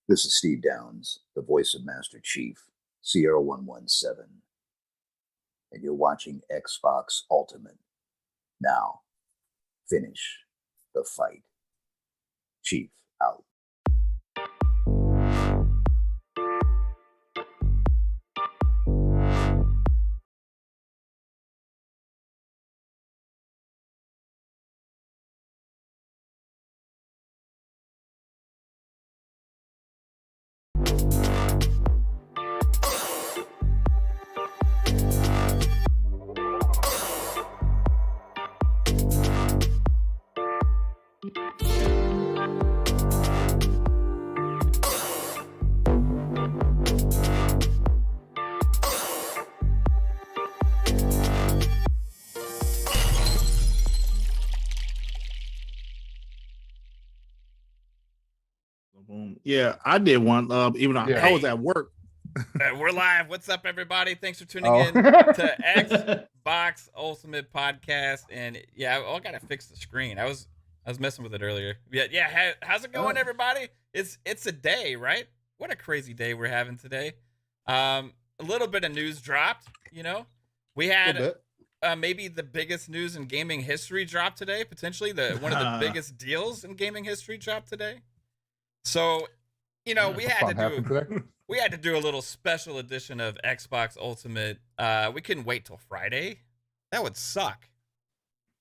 This is Steve Downs, the voice of Master Chief, Sierra 117, and you're watching Xbox Ultimate. Now, finish the fight. Chief out. Yeah, I did one. Even though I was at work. We're live. What's up, everybody? Thanks for tuning in to Xbox Ultimate Podcast. And yeah, I gotta fix the screen. I was messing with it earlier. Yeah. How's it going, everybody? It's a day, right? What a crazy day we're having today. A little bit of news dropped. You know, we had maybe the biggest news in gaming history dropped today. Potentially one of the biggest deals in gaming history dropped today. So, you know, we had to do a little special edition of Xbox Ultimate. We couldn't wait till Friday. That would suck.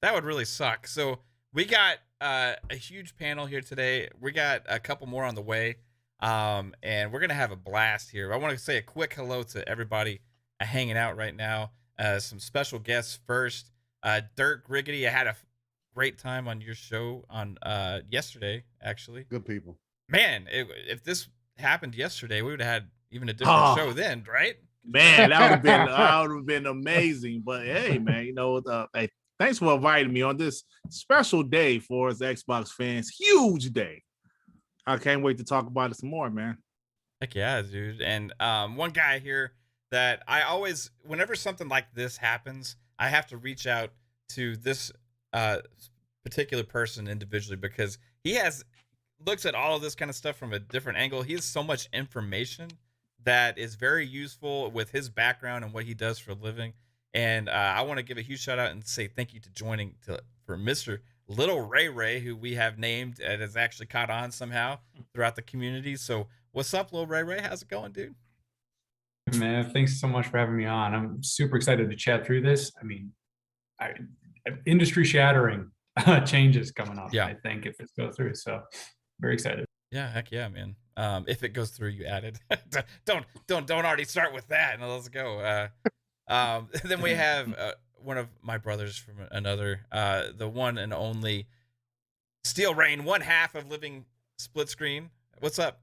That would really suck. So we got a huge panel here today. We got a couple more on the way, and we're gonna have a blast here. I want to say a quick hello to everybody hanging out right now. Some special guests first. Dirk Griggity, I had a great time on your show on yesterday. Actually, good people. Man, if this happened yesterday, we would have had even a different show then, right? Man, that would have been amazing. But hey, man, you know, hey, thanks for inviting me on this special day for us Xbox fans. Huge day. I can't wait to talk about it some more, man. Heck yeah, dude. And one guy here that I always, whenever something like this happens, I have to reach out to this particular person individually because he looks at all of this kind of stuff from a different angle. He has so much information that is very useful with his background and what he does for a living. And I want to give a huge shout out and say thank you to joining for Mr. Little Ray Ray, who we have named and has actually caught on somehow throughout the community. So what's up, Little Ray Ray? How's it going, dude? Man, thanks so much for having me on. I'm super excited to chat through this. I mean, industry shattering changes coming up, I think, if it goes through. So very excited. Yeah, heck yeah, man. If it goes through, you added. don't already start with that. No, let's go. Then we have one of my brothers from another, the one and only Steel Rain, one half of Living Split Screen. What's up?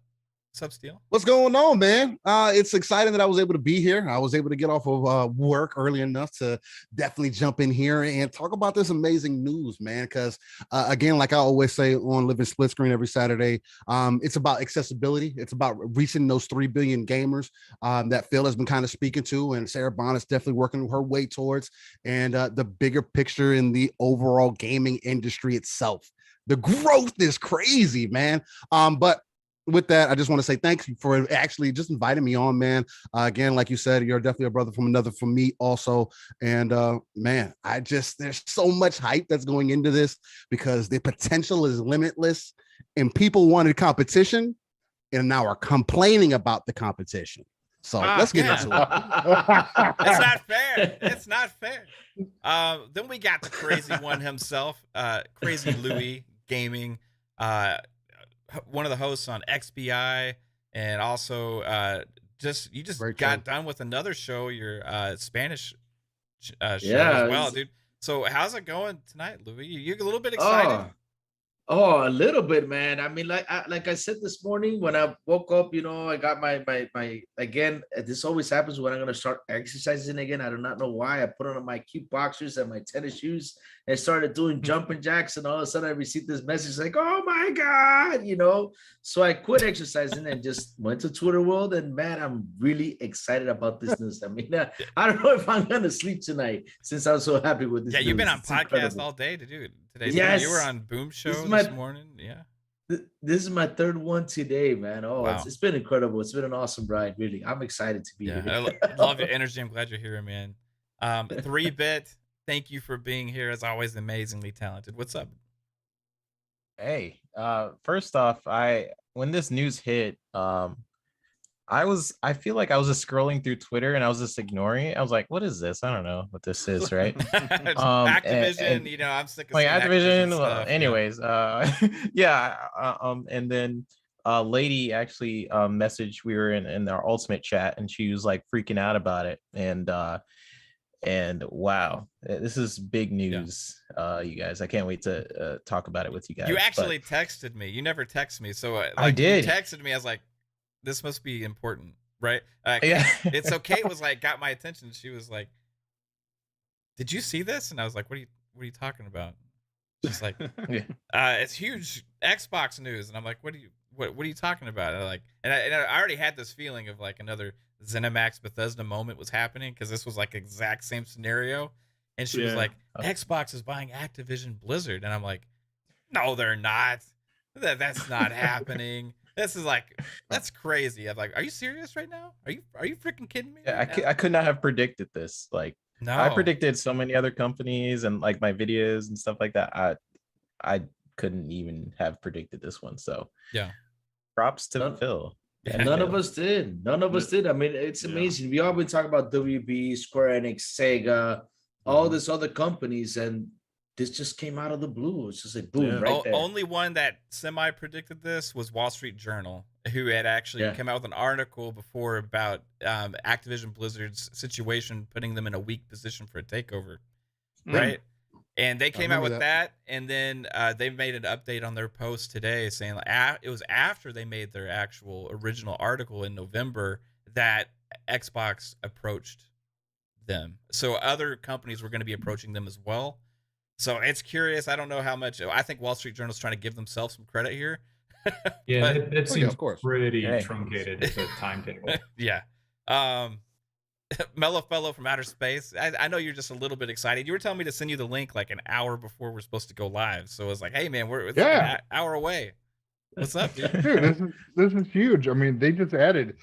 What's up, Steel? What's going on, man? It's exciting that I was able to be here. I was able to get off of work early enough to definitely jump in here and talk about this amazing news, man. Because again, like I always say on Living Split Screen every Saturday, it's about accessibility. It's about reaching those 3 billion gamers that Phil has been kind of speaking to, and Sarah Bond is definitely working her way towards, and the bigger picture in the overall gaming industry itself. The growth is crazy, man. But with that, I just want to say thanks for actually just inviting me on, man. Again, like you said, you're definitely a brother from another from me also. And man, there's so much hype that's going into this because the potential is limitless and people wanted competition and now are complaining about the competition. So let's get into it. It's not fair. It's not fair. Then we got the crazy one himself, Crazy Lui Gaming, one of the hosts on XBI, and also you just got done with another show, your Spanish show as well, dude. So how's it going tonight, Louis? You a little bit excited? Oh, a little bit, man. I mean, like I said this morning when I woke up, you know, I got my again, this always happens when I'm going to start exercising again. I do not know why. I put on my cute boxers and my tennis shoes and started doing jumping jacks, and all of a sudden I received this message like, oh my God, you know. So I quit exercising and just went to Twitter world, and man, I'm really excited about this news. I mean, I don't know if I'm going to sleep tonight since I'm so happy with this. Yeah, you've been on podcast all day to do it today. Yes. You were on Boom Show this morning. Yeah. This is my third one today, man. Oh, Wow. it's been incredible. It's been an awesome ride, really. I'm excited to be here. I love your energy. I'm glad you're here, man. 3-bit, thank you for being here. As always, amazingly talented. What's up? Hey, first off, when this news hit, I feel like I was just scrolling through Twitter and I was just ignoring it. I was like, what is this? I don't know what this is, right? Activision, you know, I'm sick of like seeing Activision. Activision stuff, anyways, and then lady actually messaged, we were in our ultimate chat and she was like freaking out about it. And wow, this is big news, you guys. I can't wait to talk about it with you guys. You actually texted me. You never text me. So like, I did. You texted me. I was like, this must be important, right? Yeah. It's okay. It was like, got my attention. She was like, did you see this? And I was like, what are you talking about? She's like, it's huge Xbox news. And I'm like, what are you talking about? And I already had this feeling of like another ZeniMax Bethesda moment was happening, because this was like exact same scenario. And she was like, Xbox is buying Activision Blizzard. And I'm like, no, they're not. That's not happening. This is like, that's crazy. I'm like, are you serious right now? Are you freaking kidding me? Yeah, I could not have predicted this. Like, no. I predicted so many other companies and like my videos and stuff like that. I couldn't even have predicted this one. So yeah, props to Phil. Yeah, none of us did. None of us did. I mean, it's amazing. We all been talking about WB, Square Enix, Sega, all these other companies, and this just came out of the blue. It's just like boom, right there. Only one that semi-predicted this was Wall Street Journal, who had actually come out with an article before about Activision Blizzard's situation, putting them in a weak position for a takeover, right? And they came out with that, and then they made an update on their post today saying like, it was after they made their actual original article in November that Xbox approached them. So other companies were going to be approaching them as well. So it's curious. I don't know how much. I think Wall Street Journal's trying to give themselves some credit here. Yeah, it seems of course. pretty truncated as a timetable. Yeah. Mellow Fellow from Outer Space. I know you're just a little bit excited. You were telling me to send you the link like an hour before we're supposed to go live. So it was like, hey man, it's like an hour away. What's up, dude? Dude, this is huge. I mean, they just added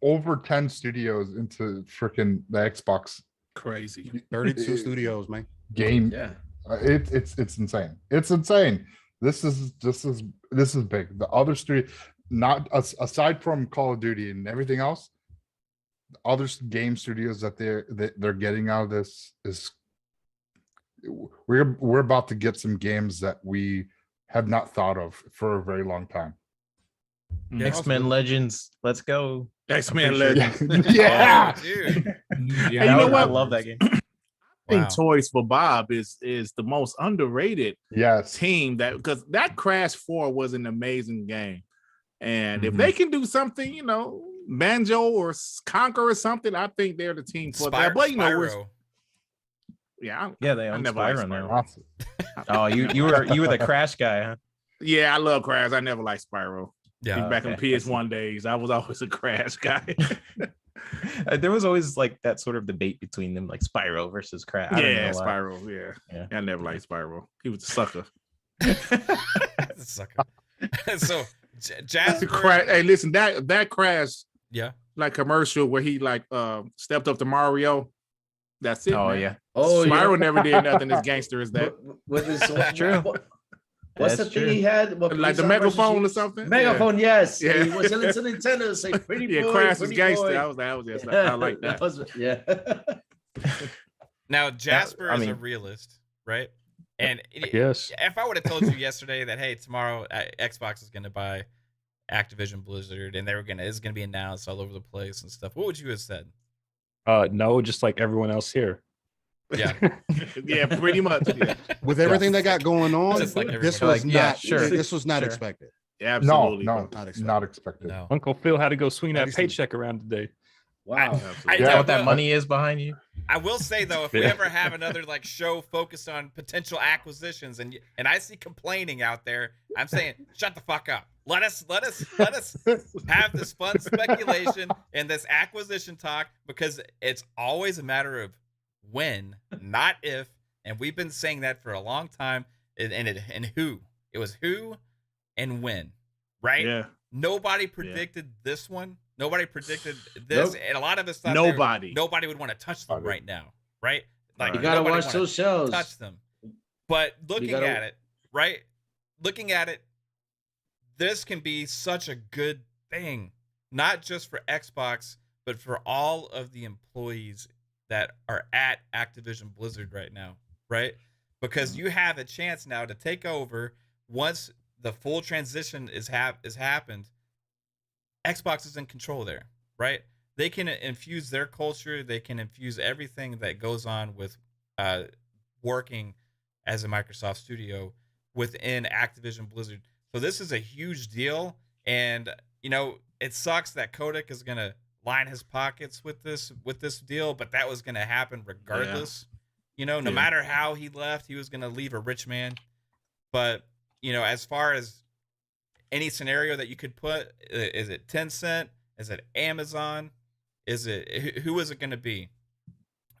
over 10 studios into freaking the Xbox. Crazy. 32 studios, man. Game. Yeah. It's insane. It's insane. This is big. The other studio, not aside from Call of Duty and everything else, other game studios that they're getting out of this is we're about to get some games that we have not thought of for a very long time. X-Men Legends, let's go. X-Men Legends. Yeah. Oh, dude. Yeah, you know what? I love that game. I think Toys for Bob is the most underrated team, that because that Crash 4 was an amazing game. And if they can do something, you know, Banjo or Conquer or something, I think they're the team for that. But you know, they own Spyro now. Awesome. Oh, you were the Crash guy, huh? Yeah, I love Crash. I never liked Spyro. Yeah, back in PS1 days, I was always a Crash guy. There was always like that sort of debate between them, like Spyro versus Crash. Spyro. Yeah. I never liked Spyro. He was a sucker. Sucker. So Jasper. Hey, listen, that Crash, like commercial where he like stepped up to Mario. That's it. Oh man. yeah. Oh, Spyro never did nothing as gangster as that. That's true. What's the thing he had? Like the megaphone or something? Megaphone, yes. Yeah. He was selling to Nintendo. Say pretty boy. Crash was pretty gangster. boy. I like that. Now Jasper is a realist, right? And yes, if I would have told you yesterday that hey, tomorrow Xbox is going to buy Activision Blizzard and it's going to be announced all over the place and stuff, what would you have said? No, just like everyone else here. Yeah. Yeah, pretty much. Yeah. With everything that got going on, like this was not expected. Yeah, absolutely. No, not expected. No. Uncle Phil had to go swing that paycheck around today. Wow. Is that what that money is behind you? I will say though, if we ever have another like show focused on potential acquisitions, and I see complaining out there, I'm saying shut the fuck up. Let us have this fun speculation and this acquisition talk, because it's always a matter of when, not if. And we've been saying that for a long time. And who? It was who, and win, right? Yeah. Nobody predicted this one. Nobody predicted this, and a lot of us thought nobody would want to touch them right now, right? Like you gotta watch those shows, touch them. But looking at it, right? Looking at it, this can be such a good thing, not just for Xbox, but for all of the employees that are at Activision Blizzard right now, right? Because you have a chance now to take over once the full transition is happened. Xbox is in control there, right? They can infuse their culture. They can infuse everything that goes on with working as a Microsoft studio within Activision Blizzard. So this is a huge deal. And, you know, it sucks that Kotick is going to line his pockets with this deal, but that was going to happen regardless. Yeah. You know, no matter how he left, he was going to leave a rich man. But, you know, as far as any scenario that you could put, is it Tencent? Is it Amazon? Who is it going to be?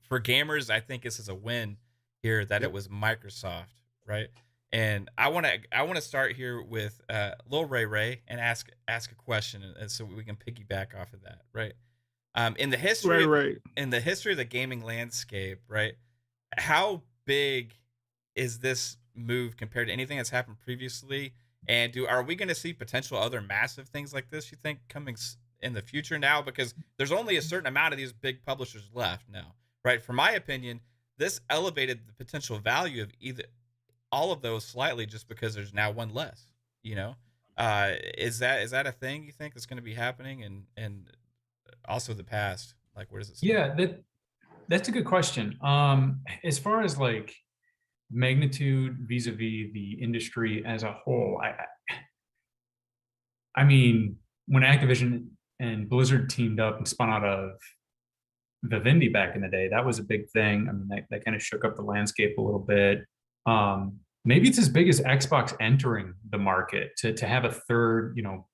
For gamers, I think this is a win here that it was Microsoft, right? And I want to start here with Lil Ray and ask a question, and so we can piggyback off of that, right? In the history of the gaming landscape, right? How big is this move compared to anything that's happened previously? And are we going to see potential other massive things like this, you think, coming in the future now? Because there's only a certain amount of these big publishers left now, right? For my opinion, this elevated the potential value of either all of those slightly just because there's now one less, you know? Is that a thing you think that's going to be happening? And also the past, like, where does it stand? Yeah, that's a good question. As far as like magnitude vis-a-vis the industry as a whole, I mean, when Activision and Blizzard teamed up and spun out of Vivendi back in the day, that was a big thing. I mean, that kind of shook up the landscape a little bit. Maybe it's as big as Xbox entering the market to have a third, you know,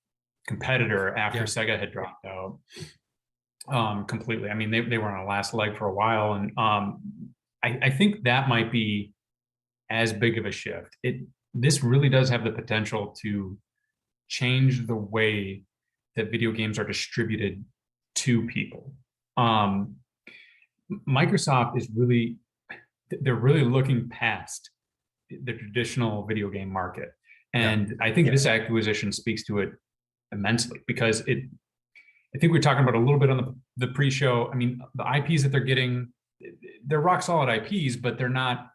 competitor after Sega had dropped out completely. I mean, they were on a last leg for a while, and I think that might be as big of a shift. This really does have the potential to change the way that video games are distributed to people. Microsoft is they're really looking past the traditional video game market. And I think this acquisition speaks to it immensely, because I think we were talking about a little bit on the pre-show. I mean, the IPs that they're getting, they're rock solid IPs, but they're not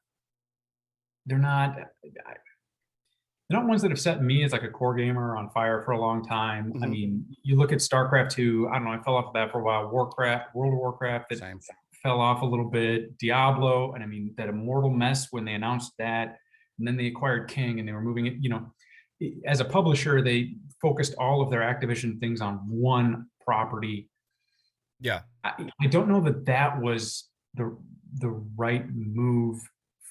ones that have set me as like a core gamer on fire for a long time. I mean, you look at StarCraft 2, I don't know, I fell off of that for a while. World of Warcraft, that fell off a little bit. Diablo, and I mean, that Immortal mess when they announced that, and then they acquired King and they were moving it, you know, as a publisher, they focused all of their Activision things on one property. Yeah. I don't know that was the right move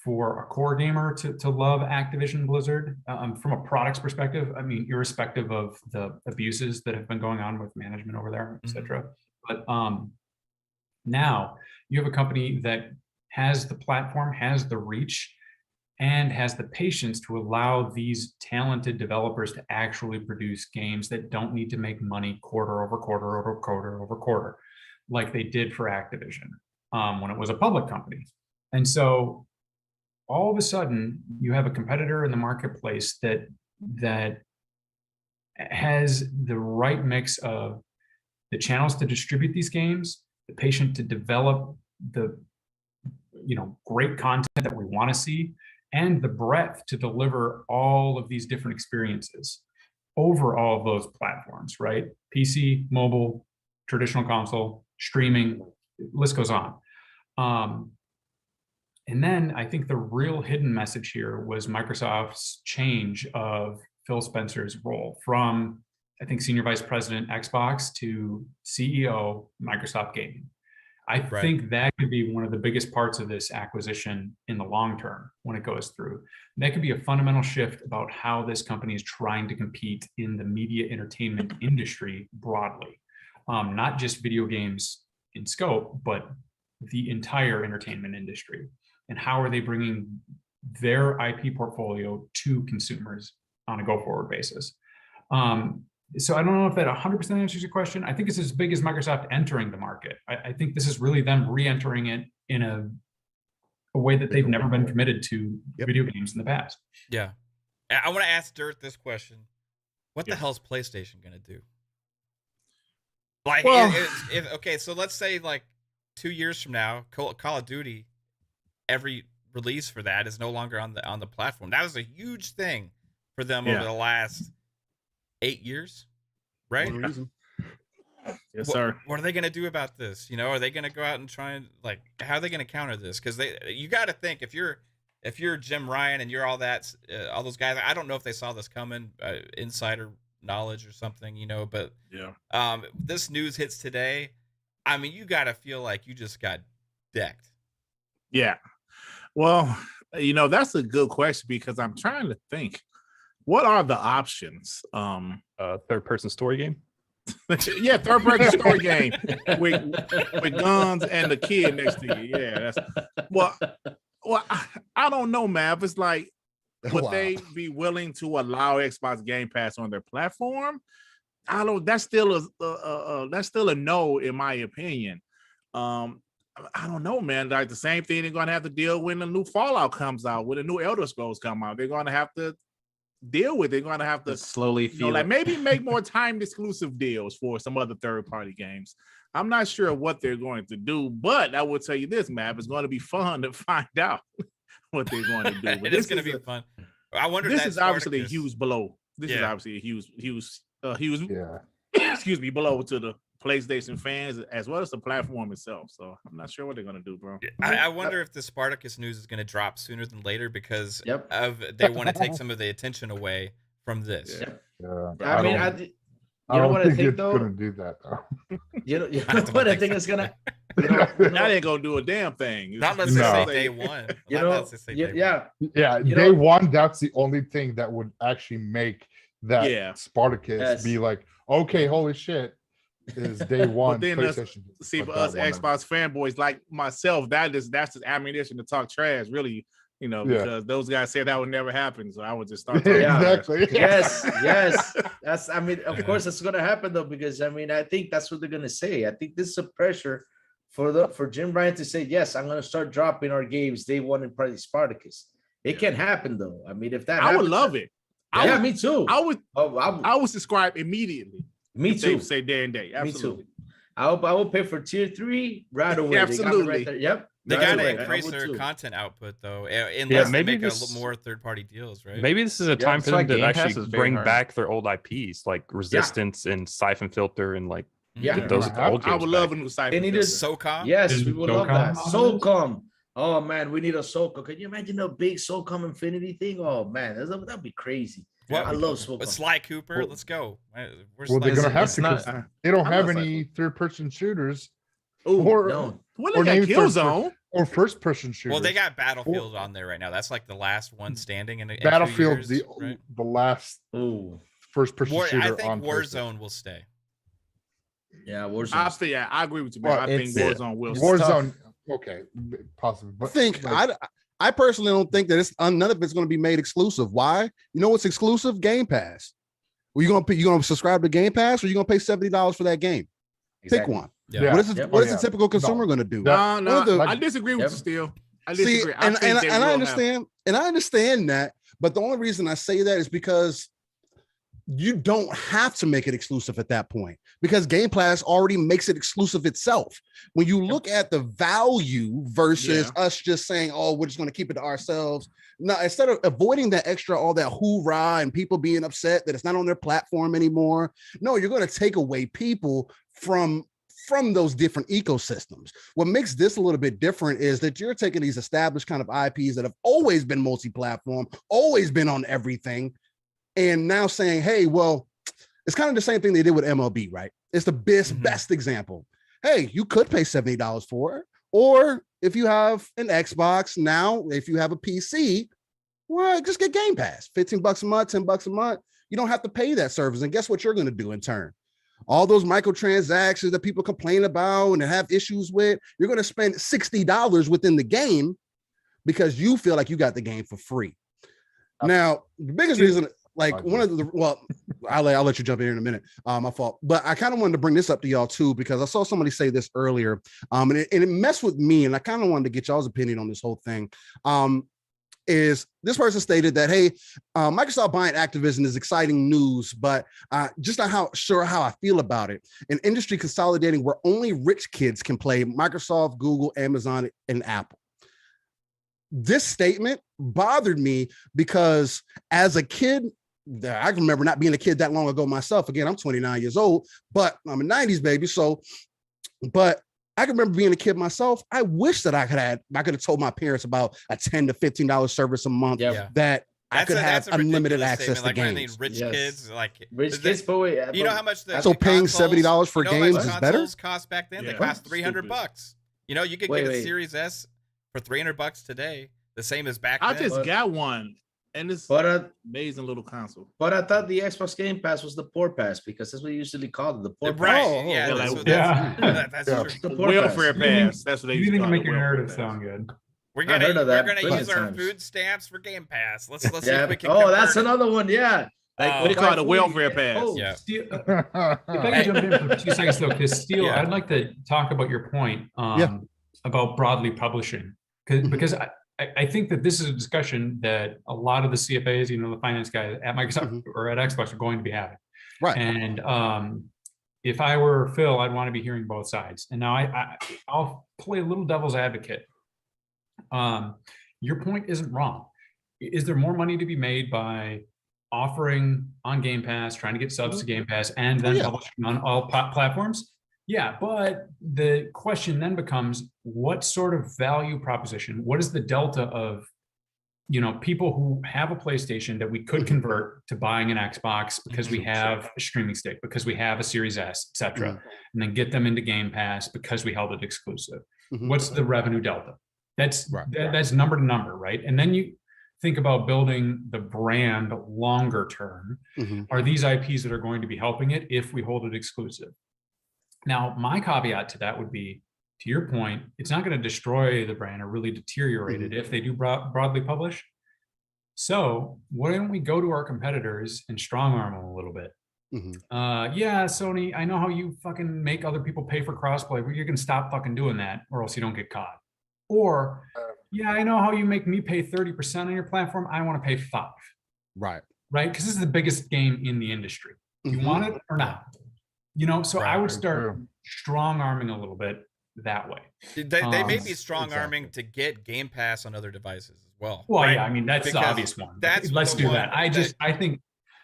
for a core gamer to love Activision Blizzard from a products perspective. I mean, irrespective of the abuses that have been going on with management over there, et cetera. But now you have a company that has the platform, has the reach, and has the patience to allow these talented developers to actually produce games that don't need to make money quarter over quarter over quarter over quarter, like they did for Activision when it was a public company. And so all of a sudden, you have a competitor in the marketplace that has the right mix of the channels to distribute these games, the patience to develop the great content that we want to see, and the breadth to deliver all of these different experiences over all of those platforms, right? PC, mobile, traditional console, streaming, list goes on. And then I think the real hidden message here was Microsoft's change of Phil Spencer's role from, I think, Senior Vice President Xbox to CEO Microsoft Gaming. I think that could be one of the biggest parts of this acquisition in the long term when it goes through. That could be a fundamental shift about how this company is trying to compete in the media entertainment industry broadly, not just video games in scope, but the entire entertainment industry. And how are they bringing their IP portfolio to consumers on a go forward basis. So I don't know if that 100% answers your question. I think it's as big as Microsoft entering the market. I think this is really them re-entering it in a way that they've never been committed to video games in the past. Yeah. I want to ask Dirt this question. What the hell's PlayStation going to do? Like, Well, okay, so let's say like 2 years from now, Call of Duty, every release for that is no longer on the platform. That was a huge thing for them over the last 8 years, right? Yes, sir. What are they going to do about this? You know, are they going to go out and try and like, how are they going to counter this? Because you got to think if you're Jim Ryan and you're all those guys, I don't know if they saw this coming, insider knowledge or something, you know, but this news hits today. I mean, you got to feel like you just got decked. Yeah. Well, you know, that's a good question because I'm trying to think, what are the options? Third-person story game. Yeah, third-person story game with guns and the kid next to you. Yeah, that's well. I don't know, man. If it's like, would they be willing to allow Xbox Game Pass on their platform? I don't. That's still a no, in my opinion. I don't know, man. Like the same thing they're going to have to deal when the new Fallout comes out, when the new Elder Scrolls come out. They're going to have to deal with. They're going to have to slowly feel like maybe make more timed exclusive deals for some other third-party games. I'm not sure what they're going to do, but I will tell you this, Matt, it's going to be fun to find out what they're going to do. But it's going to be fun. I wonder. This is obviously a huge blow. This is obviously a huge excuse me, blow to the PlayStation fans as well as the platform itself. So I'm not sure what they're going to do, bro. I wonder if the Spartacus news is going to drop sooner than later because they want to take some of the attention away from this. I mean, you know what I think though? Gonna do that though. You know what I think is gonna. That ain't gonna do a damn thing. Not unless they say day one. You know, day one. That's the only thing that would actually make that Spartacus be like, okay, holy shit, is day one. Then see, for us Xbox fanboys like myself, that's just ammunition to talk trash, really. You know, because those guys said that would never happen, so I would just start. Exactly. Yes. That's. I mean, of course, it's going to happen though, because I mean, I think that's what they're going to say. I think this is a pressure for Jim Ryan to say, yes, I'm going to start dropping our games day one and probably Spartacus. It can happen though. I mean, if that, I would love it. Me too. I would subscribe immediately. Me too. Say day and day. Absolutely. Me too. I will pay for tier 3 right away. Absolutely. Right there. Yep. They got to increase their content output, though, unless they make more third-party deals, right? Maybe this is a time for them to actually bring back their old IPs, like Resistance and Siphon Filter and like those old games. I would love a new Siphon Filter. SOCOM? Yes, we would love that. SOCOM. Oh, man, we need a SOCOM. Can you imagine a big SOCOM Infinity thing? Oh, man, that'd be crazy. I love SOCOM. But Sly Cooper, let's go. They're going to have to. They don't have any third-person shooters. Or Killzone or first-person shooters. Well, they got Battlefield on there right now. That's like the last one standing in Battlefield. 2 years, The last first-person shooter. I think on Warzone will stay. Yeah, Warzone. I agree with you, man. I think Warzone will. Warzone, okay, possibly. But I personally don't think that none of it's going to be made exclusive. Why? You know what's exclusive? Game Pass. Well, you gonna subscribe to Game Pass, or you gonna pay $70 for that game? Exactly. Pick one. Yeah. What is the typical consumer going to do? No, I disagree with you still. I disagree. I understand that, but the only reason I say that is because you don't have to make it exclusive at that point, because Game Pass already makes it exclusive itself. When you look at the value versus us just saying, oh, we're just going to keep it to ourselves. Now, instead of avoiding that extra, all that hoorah and people being upset that it's not on their platform anymore. No, you're going to take away people from those different ecosystems. What makes this a little bit different is that you're taking these established kind of IPs that have always been multi-platform, always been on everything, and now saying, hey, well, it's kind of the same thing they did with MLB, right? It's the best example. Hey, you could pay $70 for it, or if you have an Xbox now, if you have a PC, well, just get Game Pass, $15 a month, $10 a month. You don't have to pay that service. And guess what you're going to do in turn? All those microtransactions that people complain about and have issues with, you're going to spend $60 within the game because you feel like you got the game for free. Now, the biggest reason like one of the, well, I'll let you jump in a minute. My fault. But I kind of wanted to bring this up to y'all too, because I saw somebody say this earlier. And it messed with me. And I kind of wanted to get y'all's opinion on this whole thing. Is this person stated that, hey, Microsoft buying Activision is exciting news, but just not sure how I feel about it. An industry consolidating where only rich kids can play Microsoft, Google, Amazon, and Apple. This statement bothered me because as a kid, I can remember not being a kid that long ago myself. Again, I'm 29 years old, but I'm a 90s baby. So, but I can remember being a kid myself. I wish that I could have told my parents about a $10 to $15 service a month that I could have unlimited access to games. Rich kids, like rich kids, but you know how much so paying $70 for games is better. Cost back then, they cost $300. You know, you could get a Series S for $300 today, the same as back then. I just got one. And it's amazing little console. But I thought the Xbox Game Pass was the poor pass because that's what you usually call it, the poor right. pass. That's true. The poor welfare pass. That's what they you used to call make it. your narrative sound good. We're gonna use our food stamps for Game Pass. Let's see if we can. Oh, that's another one. Yeah. Like they call it a welfare pass. Oh. Yeah. If I can jump in for 2 seconds though, because Steel, I'd like to talk about your point about broadly publishing, because I think that this is a discussion that a lot of the CFAs, the finance guys at Microsoft or at Xbox are going to be having. Right. And if I were Phil, I'd want to be hearing both sides. And now I'll play a little devil's advocate. Your point isn't wrong. Is there more money to be made by offering on Game Pass, trying to get subs to Game Pass, and then publishing on all platforms? Yeah, but the question then becomes, what sort of value proposition? What is the delta of, people who have a PlayStation that we could convert to buying an Xbox because we have a streaming stick, because we have a Series S, etc., and then get them into Game Pass because we held it exclusive? What's the revenue delta? That's number to number, right? And then you think about building the brand longer term. Are these IPs that are going to be helping it if we hold it exclusive? Now, my caveat to that would be, to your point, it's not going to destroy the brand or really deteriorate it if they do broadly publish. So why don't we go to our competitors and strong arm them a little bit? Yeah, Sony, I know how you fucking make other people pay for crossplay, but you're going to stop fucking doing that or else you don't get caught. Or, yeah, I know how you make me pay 30% on your platform. I want to pay 5%. Right. Right? Because this is the biggest game in the industry. You want it or not? So I would start strong arming a little bit that way. They may be strong arming to get Game Pass on other devices as well. Well, yeah, I mean that's the obvious one. Let's do that. I think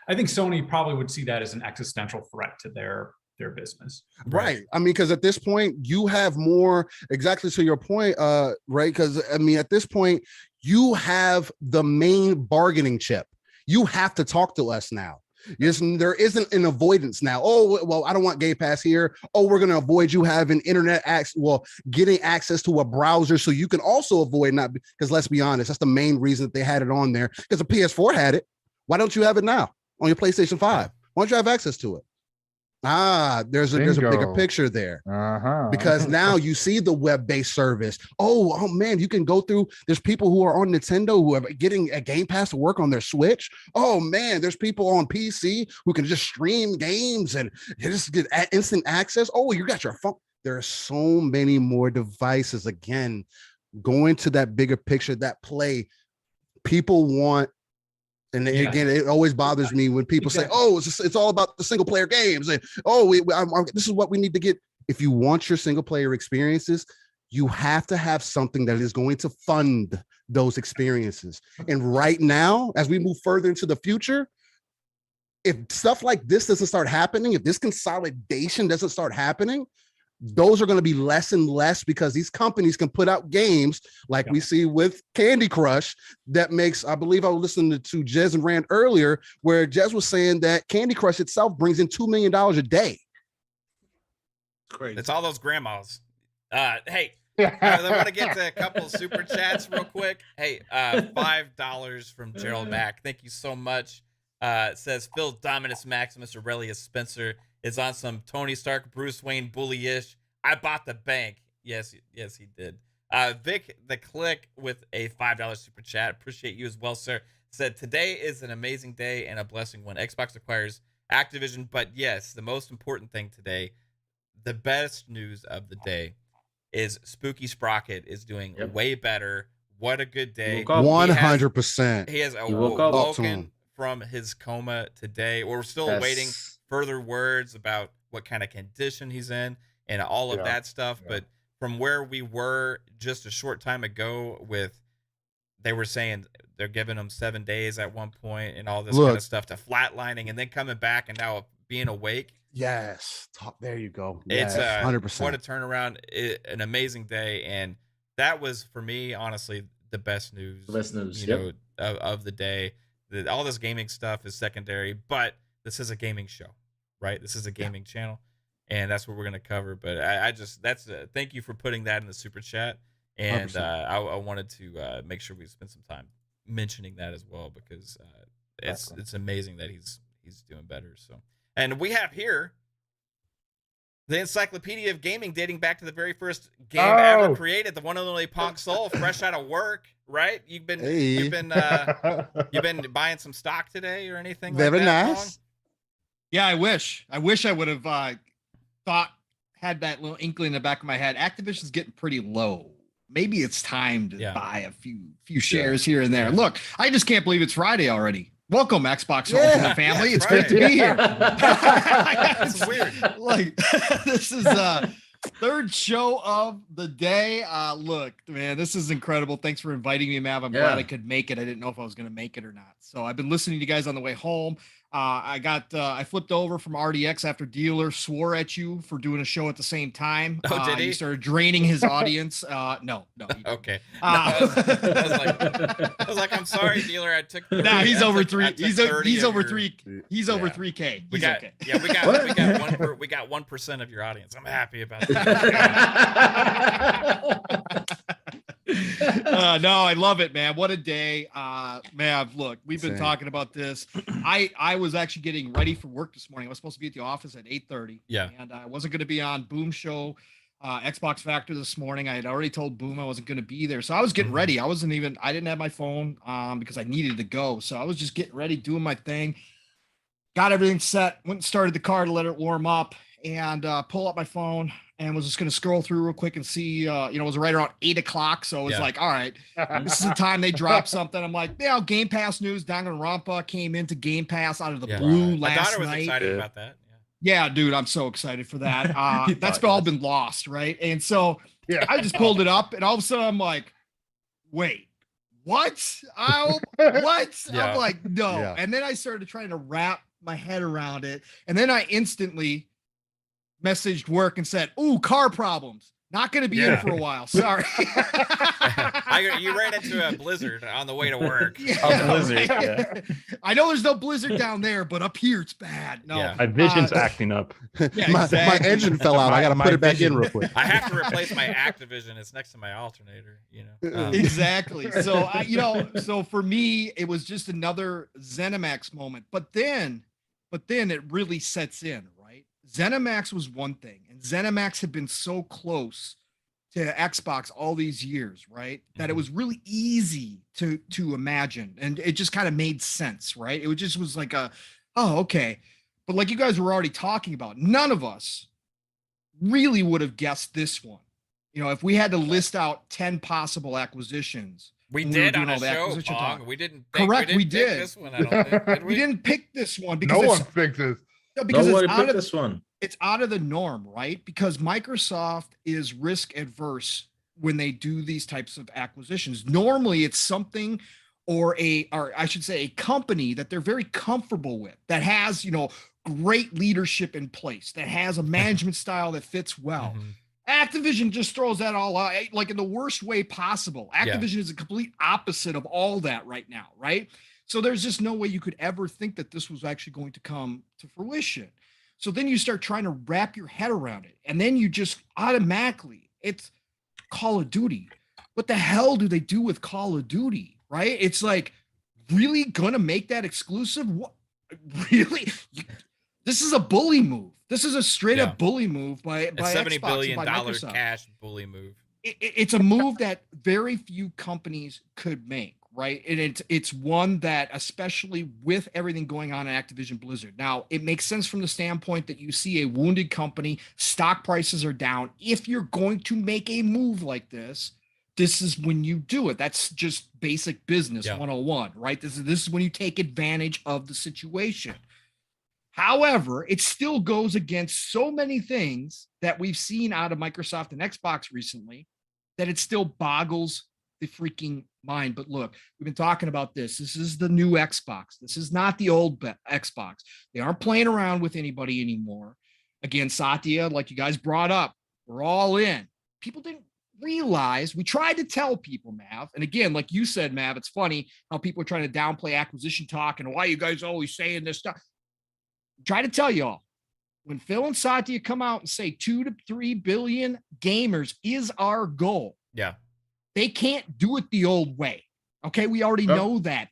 Sony probably would see that as an existential threat to their business. Right. I mean, because at this point you have more, exactly to your point, right? Because I mean, at this point you have the main bargaining chip. You have to talk to us now. Yes, there isn't an avoidance now. Oh, well, I don't want Game Pass here. Oh, we're going to avoid you having internet access, getting access to a browser so you can also avoid not, because let's be honest, that's the main reason that they had it on there, because the PS4 had it. Why don't you have it now on your PlayStation 5? Why don't you have access to it? There's a bigger picture there, because now you see the web-based service. Oh man, you can go through. There's people who are on Nintendo who are getting a Game Pass to work on their Switch. Oh man, there's people on PC who can just stream games and just get instant access. Oh, you got your phone. There are so many more devices. Again, going to that bigger picture, that play, people want. And again, it always bothers me when people say, "Oh, it's all about the single player games," and this is what we need to get. If you want your single player experiences, you have to have something that is going to fund those experiences. And right now, as we move further into the future, if stuff like this doesn't start happening, if this consolidation doesn't start happening, those are going to be less and less, because these companies can put out games like we see with Candy Crush that makes, I believe I was listening to Jez and Rand earlier, where Jez was saying that Candy Crush itself brings in $2 million a day. Crazy. It's all those grandmas. Hey, I want to get to a couple of super chats real quick. Hey, $5 from Gerald Mack. Thank you so much. It says Phil Dominus Maximus Aurelius Spencer is on some Tony Stark, Bruce Wayne bully-ish. I bought the bank. Yes, he did. Vic the Click with a $5 super chat. Appreciate you as well, sir. said, today is an amazing day and a blessing when Xbox acquires Activision. But yes, the most important thing today, the best news of the day, is Spooky Sprocket is doing way better. What a good day. 100%. He has awoken from his coma today. We're still awaiting further words about what kind of condition he's in and all of that stuff. But from where we were just a short time ago they were saying they're giving him 7 days at one point and all this kind of stuff, to flatlining and then coming back and now being awake. Yes. There you go. It's 100%. What a turnaround. An amazing day. And that was, for me, honestly, the best news. You know, of the day. All this gaming stuff is secondary, but this is a gaming show, right? This is a gaming channel, and that's what we're going to cover. But thank you for putting that in the super chat. And I wanted to make sure we spend some time mentioning that as well, because it's amazing that he's doing better. So, and we have here the Encyclopedia of Gaming, dating back to the very first game ever created, the one and only Pong Soul, fresh out of work, right? You've been buying some stock today or anything very like that? Nice. Pong? Yeah, I wish I would have had that little inkling in the back of my head. Activision's getting pretty low. Maybe it's time to buy a few shares here and there. Look, I just can't believe it's Friday already. Welcome, Xbox Ultimate family. It's great to be here. It's weird. Like, this is third show of the day. Look, man, this is incredible. Thanks for inviting me, Mav. I'm glad I could make it. I didn't know if I was going to make it or not. So I've been listening to you guys on the way home. I flipped over from RDX after Dealer swore at you for doing a show at the same time. Oh, did he? You started draining his audience. No. Okay. I was like, I'm sorry, Dealer. I took. He's over three. He's over 3. He's over 3K. He's okay. Yeah, we got 1% of your audience. I'm happy about that. No, I love it, man. What a day. Mav, look, we've been talking about this. I was actually getting ready for work this morning. I was supposed to be at the office at 8:30. Yeah. And I wasn't going to be on Boom Show, Xbox Factor this morning. I had already told Boom I wasn't going to be there. So I was getting ready. I didn't have my phone because I needed to go. So I was just getting ready, doing my thing. Got everything set, went and started the car to let it warm up, and pull up my phone and was just going to scroll through real quick and see, it was right around 8 o'clock. So it was like, all right, this is the time they drop something. I'm like, Game Pass news. Danganronpa came into Game Pass out of the blue last night. My daughter was excited about that. Yeah, dude, I'm so excited for that. That's all been lost, right? And so I just pulled it up, and all of a sudden I'm like, wait, what? What? I'm like, no. Yeah. And then I started trying to wrap my head around it, and then I instantly messaged work and said, "Ooh, car problems. Not going to be in for a while. Sorry." You ran into a blizzard on the way to work. Blizzard. I know there's no blizzard down there, but up here it's bad. No, my vision's acting up. My engine fell out. I got to put it back in real quick. I have to replace my Activision. It's next to my alternator. Exactly. So so for me, it was just another ZeniMax moment. But then it really sets in, right? ZeniMax was one thing, and ZeniMax had been so close to Xbox all these years, right? That it was really easy to imagine, and it just kind of made sense, right? It just was like okay. But like you guys were already talking about, none of us really would have guessed this one. If we had to list out 10 possible acquisitions. We did on a show, Pong. We didn't pick this one, I don't think. We didn't pick this one because no one picked this. Because nobody picked this one. It's out of the norm, right? Because Microsoft is risk adverse when they do these types of acquisitions. Normally it's something or I should say a company that they're very comfortable with, that has, great leadership in place, that has a management style that fits well. Activision just throws that all out, like in the worst way possible. Activision is a complete opposite of all that right now, right? So there's just no way you could ever think that this was actually going to come to fruition. So then you start trying to wrap your head around it. And then you just automatically, it's Call of Duty. What the hell do they do with Call of Duty, right? It's like, really gonna make that exclusive? What? Really? This is a bully move. This is a straight up bully move by $70 Xbox billion and by Microsoft. cash bully move. It's a move that very few companies could make, right? And it's one that, especially with everything going on in Activision Blizzard. Now, it makes sense from the standpoint that you see a wounded company, stock prices are down. If you're going to make a move like this is when you do it. That's just basic business 101, right? This is when you take advantage of the situation. However, it still goes against so many things that we've seen out of Microsoft and Xbox recently that it still boggles the freaking mind. But look, we've been talking about this. This is the new Xbox. This is not the old Xbox. They aren't playing around with anybody anymore. Again, Satya, like you guys brought up, we're all in. People didn't realize, we tried to tell people, Mav, and again, like you said, Mav, it's funny how people are trying to downplay acquisition talk and why you guys always saying this stuff. Try to tell y'all, when Phil and Satya come out and say 2 to 3 billion gamers is our goal. Yeah. They can't do it the old way. Okay. We already know that.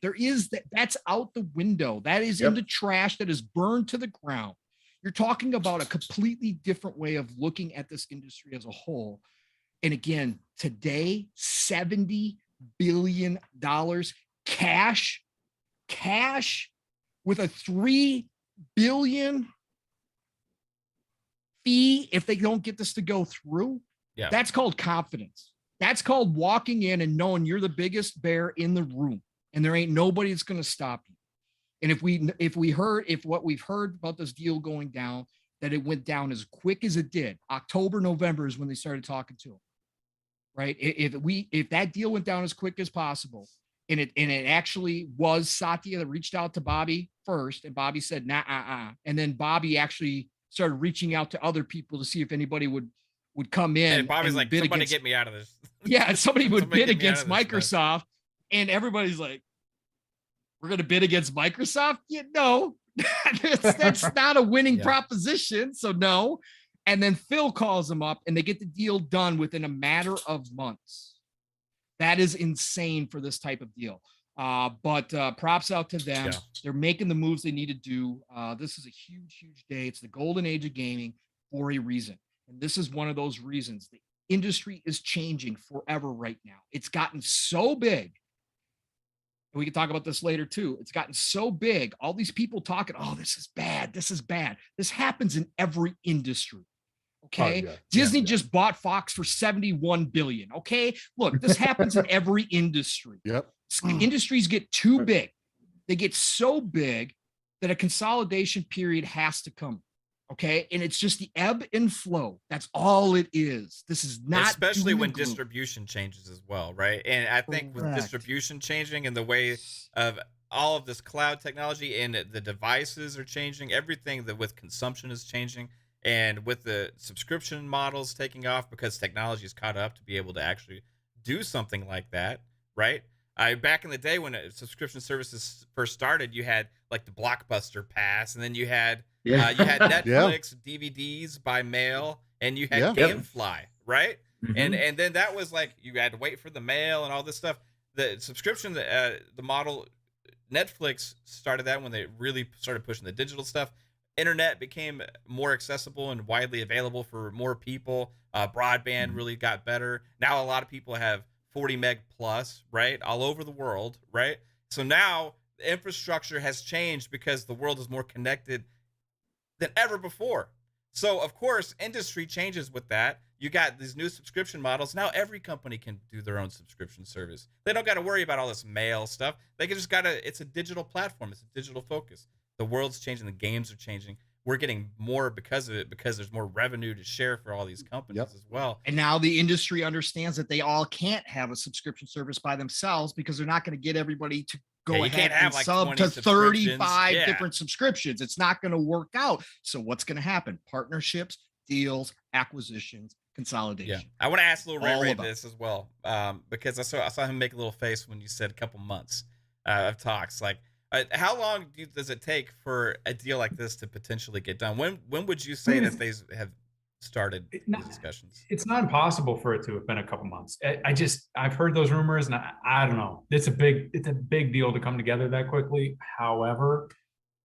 That's out the window. That is in the trash, that is burned to the ground. You're talking about a completely different way of looking at this industry as a whole. And again, today, $70 billion cash with a $3 billion fee if they don't get this to go through. Yeah. That's called confidence. That's called walking in and knowing you're the biggest bear in the room and there ain't nobody that's going to stop you. And if what we've heard about this deal going down, that it went down as quick as it did, October, November is when they started talking to him. Right. If that deal went down as quick as possible, and it actually was Satya that reached out to Bobby first, and Bobby said, nah, and then Bobby actually started reaching out to other people to see if anybody would come in. And Bobby's like, somebody get me out of this. Yeah, somebody would bid against Microsoft, and everybody's like, we're going to bid against Microsoft? Yeah, no, that's not a winning proposition. So no. And then Phil calls them up and they get the deal done within a matter of months. That is insane for this type of deal. But props out to them. Yeah. They're making the moves they need to do. This is a huge, huge day. It's the golden age of gaming for a reason. And this is one of those reasons. The industry is changing forever right now. It's gotten so big. And we can talk about this later too. It's gotten so big. All these people talking, oh, this is bad. This is bad. This happens in every industry. Okay. Oh, yeah. Disney just bought Fox for $71 billion. Okay. Look, this happens in every industry. Yep. Industries get too big. They get so big that a consolidation period has to come. Okay. And it's just the ebb and flow. That's all it is. This is not, especially when distribution changes as well. Right. And I think with distribution changing and the way of all of this cloud technology and the devices are changing, everything that with consumption is changing. And with the subscription models taking off because technology is caught up to be able to actually do something like that, right? Back in the day when subscription services first started, you had like the Blockbuster Pass, and then you had Netflix, DVDs by mail, and you had GameFly, right? Mm-hmm. And then that was like you had to wait for the mail and all this stuff. The subscription, the model, Netflix started that when they really started pushing the digital stuff. Internet became more accessible and widely available for more people. Broadband really got better. Now a lot of people have 40 meg plus, right? All over the world, right? So now the infrastructure has changed because the world is more connected than ever before. So of course, industry changes with that. You got these new subscription models. Now every company can do their own subscription service. They don't got to worry about all this mail stuff. They can just it's a digital platform. It's a digital focus. The world's changing. The games are changing. We're getting more because of it, because there's more revenue to share for all these companies as well. And now the industry understands that they all can't have a subscription service by themselves because they're not going to get everybody to go ahead and like sub to 35 different subscriptions. It's not going to work out. So what's going to happen? Partnerships, deals, acquisitions, consolidation. Yeah. I want to ask Lil Ray this as well, because I saw him make a little face when you said a couple months of talks. Like, how long does it take for a deal like this to potentially get done? When would you say that they have started these discussions? It's not impossible for it to have been a couple months. I've heard those rumors, and I don't know. It's a big deal to come together that quickly. However,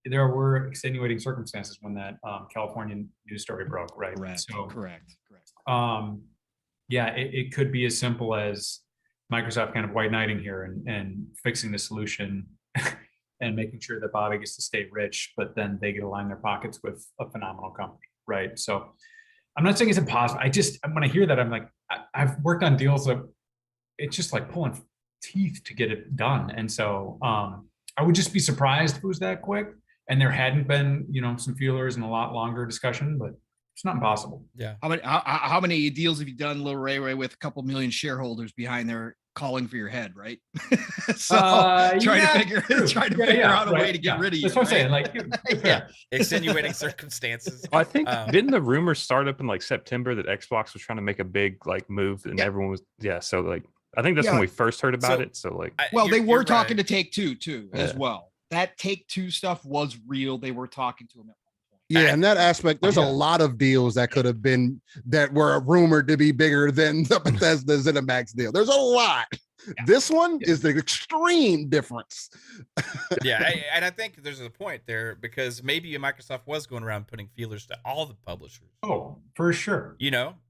there were extenuating circumstances when that California news story broke, right? Correct. So, correct. Yeah, it could be as simple as Microsoft kind of white knighting here and fixing the solution and making sure that Bobby gets to stay rich, but then they get to line their pockets with a phenomenal company, right? So I'm not saying it's impossible. When I hear that, I'm like, I've worked on deals that it's just like pulling teeth to get it done. And so I would just be surprised if it was that quick and there hadn't been, some feelers and a lot longer discussion, but it's not impossible. Yeah. How many deals have you done, Lil Ray, with a couple million shareholders behind there calling for your head, right? So trying to figure out a way to get rid of you. That's what I'm saying. Like, extenuating circumstances. I think didn't the rumor start up in like September that Xbox was trying to make a big like move and everyone was so like I think that's when we first heard about it. So like, they were talking to Take-Two too as well. That Take-Two stuff was real. They were talking to him. Yeah, in that aspect, there's a lot of deals that could have been that were rumored to be bigger than the Bethesda ZeniMax deal. There's a lot. This one is the extreme difference. And I think there's a point there because maybe Microsoft was going around putting feelers to all the publishers. Oh, for sure.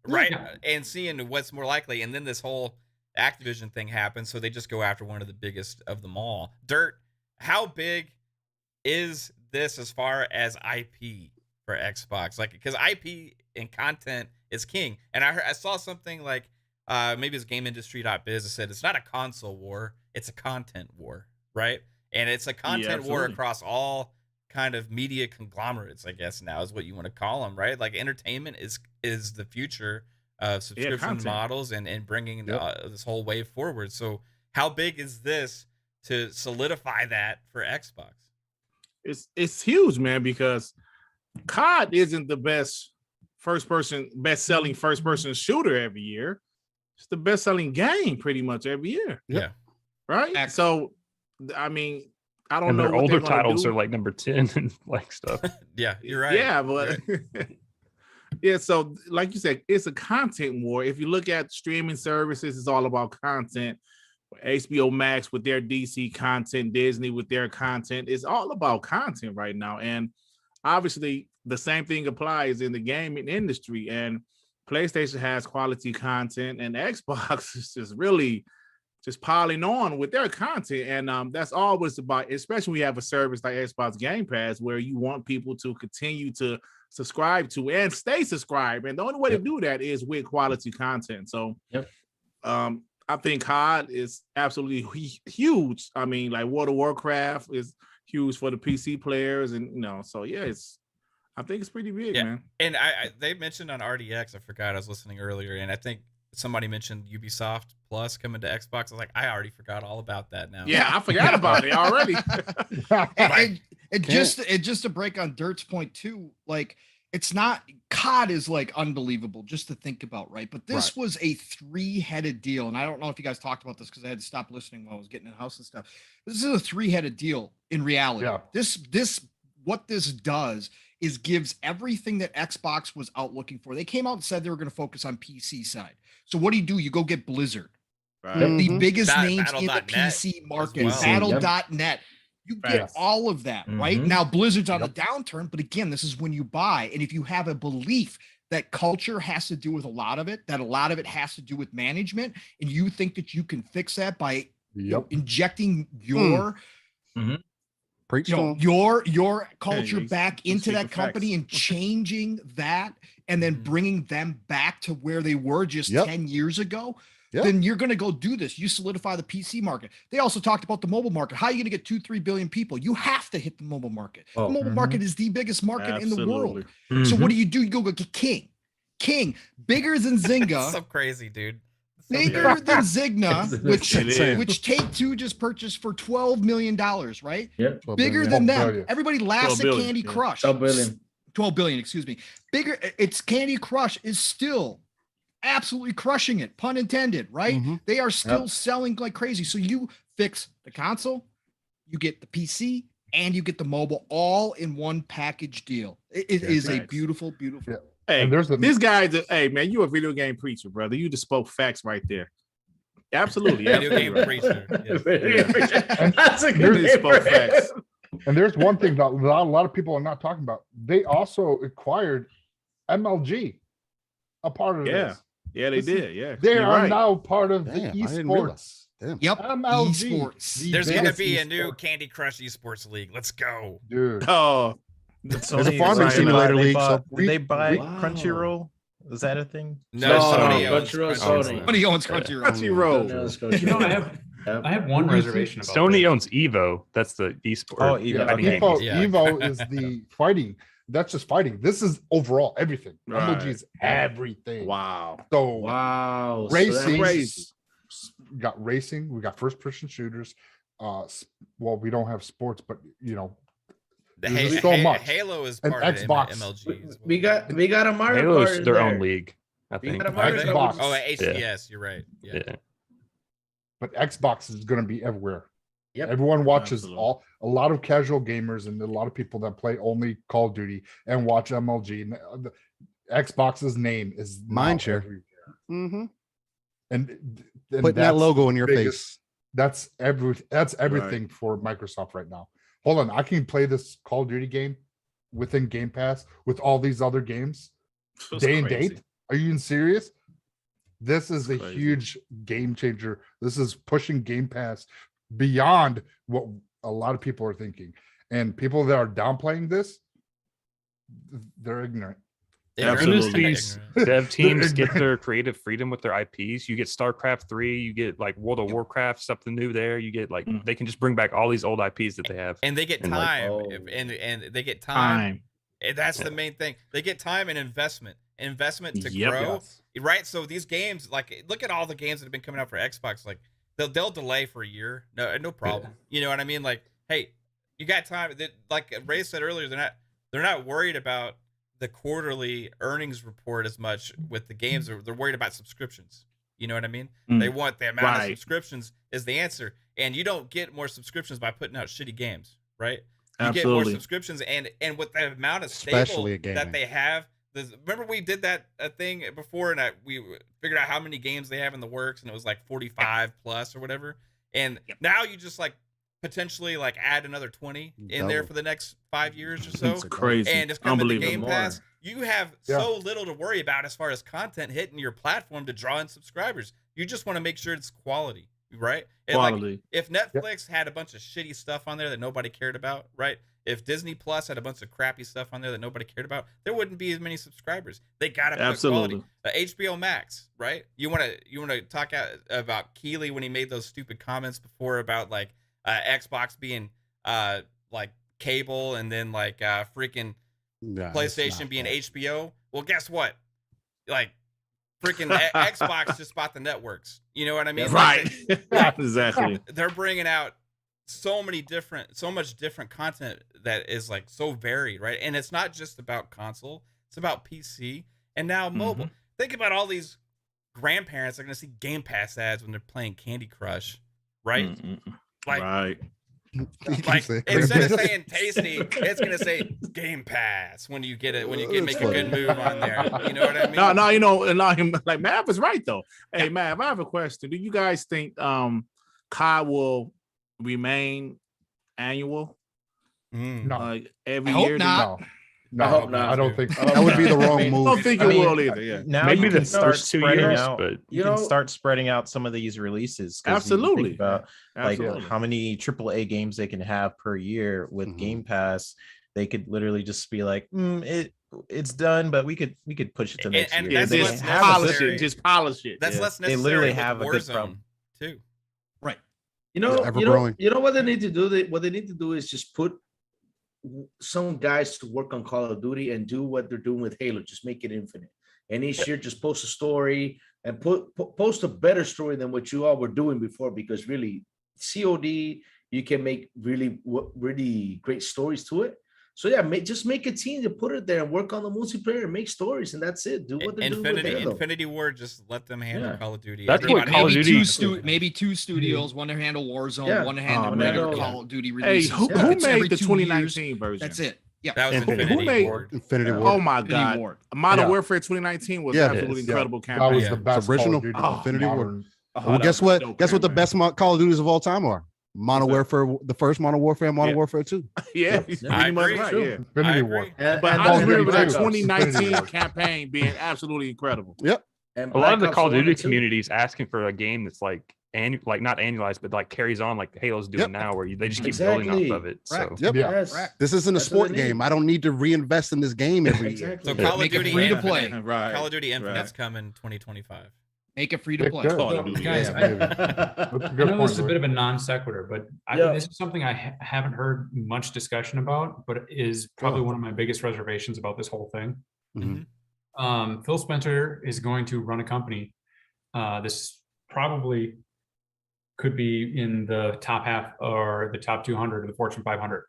Right? Yeah. And seeing what's more likely. And then this whole Activision thing happens, so they just go after one of the biggest of them all. Dirt, how big is this as far as IP for Xbox? Like, because IP and content is king. And I saw something like maybe it's GameIndustry.biz that said it's not a console war, it's a content war, right? And it's a content war across all kind of media conglomerates, I guess now is what you want to call them, right? Like entertainment is the future of subscription models and bringing this whole wave forward. So how big is this to solidify that for Xbox? It's huge, man, because COD isn't the best selling first person shooter every year. It's the best selling game pretty much every year. Yeah. Right. So, I mean, I don't know. Their older titles are like number 10 and like stuff. Yeah, you're right. Yeah, but so like you said, it's a content war. If you look at streaming services, it's all about content. HBO Max with their DC content, Disney with their content. It's all about content right now. And obviously the same thing applies in the gaming industry. And PlayStation has quality content and Xbox is just really just piling on with their content. And that's always about, especially when you have a service like Xbox Game Pass, where you want people to continue to subscribe to and stay subscribed. And the only way to do that is with quality content. So I think COD is absolutely huge. I mean, like World of Warcraft is huge for the PC players, and so I think it's pretty big, man. And they mentioned on RDX, I forgot, I was listening earlier, and I think somebody mentioned Ubisoft Plus coming to Xbox. I was like, I already forgot all about that now. Yeah, I forgot about it already. and just to break on Dirt's point too, like it's not COD is like unbelievable just to think about, right? But this was a 3-headed deal, and I don't know if you guys talked about this because I had to stop listening while I was getting in the house and stuff. This is a 3-headed deal in reality. Yeah. What this does is gives everything that Xbox was out looking for. They came out and said they were going to focus on PC side. So what do? You go get Blizzard, the biggest names in the PC market, well. Battle.net. You get all of that, right? Now Blizzard's on the downturn, but again, this is when you buy. And if you have a belief that culture has to do with a lot of it, that a lot of it has to do with management, and you think that you can fix that by injecting your your culture back into that company and changing that, and then bringing them back to where they were just 10 years ago, then you're going to go do this. You solidify the PC market. They also talked about the mobile market. How are you going to get 2-3 billion people? You have to hit the mobile market. The mobile market is the biggest market in the world. So what do? You go get King, bigger than Zynga. So crazy, dude. Bigger than Zigna, which Take-Two just purchased for $12 million, right? Yep. Bigger than them. Everybody laughs at Candy Crush. 12 billion, excuse me. Bigger, it's Candy Crush is still absolutely crushing it, pun intended, right? They are still selling like crazy. So you fix the console, you get the PC, and you get the mobile all in one package deal. It is a beautiful, beautiful. Yeah. Hey, this guy, hey man, you a video game preacher, brother. You just spoke facts right there. Absolutely. Video game preacher. That's a good spoke facts. And there's one thing that a lot of people are not talking about. They also acquired MLG, a part of this. Yeah, they did. Yeah, They you're are right. now part of the Damn, I didn't realize. esports. Damn. Yep. MLG. Esports. There's gonna biggest be a new esport. Candy Crush esports league. Let's go. Dude. Oh, There's a farming simulator league. So Did they buy Wow. Crunchyroll? Is that a thing? No, No, Sony owns Crunchyroll, Crunchyroll. Sony. Sony owns Crunchyroll. Crunchyroll. You know, I have one reservation about Sony this. owns Evo. That's the esport. Oh, Yeah, Evo. fighting game. Evo, Yeah. Evo is the fighting. That's just fighting. This is overall everything. Right. MLG is everything. wow. So Wow. racing, crazy. we got racing, we got first person shooters. Well, we don't have sports, but you know, The there's Ha- so Ha- much. Halo is And part of Xbox. MLG. as well. We got a Mario Halo's Kart in their there. own league, I We think. got a Mario Xbox. Kart. Oh, HCS. You're right. Yeah. Yeah. But Xbox is going to be everywhere. Yep. Everyone watches Absolutely. a lot of casual gamers and a lot of people that play only Call of Duty and watch MLG. And the Xbox's name is now Mindshare. everywhere. Mm-hmm. And Putting that that's logo in your biggest- face. That's everything for Microsoft right now. Hold on, I can play this Call of Duty game within Game Pass with all these other games That's day and crazy. date. Are you even serious? This is a Crazy. huge game changer. This is pushing Game Pass beyond what a lot of people are thinking. And people that are downplaying this, they're ignorant. Ignorant. Absolutely. These Ignorant. dev teams get their creative freedom with their IPs. You get StarCraft 3, you get like World of Warcraft, something new there. You get like they can just bring back all these old IPs that they have. And they get And, like, time, oh. and they get time. Time. And that's the main thing. They get time and investment to Yep. grow, right? So these games, like, look at all the games that have been coming out for Xbox. Like, they'll delay for a year, no problem. You know what I mean? Like, hey, you got time. Like Ray said earlier, they're not worried about the quarterly earnings report as much with the games. They're worried about subscriptions. You know what I mean? Mm. They want the amount of Right. subscriptions is the answer, and you don't get more subscriptions by putting out shitty games, right? You get Absolutely. more subscriptions, and with the amount of Especially stable in gaming. that they have. Remember we did that thing before, and we figured out how many games they have in the works, and it was like 45 plus or whatever. And now you just like potentially like add another 20 in there Double. for the next 5 years or so. It's crazy. And it's coming to Unbelievable. Game Pass. You have Yeah. so little to worry about as far as content hitting your platform to draw in subscribers. You just want to make sure it's quality, right? And like, Quality. if Netflix had a bunch of shitty stuff on there that nobody cared about, right? If Disney Plus had a bunch of crappy stuff on there that nobody cared about, there wouldn't be as many subscribers. They gotta put Absolutely. quality. HBO Max, right? You wanna talk about Keeley when he made those stupid comments before about like Xbox being like cable and then like freaking Nah, it's PlayStation not being that. HBO. Well, guess what? Like freaking Xbox just bought the networks. You know what I mean? Right. Like, Exactly. they're bringing out so much different content that is like so varied, right? And it's not just about console, it's about PC and now mobile. Think about all these grandparents are going to see Game Pass ads when they're playing Candy Crush, right? Like, Right. You can like say- instead of saying tasty, it's going to say Game Pass when you get it, when you get make a good move on there. You know what I mean? No, you know, like Mav is right though. Hey, Mav, I have a question. Do you guys think COD will remain annual? No. Like every I hope year? not. No, I hope not. I don't think That would be the wrong I move. don't think I it mean, will either. Yeah. Now Maybe you the can start first 2 spreading years, out. but You You can know- start spreading out some of these releases. 'cause you Absolutely. think about like Absolutely. how many AAA games they can have per year with Mhm. Game Pass. They could literally just be like, it's done, but we could push it to next And year. that's They what's have polish necessary. it. Just polish it. That's Yeah. less They necessary. literally with have a good problem. Warzone, too. Right. You know, Ever you know, growing. you know what they need to do? What they need to do is just put some guys to work on Call of Duty and do what they're doing with Halo. Just make it infinite. And each year, just post a story and post a better story than what you all were doing before. Because really, COD, you can make really great stories to it. So yeah, just make a team to put it there and work on the multiplayer and make stories, and that's it. Do what they're doing with Halo. Infinity Ward, just let them handle Yeah. Call of Duty. That's what Everybody- Call of maybe Duty- maybe two studios, one to handle Warzone, Yeah. one to handle Oh, regular man. Call of Duty Hey, releases. who Yeah. It's made every the 2 2019 years. version? That's it. Yeah. That was Infinity Infinity Ward. Ward. Infinity Yeah. Ward. Oh my Infinity God. Ward. Modern Yeah. Warfare 2019 was Yeah. absolutely Yeah. incredible that campaign. was Yeah. the best original. Call of Duty. Oh, Infinity Ward. modern. Oh, Well, that guess was what? dope Guess what the campaign. best Call of Duties of all time are? Modern What's Warfare, the first Modern Warfare, and Modern Yeah. Warfare 2. Yeah, Yeah. pretty I much agree. right. True. Yeah. Infinity I War. agree. But And I just don't remember get that me wrong, 2019 Infinity War. campaign being absolutely incredible. Yep. And A lot of the Black Call Ops of 1 Duty and 2. community is asking for a game that's like not annualized, but like carries on like Halo's doing Yep. now, where they just keep Exactly. building off of it. Correct. So Yep. Yeah. Yes. This isn't a That's what sport they need. game. I don't need to reinvest in this game every year. Exactly. So Call of Make it Duty free to Infinite, play. Right. Call of Duty right. Infinite's coming 2025. Make it free to It play. could. Call of Duty, Guys, yeah. I- That's a I good know point. this is a Louis. bit of a non sequitur, but Yeah. this is something I haven't heard much discussion about, but is probably one of my biggest reservations about this whole thing. Mhm. Phil Spencer is going to run a company. This probably could be in the top half or the top 200 of the Fortune 500.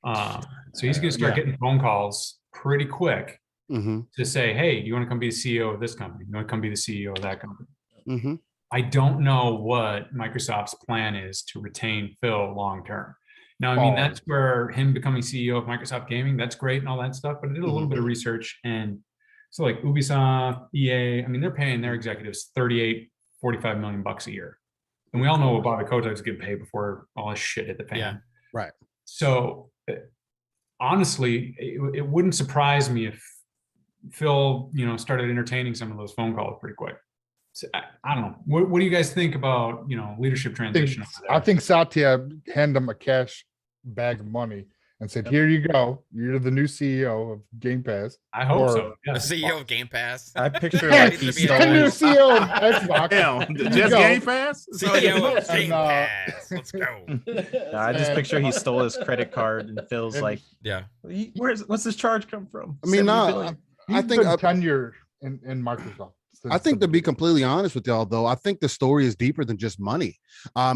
So he's going to start getting phone calls pretty quick Mhm. to say, hey, do you want to come be the CEO of this company? You want to come be the CEO of that company? Mhm. I don't know what Microsoft's plan is to retain Phil long term. Now, I mean, that's where him becoming CEO of Microsoft Gaming, that's great and all that stuff, but I did a little bit of research, and so like Ubisoft, EA, I mean, they're paying their executives 38, 45 million bucks a year. And we all know what Bobby Kotick's getting paid before all this shit hit the fan. Yeah. Right. So honestly, it wouldn't surprise me if Phil, started entertaining some of those phone calls pretty quick. So, I don't know. What do you guys think about, leadership transition? I think Satya handed him a cash bag of money and said, "Here you go. You're the new CEO of Game Pass." I hope Or- so. The Yeah. CEO of Game Pass. I picture Yeah, like he's he gonna be The stole new CEO of Xbox. Damn, Here you just go. Game Pass. CEO of And, Game Pass. Let's go. I just And- picture he stole his credit card and Phil's And- like, Yeah. what's this charge come from? I mean, 70 no, billion. I He's think been tenure in Microsoft. I think to be completely honest with y'all, though, I think the story is deeper than just money.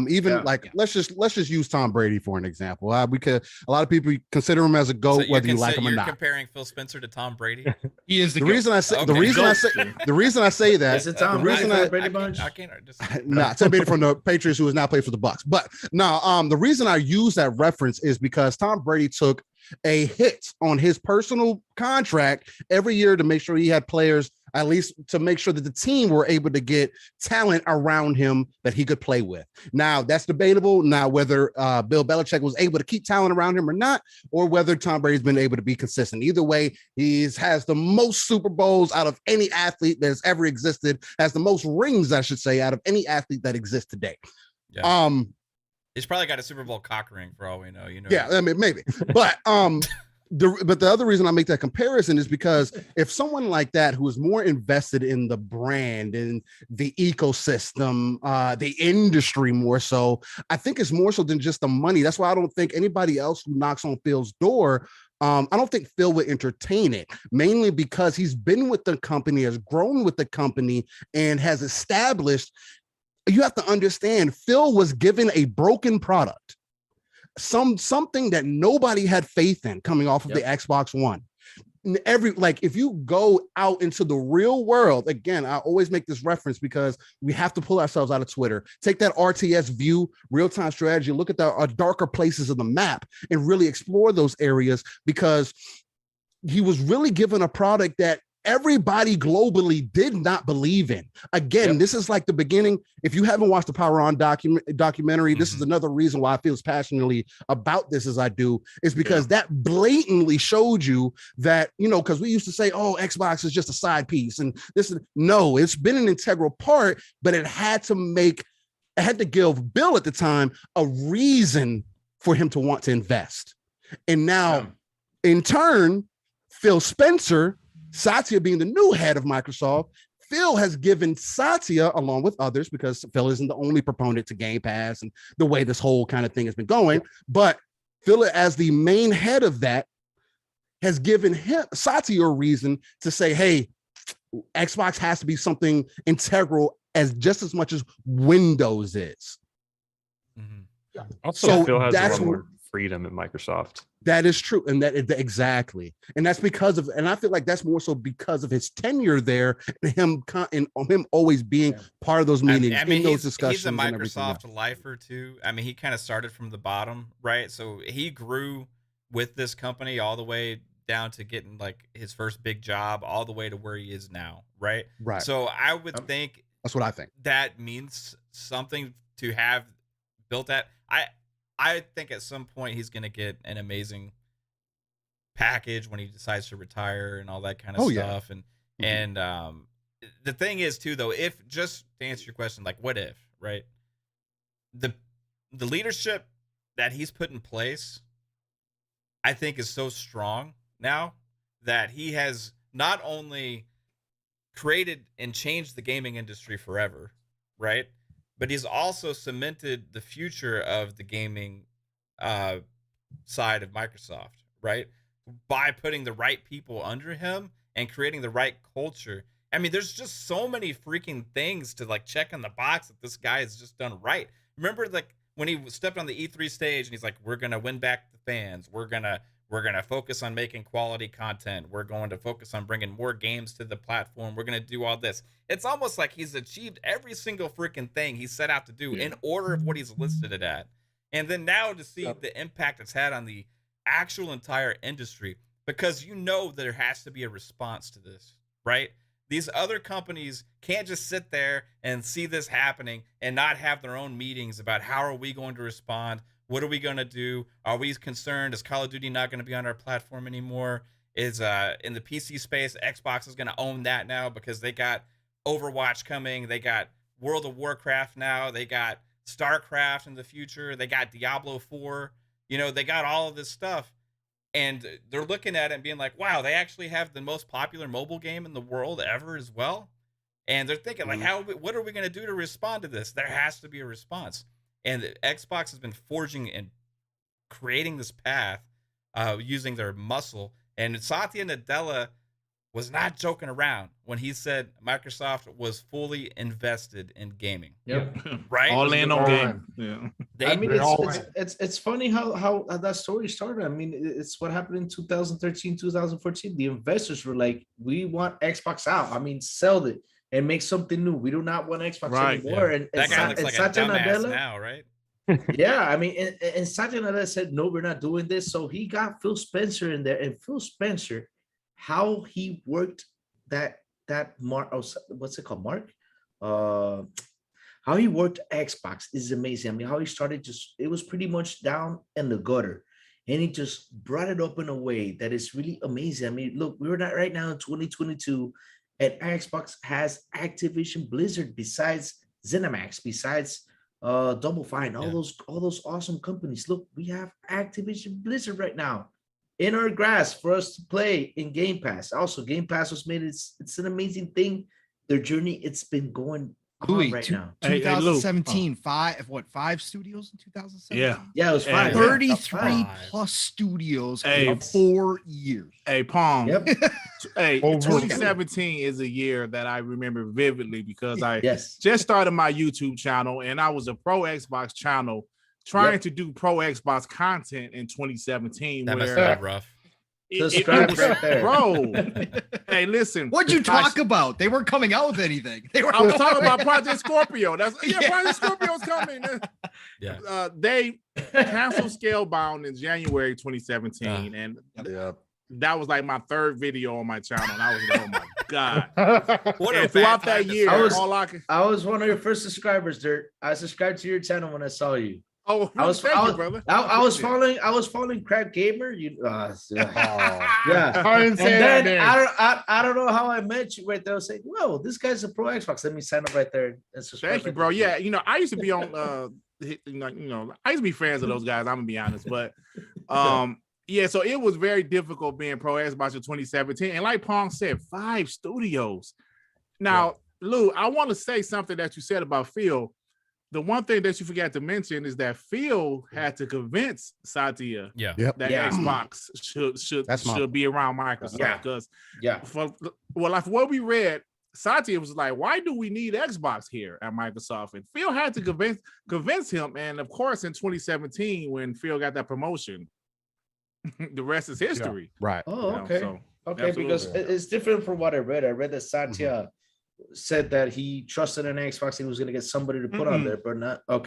Even let's just use Tom Brady for an example. A lot of people consider him as a GOAT, So whether you like him or you're not. comparing Phil Spencer to Tom Brady? He is The reason I say Okay. the reason I say that Is it Tom the Brady reason from I the Brady Bunch? I can't just nah, Tom Brady from the Patriots, who has now played for the Bucks. But no, the reason I use that reference is because Tom Brady took a hit on his personal contract every year to make sure he had players, at least to make sure that the team were able to get talent around him that he could play with. Now, that's debatable now whether Bill Belichick was able to keep talent around him or not, or whether Tom Brady's been able to be consistent. Either way, he has the most Super Bowls out of any athlete that has ever existed, has the most rings, I should say, out of any athlete that exists today. Yeah. He's probably got a Super Bowl cock ring for all we know. Yeah, I mean, maybe. But the other reason I make that comparison is because if someone like that who is more invested in the brand and the ecosystem, the industry more so, I think it's more so than just the money. That's why I don't think anybody else who knocks on Phil's door, I don't think Phil would entertain it, mainly because he's been with the company, has grown with the company, and has established. You have to understand, Phil was given a broken product. Something that nobody had faith in coming off of the Xbox One. If you go out into the real world, again, I always make this reference because we have to pull ourselves out of Twitter. Take that RTS view, real-time strategy, look at the darker places of the map and really explore those areas, because he was really given a product that everybody globally did not believe in. Again, this is like the beginning. If you haven't watched the Power On documentary, this is another reason why I feel as passionately about this as I do, is because that blatantly showed you that, because we used to say, oh, Xbox is just a side piece. And no, it's been an integral part, but it had to give Bill at the time a reason for him to want to invest. And now, in turn, Phil Spencer, Satya being the new head of Microsoft, Phil has given Satya, along with others, because Phil isn't the only proponent to Game Pass and the way this whole kind of thing has been going, but Phil, as the main head of that, has given Satya a reason to say, hey, Xbox has to be something integral just as much as Windows is. Also, Phil has a lot more freedom at Microsoft. That is true. And exactly. And that's because of, and I feel like that's more so because of his tenure there and him always being part of those meetings, in those discussions. He's a Microsoft lifer too. I mean, he kind of started from the bottom, right? So he grew with this company all the way down to getting like his first big job, all the way to where he is now, right? Right. So I would think that's what I think. That means something to have built that. I think at some point he's going to get an amazing package when he decides to retire and all that kind of stuff. And the thing is too, though, if just to answer your question, like what if, right? The leadership that he's put in place, I think, is so strong now that he has not only created and changed the gaming industry forever, right? But he's also cemented the future of the gaming side of Microsoft, right? By putting the right people under him and creating the right culture. I mean, there's just so many freaking things to like check in the box that this guy has just done right. Remember, like when he stepped on the E3 stage and he's like, "We're gonna win back the fans. We're gonna focus on making quality content. We're going to focus on bringing more games to the platform. We're gonna do all this." It's almost like he's achieved every single freaking thing he set out to do in order of what he's listed it at. And then now to see the impact it's had on the actual entire industry, because you know there has to be a response to this, right? These other companies can't just sit there and see this happening and not have their own meetings about how are we going to respond? What are we going to do? Are we concerned? Is Call of Duty not going to be on our platform anymore? Is in the PC space, Xbox is going to own that now because they got Overwatch coming. They got World of Warcraft now. They got StarCraft in the future. They got Diablo 4. You know, they got all of this stuff. And they're looking at it and being like, wow, they actually have the most popular mobile game in the world ever as well. And they're thinking, like, what are we going to do to respond to this? There has to be a response. And Xbox has been forging and creating this path using their muscle. And Satya Nadella was not joking around when he said Microsoft was fully invested in gaming. Yep. Right? All in on game. Yeah. I mean, it's funny how that story started. I mean, it's what happened in 2013, 2014. The investors were like, we want Xbox out. I mean, sell it and make something new. We do not want Xbox anymore. And that guy looks like a dumbass now, right? Yeah, I mean, and Satya Nadella said, no, we're not doing this. So he got Phil Spencer in there, and Phil Spencer, how he worked that Mark, what's it called, Mark? How he worked Xbox is amazing. I mean, how he started it was pretty much down in the gutter, and he just brought it up in a way that is really amazing. I mean, look, we're not right now in 2022, and Xbox has Activision Blizzard besides ZeniMax, besides Double Fine, all those awesome companies. Look, we have Activision Blizzard right now in our grass for us to play in Game Pass. Also, Game Pass was made. It's an amazing thing. Their journey, it's been going on right now. 2017, five studios in 2017? Yeah, it was 5. 33 plus studios in 4 years. Hey, Pong. Yep. Hey, 2017 is a year that I remember vividly because I just started my YouTube channel and I was a pro Xbox channel trying to do pro Xbox content in 2017. That must have been rough. It was, right there. Bro, hey, listen. What'd you talk about? They weren't coming out with anything. I was talking about Project Scorpio. Project Scorpio's coming. They canceled Scalebound in January 2017, and that was like my third video on my channel. And I was like, oh my god! Throughout that year, I was one of your first subscribers, Dirt. I subscribed to your channel when I saw you. Oh, I was following Crack Gamer. I And then I don't know how I met you right there. I was like, whoa, this guy's a pro Xbox. Let me sign up right there and subscribe. Thank you, bro. Yeah, I used to be on I used to be friends with those guys. I'm gonna be honest, but so it was very difficult being pro Xbox in 2017. And like Pong said, 5 studios. Now, Lou, I want to say something that you said about Phil. The one thing that you forgot to mention is that Phil had to convince Satya that Xbox should be around Microsoft. Because like what we read, Satya was like, why do we need Xbox here at Microsoft? And Phil had to convince him. And of course, in 2017, when Phil got that promotion, the rest is history. Right. Oh, okay. Because it's different from what I read. I read that Satya said that he trusted an Xbox and he was going to get somebody to put on there, but not So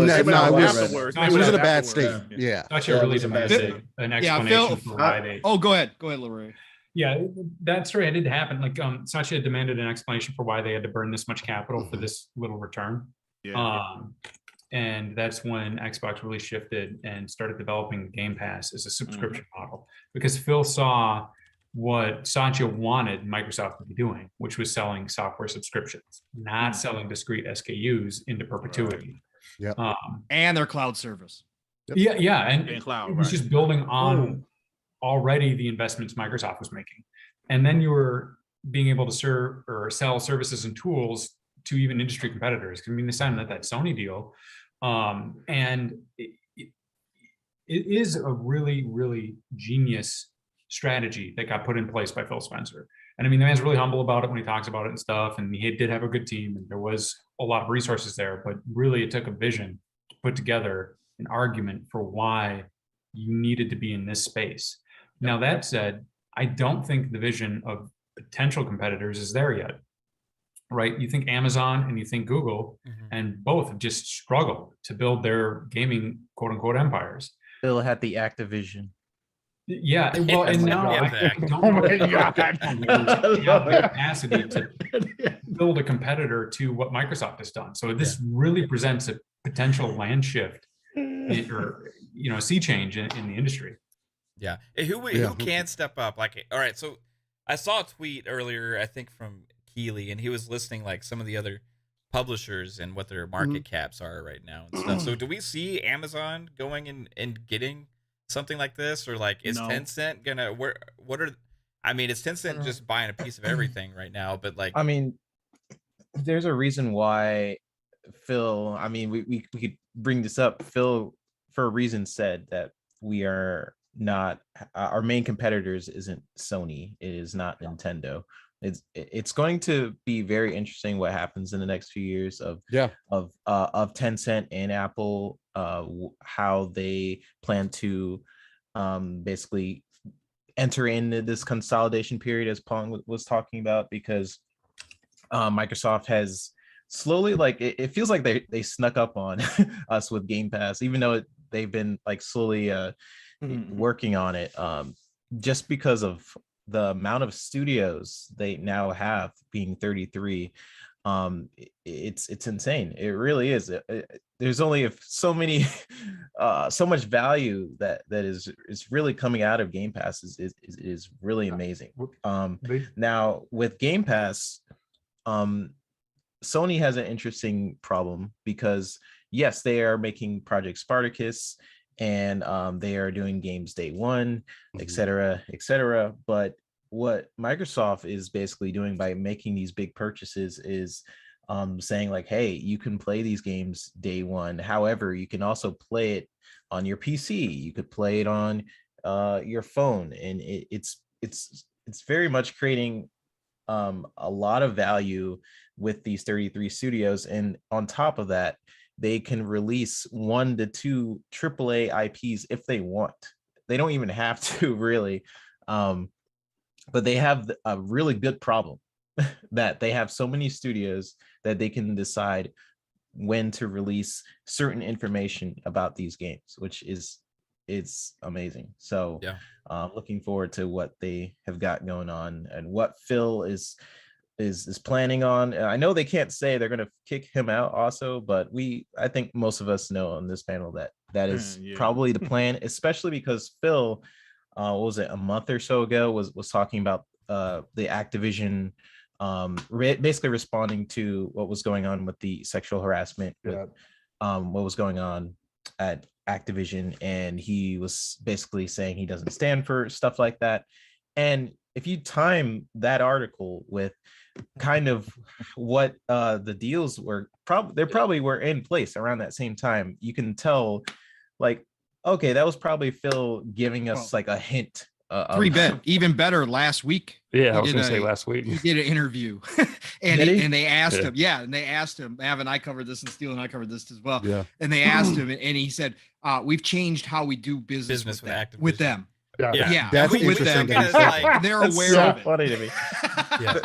it was in a bad state. Yeah. Actually, really demanded an explanation for why they. Oh, go ahead, Leroy. Yeah, that story did happen. Like Satya demanded an explanation for why they had to burn this much capital for this little return. And that's when Xbox really shifted and started developing Game Pass as a subscription model, because Phil saw what Satya wanted Microsoft to be doing, which was selling software subscriptions, not selling discrete SKUs into perpetuity. Yeah. And their cloud service. Yeah, and And cloud, it was just building on already the investments Microsoft was making. And then you were being able to serve or sell services and tools to even industry competitors. I mean, they signed that Sony deal. And it is a really, really genius strategy that got put in place by Phil Spencer. And I mean, the man's really humble about it when he talks about it and stuff. And he did have a good team and there was a lot of resources there, but really it took a vision to put together an argument for why you needed to be in this space. Now, that said, I don't think the vision of potential competitors is there yet, right? You think Amazon and you think Google, and both have just struggled to build their gaming quote unquote empires. Phil had the Activision. Yeah, well, and now I don't know have the capacity to build a competitor to what Microsoft has done. So this really presents a potential land shift or a sea change in the industry. Yeah. Who can step up? Like, all right, so I saw a tweet earlier, I think from Keeley, and he was listing like some of the other publishers and what their market caps are right now and stuff. So do we see Amazon going and getting something like this, or like is Tencent gonna is Tencent just buying a piece of everything right now? But like, I mean, there's a reason why Phil, I mean, we could bring this up. Phil, for a reason, said that we are not, our main competitors isn't Sony, it is not Nintendo. It's going to be very interesting what happens in the next few years of Tencent and Apple, how they plan to basically enter into this consolidation period, as Pong was talking about, because Microsoft has slowly, like, it feels like they snuck up on us with Game Pass, even though they've been like slowly working on it, just because of the amount of studios they now have being 33. It's insane. It really is. There's only so much value that is really coming out of Game Pass is really amazing. Now with Game Pass, Sony has an interesting problem because yes, they are making Project Spartacus and they are doing games day one, et cetera. But what Microsoft is basically doing by making these big purchases is saying like, hey, you can play these games day one. However, you can also play it on your PC. You could play it on your phone, and it's very much creating a lot of value with these 33 studios. And on top of that, they can release 1 to 2 AAA IPs if they want. They don't even have to really, but they have a really good problem that they have so many studios that they can decide when to release certain information about these games, which it's amazing. So looking forward to what they have got going on and what Phil is planning on. I know they can't say they're going to kick him out also, but I think most of us know on this panel that is probably the plan, especially because Phil, what was it, a month or so ago was talking about the Activision, basically responding to what was going on with the sexual harassment, with what was going on at Activision, and he was basically saying he doesn't stand for stuff like that. And if you time that article with kind of what the deals were, probably were in place around that same time, you can tell, like, okay, that was probably Phil giving us like a hint. Even better last week. Yeah, I was gonna say last week. He did an interview and they asked him, and they asked him, Av and I covered this and Steele and I covered this as well. Yeah. And they asked him and he said, we've changed how we do business with them. Yeah. That's with them. Like, they're that's aware so of it. funny to me.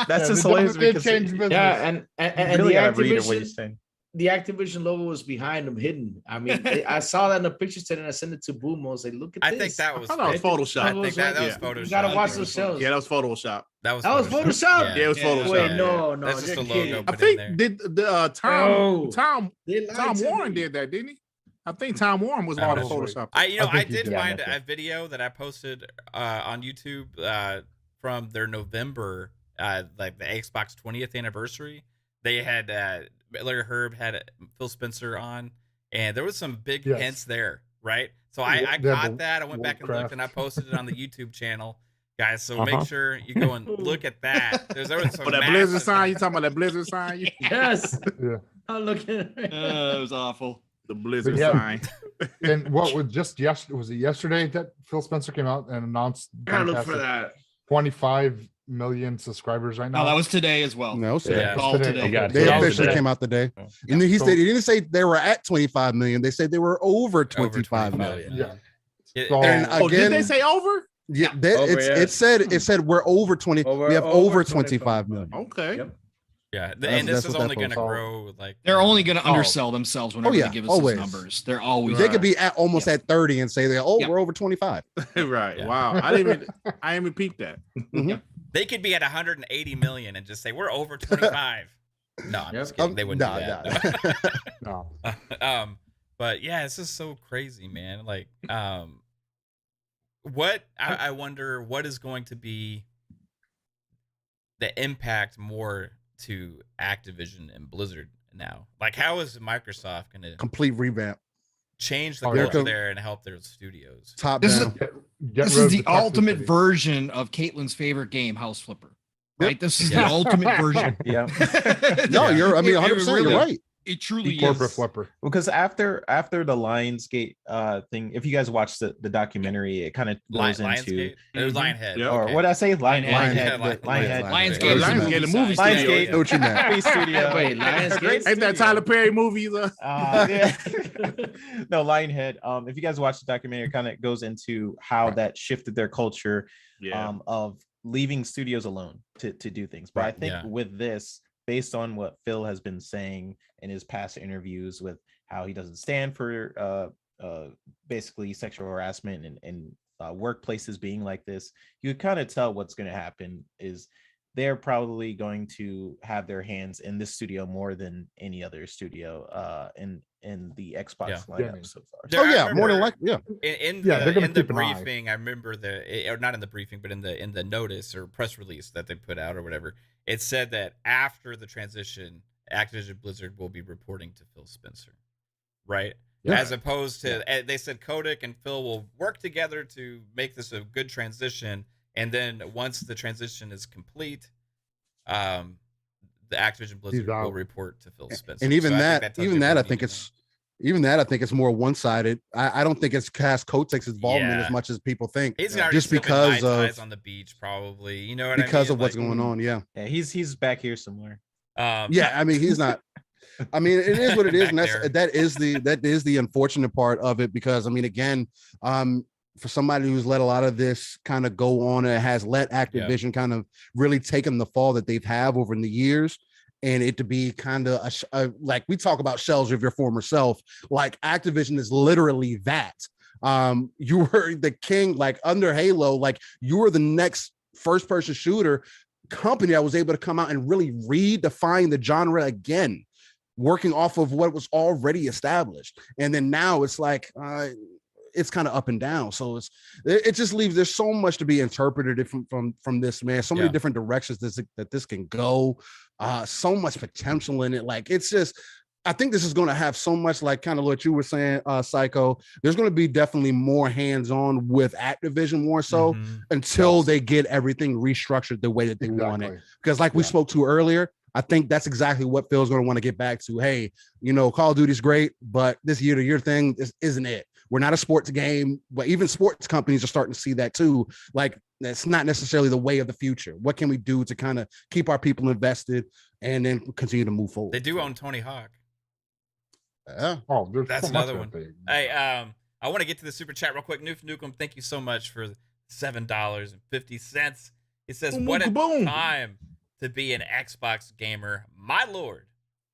That's just hilarious because and really the gotta read it what you're saying. The Activision logo was behind them, hidden. I mean, I saw that in the picture today, and I sent it to Boom. I was like, "Look at this." I think that was Photoshop. I think that was Photoshop. You gotta watch those shows. Yeah, that was Photoshop. That was Photoshop. Yeah, it was Photoshop. Wait, no, that's just a kidding. logo. I think Tom Warren did that, didn't he? I think Tom Warren was on the Photoshop. I did find a video that I posted on YouTube from their November, like the Xbox 20th anniversary. They had Larry Herb had Phil Spencer on, and there was some big hints there, right? So I caught that. I went back and looked, and I posted it on the YouTube channel, guys. So make sure you go and look at that. There was some that Blizzard sign. You talking about that Blizzard sign? Yes. Yeah. I'm looking at it. It was awful. The Blizzard Yeah. sign. And what was was it yesterday that Phil Spencer came out and announced I gotta look for that. 25 million subscribers right now? No, that was today as well. No, today. Yeah. All Today. today. Yeah. They Yeah. officially Yeah. came out today. Yeah. And then he So- said he didn't say they were at 25 million. They said they were over 25 million. Yeah. Yeah. So- And Oh, did again, they say over? yeah, Over, it said we're over 20. Over- we have over over 25 million. Okay. Yep. Yeah, That's- and this that's is what only that going to post- grow. Like They're only going to Oh. undersell themselves whenever yeah, they give us always. those numbers. They're always They could be at almost Yeah. at 30 and say that, Yeah. we're over 25. Right. Yeah. Wow. I didn't even peep that. they could be at 180 million and just say we're over 25. No, I'm just kidding. They wouldn't do that. No. But yeah, it's just so crazy, man. Like, what I wonder what is going to be the impact more to Activision and Blizzard now. Like, how is Microsoft going to Complete revamp. change the Oh, yeah. culture there and help their studios? Top This is down. This is the ultimate version of Caitlin's favorite game, House Flipper. Right? This is the ultimate version. Yeah. No, you're, I mean, It 100%, really- you're right. It truly Corporate is. flipper. Because after the Lionsgate thing, if you guys watch the documentary, it kind of goes into Lionsgate? It was Lionhead. Yeah. or Okay. what did I say? Lionhead. Lionhead. Lionhead. Lionsgate is Lionsgate, the the movie side. studio. Lionsgate. I know what you meant. Movie studio. Wait, Lionsgate? Ain't that Tyler Perry movies? Yeah. No, Lionhead. If you guys watch the documentary, it kind of goes into how that shifted their culture of leaving studios alone to do things. But I think with this, based on what Phil has been saying in his past interviews with how he doesn't stand for basically sexual harassment and workplaces being like this, you could kind of tell what's going to happen is they're probably going to have their hands in this studio more than any other studio in the Xbox lineup so far. Oh yeah, more than likely, yeah. In they're gonna the keep an eye. briefing, I remember or not in the briefing, but in the notice or press release that they put out or whatever, it said that after the transition, Activision Blizzard will be reporting to Phil Spencer, right? Yeah. As opposed to they said Kotick and Phil will work together to make this a good transition, and then once the transition is complete, the Activision Blizzard will report to Phil Spencer. And even So that, tells you I what think we it's I think it's more one-sided. I don't think it's cast Kotick's involvement Yeah. as much as people think. He's got just because of of on the beach, probably. You know what because I mean? of what's going on. Yeah. Yeah, he's back here somewhere. Yeah, I mean, he's not. I mean, it is what it is, and that is the unfortunate part of it, because I mean, again, for somebody who's let a lot of this kind of go on and has let Activision kind of really taken the fall that they've had over in the years, and it to be kind of like we talk about shells of your former self, like Activision is literally that. You were the king, like under Halo, like you were the next first-person shooter company that was able to come out and really redefine the genre again, working off of what was already established. And then now it's like it's kind of up and down. So it just leaves, there's so much to be interpreted from this, man. So many different directions that this can go. So much potential in it. Like it's just, I think this is going to have so much, like kind of what you were saying, Psycho. There's going to be definitely more hands-on with Activision, more so until they get everything restructured the way that they want it. Because like we spoke to earlier, I think that's exactly what Phil's going to want to get back to. Hey, you know, Call of Duty's great, but this year-to-year thing isn't it. We're not a sports game, but even sports companies are starting to see that too. Like that's not necessarily the way of the future. What can we do to kind of keep our people invested and then continue to move forward? They do own Tony Hawk. Yeah. Oh, that's another one. Hey, I want to get to the super chat real quick. Noof Nukem, thank you so much for $7.50. It says, "What a time to be an Xbox gamer, my lord.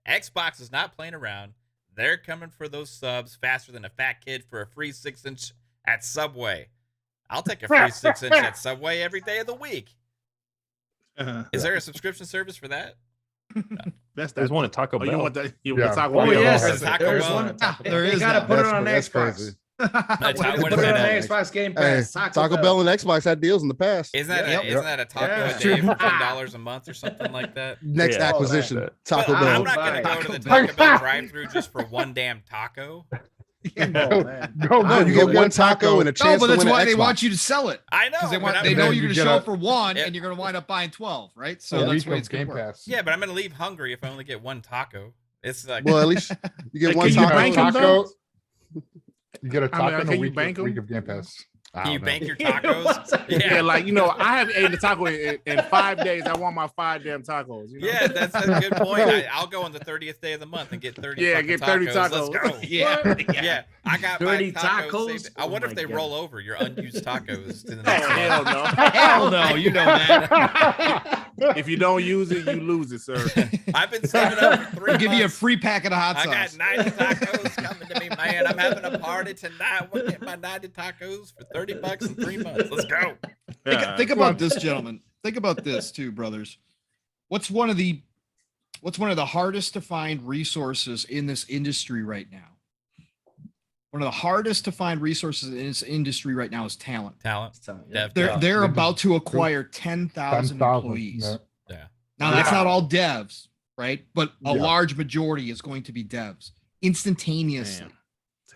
Xbox is not playing around. They're coming for those subs faster than a fat kid for a free 6-inch at Subway. I'll take a free 6-inch at Subway every day of the week." Is there a subscription service for that? There's one at Taco Bell. You want that? You Yeah. want Taco Oh Bell? yes, There's Taco there's Bell. one. There They is gotta that. put it on That's Xbox. crazy. What is Put it that? on Xbox Game Pass. Taco Bell and Xbox had deals in the past. Isn't that isn't that a taco a day for $10 a month or something like that? Next acquisition, Taco But Bell. I'm not gonna go to the Taco Bell drive-through just for one damn taco. No, you get one taco and a chance. No, but that's to win why an they Xbox. want you to sell it. I know. They know you're going to show up for one, and you're going to wind up buying 12, right? So that's the way it's going to work. Yeah, but I'm going to leave hungry if I only get one taco. It's like, well, at least you get one taco. You get a taco in a week of Game Pass. Can you bank your tacos? Yeah, like, you know, I haven't eaten a taco in 5 days. I want my 5 damn tacos. You know? Yeah, that's a good point. I'll go on the 30th day of the month and get 30. Yeah, get 30 tacos. Let's go. Yeah, I got 30 my tacos. tacos? I wonder Oh if they my roll over your unused tacos to the next Hell month. no. Hell no, you know that. If you don't use it, you lose it, sir. I've been saving up for 3 I'll months. give you a free packet of hot sauce. I got 90 tacos coming to me, man. I'm having a party tonight. We'll get my 90 tacos for $30 in 3 months. Let's go. Think about this, gentlemen. Think about this too, brothers. What's one of the hardest to find resources in this industry right now? One of the hardest to find resources in this industry right now is talent. They're about to acquire 10,000 employees. Yeah. Now that's not all devs, right? But a large majority is going to be devs instantaneously.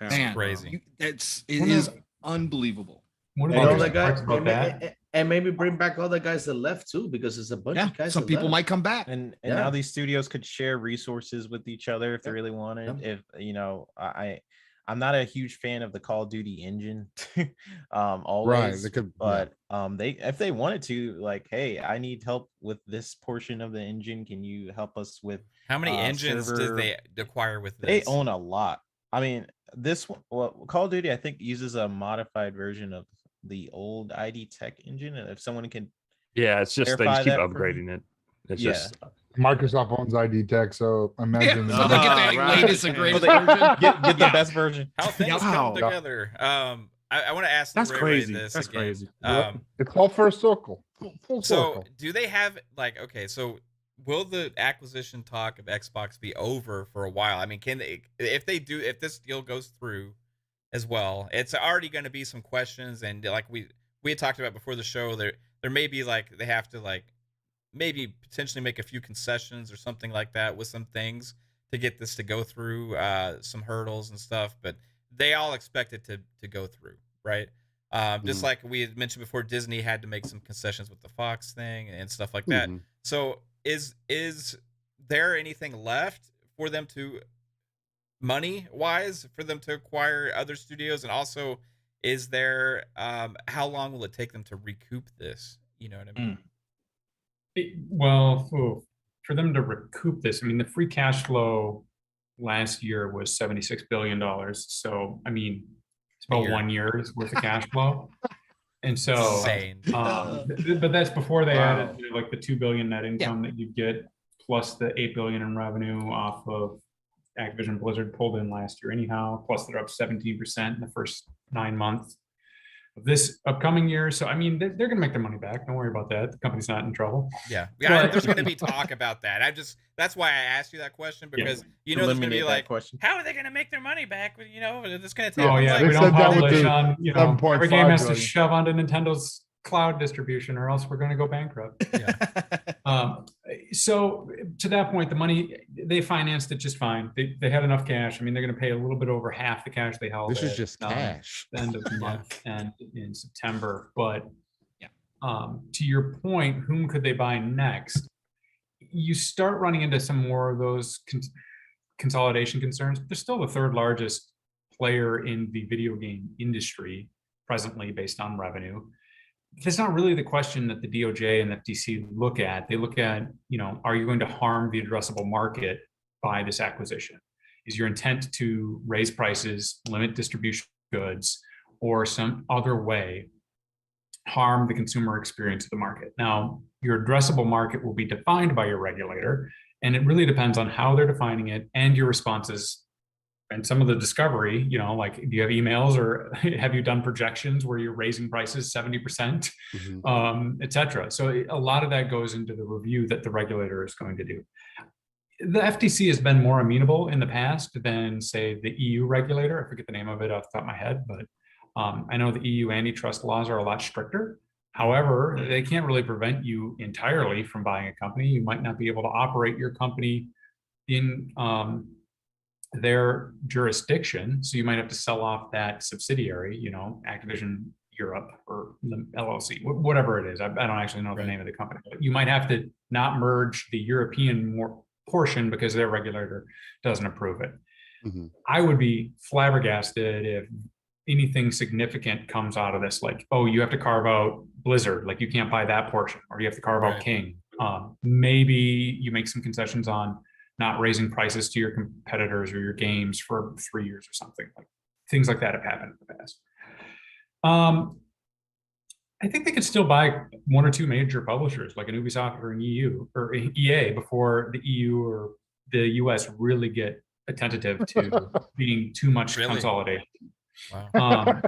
Man, crazy. It is unbelievable. What And all about the guys, and maybe bring back all the guys that left too, because it's a bunch of guys. Some people might come back, and now these studios could share resources with each other if they really wanted. If you know, I'm not a huge fan of the Call of Duty engine, always. Right, but they if they wanted to, like, hey, I need help with this portion of the engine. Can you help us with how many engines did they acquire with this? They own a lot. I mean, this one, well, Call of Duty, I think, uses a modified version of the old ID Tech engine, and if someone can, it's just they just keep upgrading it. It's just Microsoft owns ID Tech, so imagine so they get the latest and greatest version. Get the best version. How things come together. I want to ask. That's crazy. This That's again. crazy. It's all for a circle. Full circle. So, do they have so will the acquisition talk of Xbox be over for a while? I mean, can they, if this deal goes through as well, it's already going to be some questions, and like we had talked about before the show, there may be they have to maybe potentially make a few concessions or something like that with some things to get this to go through, some hurdles and stuff, but they all expect it to go through, right? Just like we had mentioned before, Disney had to make some concessions with the Fox thing and stuff like that. So is there anything left for them to, money wise, for them to acquire other studios? And also, is there how long will it take them to recoup this? You know what I mean? For them to recoup this, I mean, the free cash flow last year was $76 billion. So, I mean, it's about 1 year's worth of cash flow. And so, but that's before they added the $2 billion net income that you get, plus the $8 billion in revenue off of Activision Blizzard pulled in last year anyhow, plus they're up 17% in the first 9 months of this upcoming year. So, I mean, they're going to make their money back. Don't worry about that. The company's not in trouble. Yeah. There's going to be talk about that. That's why I asked you that question, because there's going to be how are they going to make their money back? It's going to take. We don't publish on, every game has to shove onto Nintendo's cloud distribution, or else we're going to go bankrupt. So to that point, the money, they financed it just fine. They had enough cash. I mean, they're going to pay a little bit over half the cash they held. This is just cash. The end of the month and in September. But to your point, whom could they buy next? You start running into some more of those consolidation concerns. They're still the third largest player in the video game industry presently, based on revenue. That's not really the question that the DOJ and the FTC look at. They look at, are you going to harm the addressable market by this acquisition? Is your intent to raise prices, limit distribution of goods, or some other way harm the consumer experience of the market? Now, your addressable market will be defined by your regulator, and it really depends on how they're defining it and your responses. And some of the discovery, do you have emails, or have you done projections where you're raising prices 70%, et cetera? So a lot of that goes into the review that the regulator is going to do. the FTC has been more amenable in the past than, say, the EU regulator. I forget the name of it off the top of my head, but I know the EU antitrust laws are a lot stricter. However, they can't really prevent you entirely from buying a company. You might not be able to operate your company in their jurisdiction. So you might have to sell off that subsidiary, you know, Activision Europe or the LLC, whatever it is. I don't actually know the name of the company, but you might have to not merge the European portion because their regulator doesn't approve it. I would be flabbergasted if anything significant comes out of this, like, oh, you have to carve out Blizzard, like you can't buy that portion, or you have to carve out King. Maybe you make some concessions on not raising prices to your competitors or your games for 3 years or something. Like things like that have happened in the past. I think they could still buy 1 or 2 major publishers like an Ubisoft or an EU or EA before the EU or the US really get attentive to being too much consolidation. Wow.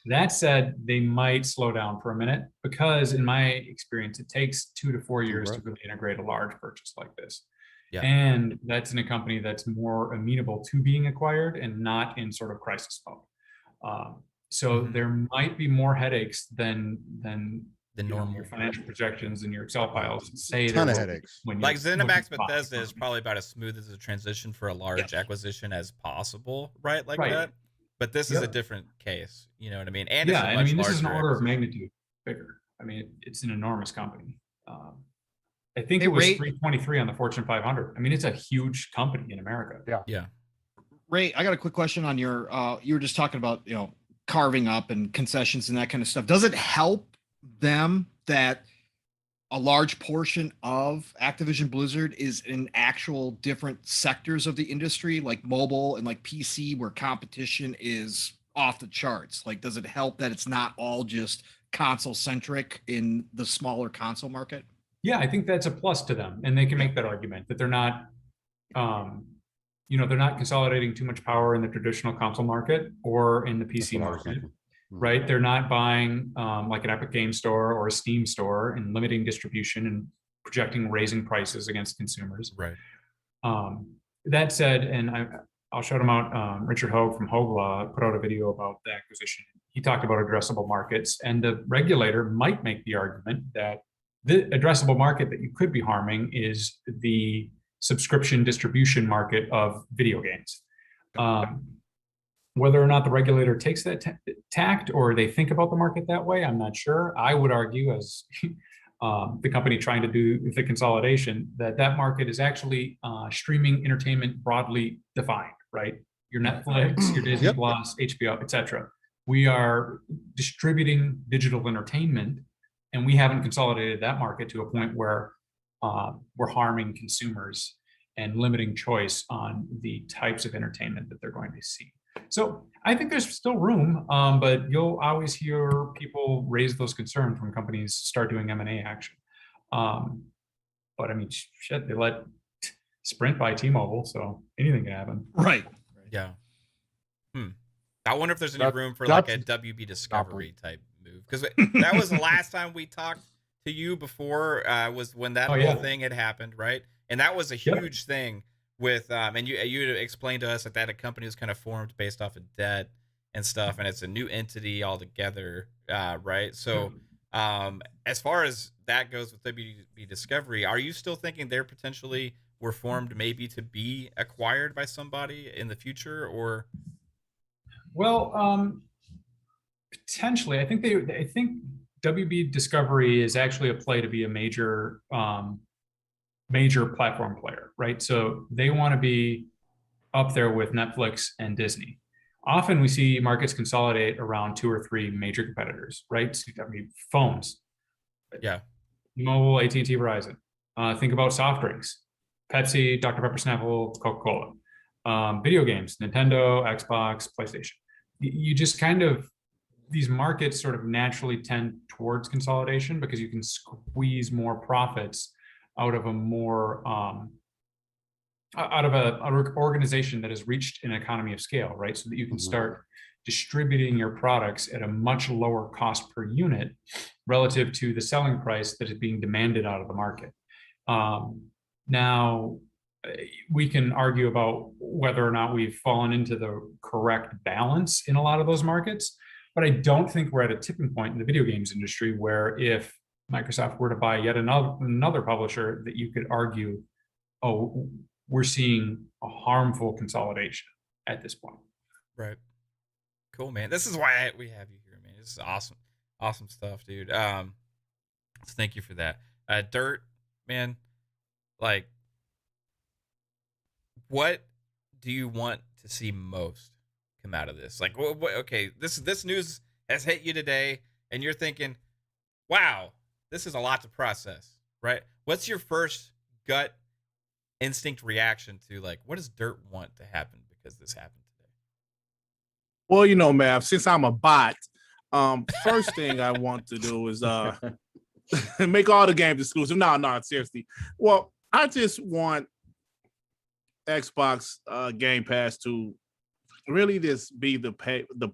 That said, they might slow down for a minute because in my experience, it takes 2 to 4 years to really integrate a large purchase like this. Yeah. And that's in a company that's more amenable to being acquired and not in sort of crisis mode. So there might be more headaches than normal. Your financial projections and your Excel files say. Ton of headaches. Like ZeniMax Bethesda is probably about as smooth as a transition for a large acquisition as possible, right? Like that. But this is a different case. You know what I mean? And yeah, it's a I much mean, this is an larger order of magnitude bigger. I mean, it's an enormous company. I think it was 323 on the Fortune 500. I mean, it's a huge company in America. Yeah. Ray, I got a quick question on your, you were just talking about, you know, carving up and concessions and that kind of stuff. Does it help them that a large portion of Activision Blizzard is in actual different sectors of the industry, like mobile and like PC, where competition is off the charts? Like, does it help that it's not all just console centric in the smaller console market? Yeah, I think that's a plus to them, and they can make that argument that they're not, you know, they're not consolidating too much power in the traditional console market or in the PC market, right? They're not buying like an Epic Game Store or a Steam store and limiting distribution and projecting raising prices against consumers. Right. That said, and I'll shout him out. Richard Hogue from Hoaglaw put out a video about the acquisition. He talked about addressable markets, and the regulator might make the argument that the addressable market that you could be harming is the subscription distribution market of video games. Whether or not the regulator takes that tact or they think about the market that way, I'm not sure. I would argue, as the company trying to do the consolidation, that market is actually streaming entertainment broadly defined, right? Your Netflix, your Disney Plus, HBO, etc. We are distributing digital entertainment, and we haven't consolidated that market to a point where we're harming consumers and limiting choice on the types of entertainment that they're going to see. So I think there's still room, but you'll always hear people raise those concerns when companies start doing M&A action. But I mean, shit, they let Sprint buy T-Mobile, so anything can happen. Right. Yeah. I wonder if there's any room for like a WB Discovery type move, because that was the last time we talked to you before, was when that whole thing had happened, right? And that was a huge thing with and you explained to us that a company was kind of formed based off of debt and stuff, and it's a new entity altogether, right? So as far as that goes with WB Discovery, are you still thinking they're potentially were formed maybe to be acquired by somebody in the future, or? Well, potentially. I think WB Discovery is actually a play to be a major platform player, right? So they want to be up there with Netflix and Disney. Often we see markets consolidate around 2 or 3 major competitors, right? So, I mean, phones. Yeah. Mobile, AT&T, Verizon. Think about soft drinks. Pepsi, Dr. Pepper, Snapple, Coca-Cola. Video games, Nintendo, Xbox, PlayStation. You just kind of, these markets sort of naturally tend towards consolidation because you can squeeze more profits out of a more out of an organization that has reached an economy of scale, right? So that you can start distributing your products at a much lower cost per unit relative to the selling price that is being demanded out of the market. Now, we can argue about whether or not we've fallen into the correct balance in a lot of those markets. But I don't think we're at a tipping point in the video games industry where if Microsoft were to buy yet another publisher, that you could argue, oh, we're seeing a harmful consolidation at this point. Right. Cool, man. This is why we have you here, man. This is awesome. Awesome stuff, dude. So thank you for that. Dirt, man, like, what do you want to see most come out of this? Like, okay, this news has hit you today, and you're thinking, wow, this is a lot to process, right? What's your first gut instinct reaction to, like, what does Dirt want to happen because this happened today? Well, you know, Mav, since I'm a bot, first thing I want to do is make all the games exclusive. No, seriously. Well, I just want Xbox Game Pass to really just be the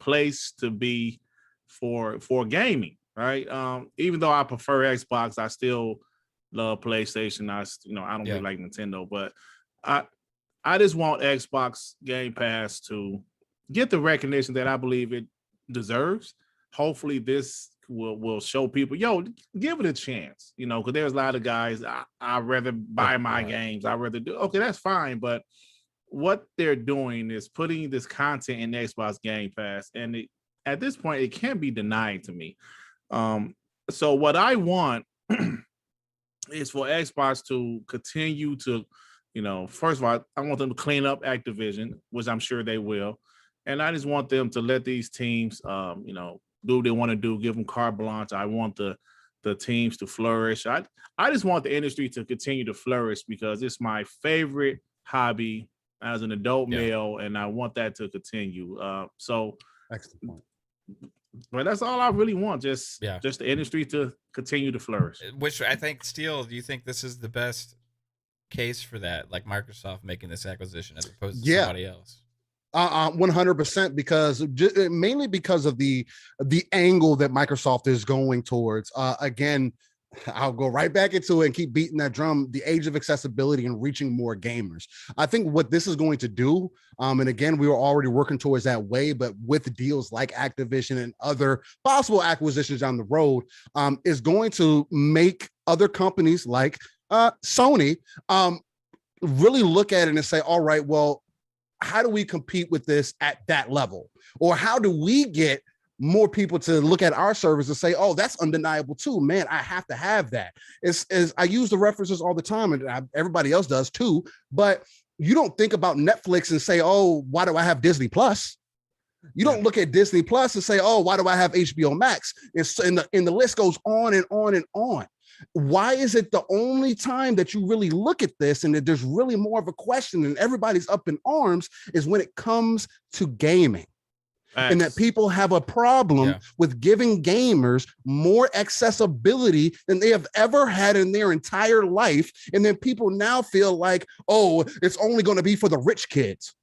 place to be for gaming, right? Even though I prefer Xbox, I still love PlayStation. I don't really like Nintendo, but I just want Xbox Game Pass to get the recognition that I believe it deserves. Hopefully this will show people, give it a chance, because there's a lot of guys, I'd rather buy my games. I'd rather do, okay, that's fine. But what they're doing is putting this content in Xbox Game Pass. And at this point, it can't be denied to me. So what I want is for Xbox to continue to, first of all, I want them to clean up Activision, which I'm sure they will. And I just want them to let these teams, do what they want to do, give them carte blanche. I want the teams to flourish. I just want the industry to continue to flourish because it's my favorite hobby as an adult male, and I want that to continue. So, excellent. But that's all I really want, just the industry to continue to flourish. Which I think, Steel, do you think this is the best case for that, like Microsoft making this acquisition as opposed to somebody else? 100%, because mainly because of the angle that Microsoft is going towards. Again, I'll go right back into it and keep beating that drum, the age of accessibility and reaching more gamers. I think what this is going to do, and again, we were already working towards that way, but with deals like Activision and other possible acquisitions down the road, is going to make other companies like Sony really look at it and say, all right, well, how do we compete with this at that level? Or how do we get more people to look at our service and say, oh, that's undeniable too, man, I have to have that. I use the references all the time, and everybody else does too, but you don't think about Netflix and say, oh, why do I have Disney Plus? You don't look at Disney Plus and say, oh, why do I have HBO Max? And the list goes on and on and on. Why is it the only time that you really look at this and that there's really more of a question and everybody's up in arms is when it comes to gaming? And that people have a problem with giving gamers more accessibility than they have ever had in their entire life. And then people now feel like, oh, it's only going to be for the rich kids.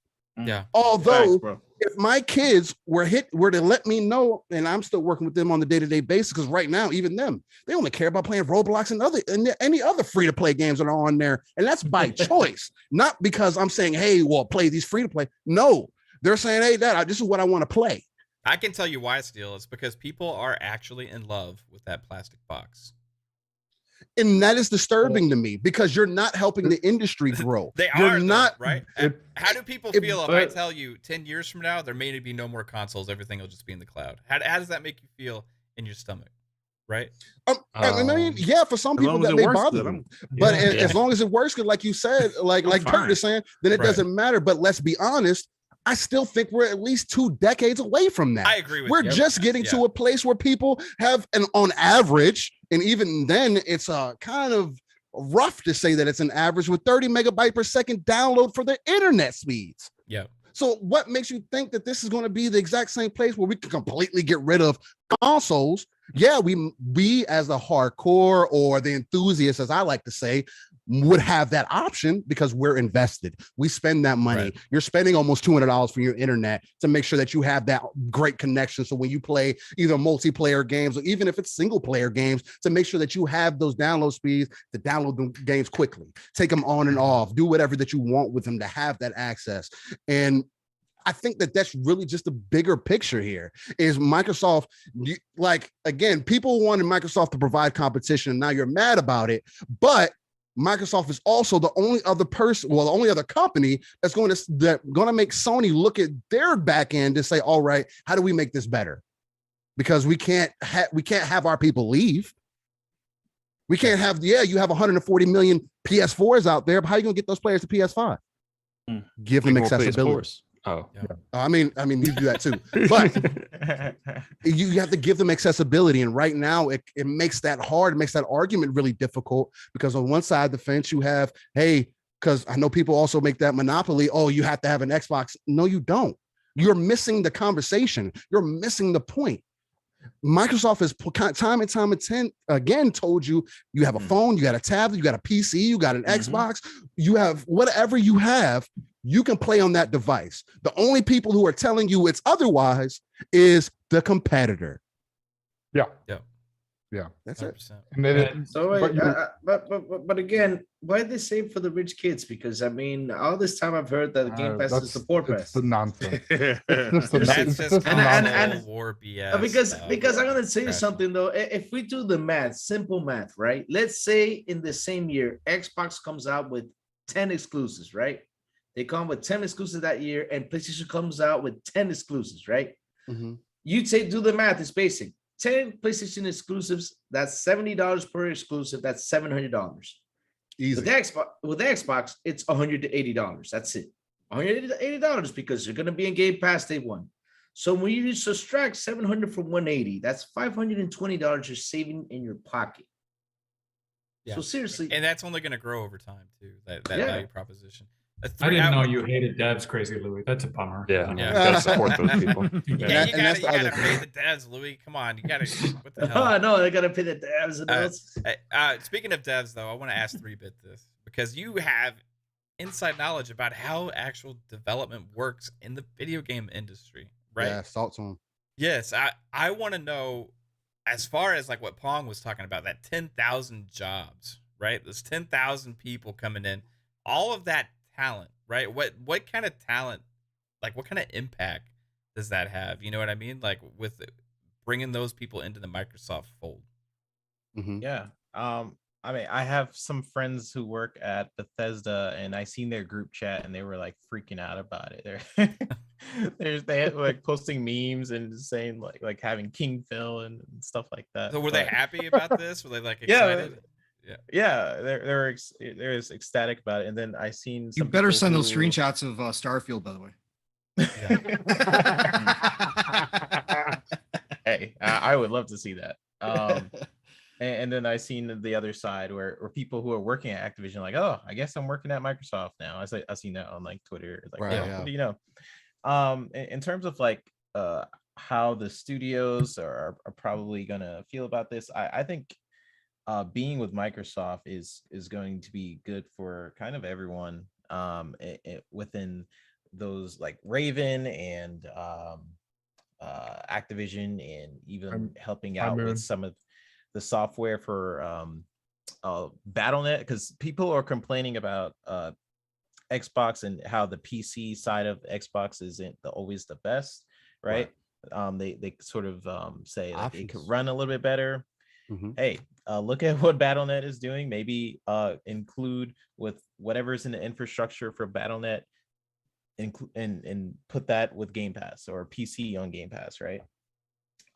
Yeah. Although if my kids were to let me know, and I'm still working with them on the day-to-day basis, because right now, even them, they only care about playing Roblox and any other free-to-play games that are on there. And that's by choice, not because I'm saying, hey, well, play these free-to-play. No, they're saying, hey, Dad, this is what I want to play. I can tell you why, Steel. It's because people are actually in love with that plastic box. And that is disturbing to me because you're not helping the industry grow. You're not, right? How do people feel if I tell you 10 years from now, there may be no more consoles, everything will just be in the cloud? How does that make you feel in your stomach? Right? I mean, for some people that may bother them. But as long as it works good, like you said, like Kurt is saying, then it doesn't matter. But let's be honest, I still think we're at least 2 decades away from that. I agree with you. We're just getting to a place where people have, on average, and even then it's kind of rough to say that it's an average with 30 megabyte per second download for their internet speeds. Yeah. So what makes you think that this is going to be the exact same place where we can completely get rid of consoles? Yeah, we as the hardcore or the enthusiasts, as I like to say, would have that option because we're invested. We spend that money. Right. You're spending almost $200 for your internet to make sure that you have that great connection. So when you play either multiplayer games or even if it's single player games, to make sure that you have those download speeds to download the games quickly, take them on and off, do whatever that you want with them to have that access. And I think that that's really just a bigger picture here is Microsoft, like, again, people wanted Microsoft to provide competition and now you're mad about it, but Microsoft is also the only other person, well, the only other company that's going to make Sony look at their back end and say, all right, how do we make this better? Because we can't have our people leave. We can't have, you have 140 million PS4s out there, but how are you going to get those players to PS5? Give them accessibility. Oh, yeah. I mean, you do that too, but you have to give them accessibility. And right now it makes that hard. It makes that argument really difficult because on one side of the fence, you have, hey, because I know people also make that monopoly. Oh, you have to have an Xbox. No, you don't. You're missing the conversation. You're missing the point. Microsoft has time and time again told you have a phone, you got a tablet, you got a PC, you got an Xbox, you have whatever you have, you can play on that device. The only people who are telling you it's otherwise is the competitor. Yeah. That's 100%. It. And then but again, why did they save for the rich kids? Because I mean, all this time I've heard that the Game Pass is the poor pass. It's the nonsense. That's just and war BS. Because I'm gonna say something though. If we do the math, simple math, right? Let's say in the same year, Xbox comes out with 10 exclusives, right? They come with 10 exclusives that year, and PlayStation comes out with 10 exclusives, right? You do the math, it's basic. 10 PlayStation exclusives, that's $70 per exclusive, that's $700. Easy. With the Xbox, it's $180. That's it. $180 because you're gonna be in Game Pass day one. So when you subtract 700 from 180, that's $520 you're saving in your pocket. Yeah. So seriously, and that's only gonna grow over time too. That value proposition. I didn't know you hated devs, crazy Louis. That's a bummer. Yeah. Gotta support those people. You gotta pay the devs, Louis. Come on, you gotta. What the hell? Oh no, they gotta pay the devs. Speaking of devs, though, I want to ask 3-Bit this because you have inside knowledge about how actual development works in the video game industry, right? Yeah, thoughts on. Yes, I want to know as far as like what Pong was talking about, that 10,000 jobs, right? There's 10,000 people coming in, all of that talent, right? What kind of talent, like what kind of impact does that have? You know what I mean? Like with bringing those people into the Microsoft fold. Yeah. I mean, I have some friends who work at Bethesda, and I seen their group chat, and they were like freaking out about it. They had like posting memes and saying like having King Phil and stuff like that. So were they happy about this? Were they like excited? They're ecstatic about it. And then I seen some. You better send those screenshots of Starfield, by the way. Hey, I would love to see that. And then I seen the other side where people who are working at Activision like, oh, I guess I'm working at Microsoft now. I seen that on like Twitter. Like, what do you know? In terms of like how the studios are probably gonna feel about this, I think being with Microsoft is going to be good for kind of everyone within those like Raven and Activision, and even helping out with some of the software for BattleNet, because people are complaining about Xbox and how the PC side of Xbox isn't always the best, right? They sort of say like it could run a little bit better. Hey, look at what BattleNet is doing. Maybe include with whatever's in the infrastructure for BattleNet, and put that with Game Pass or PC on Game Pass, right?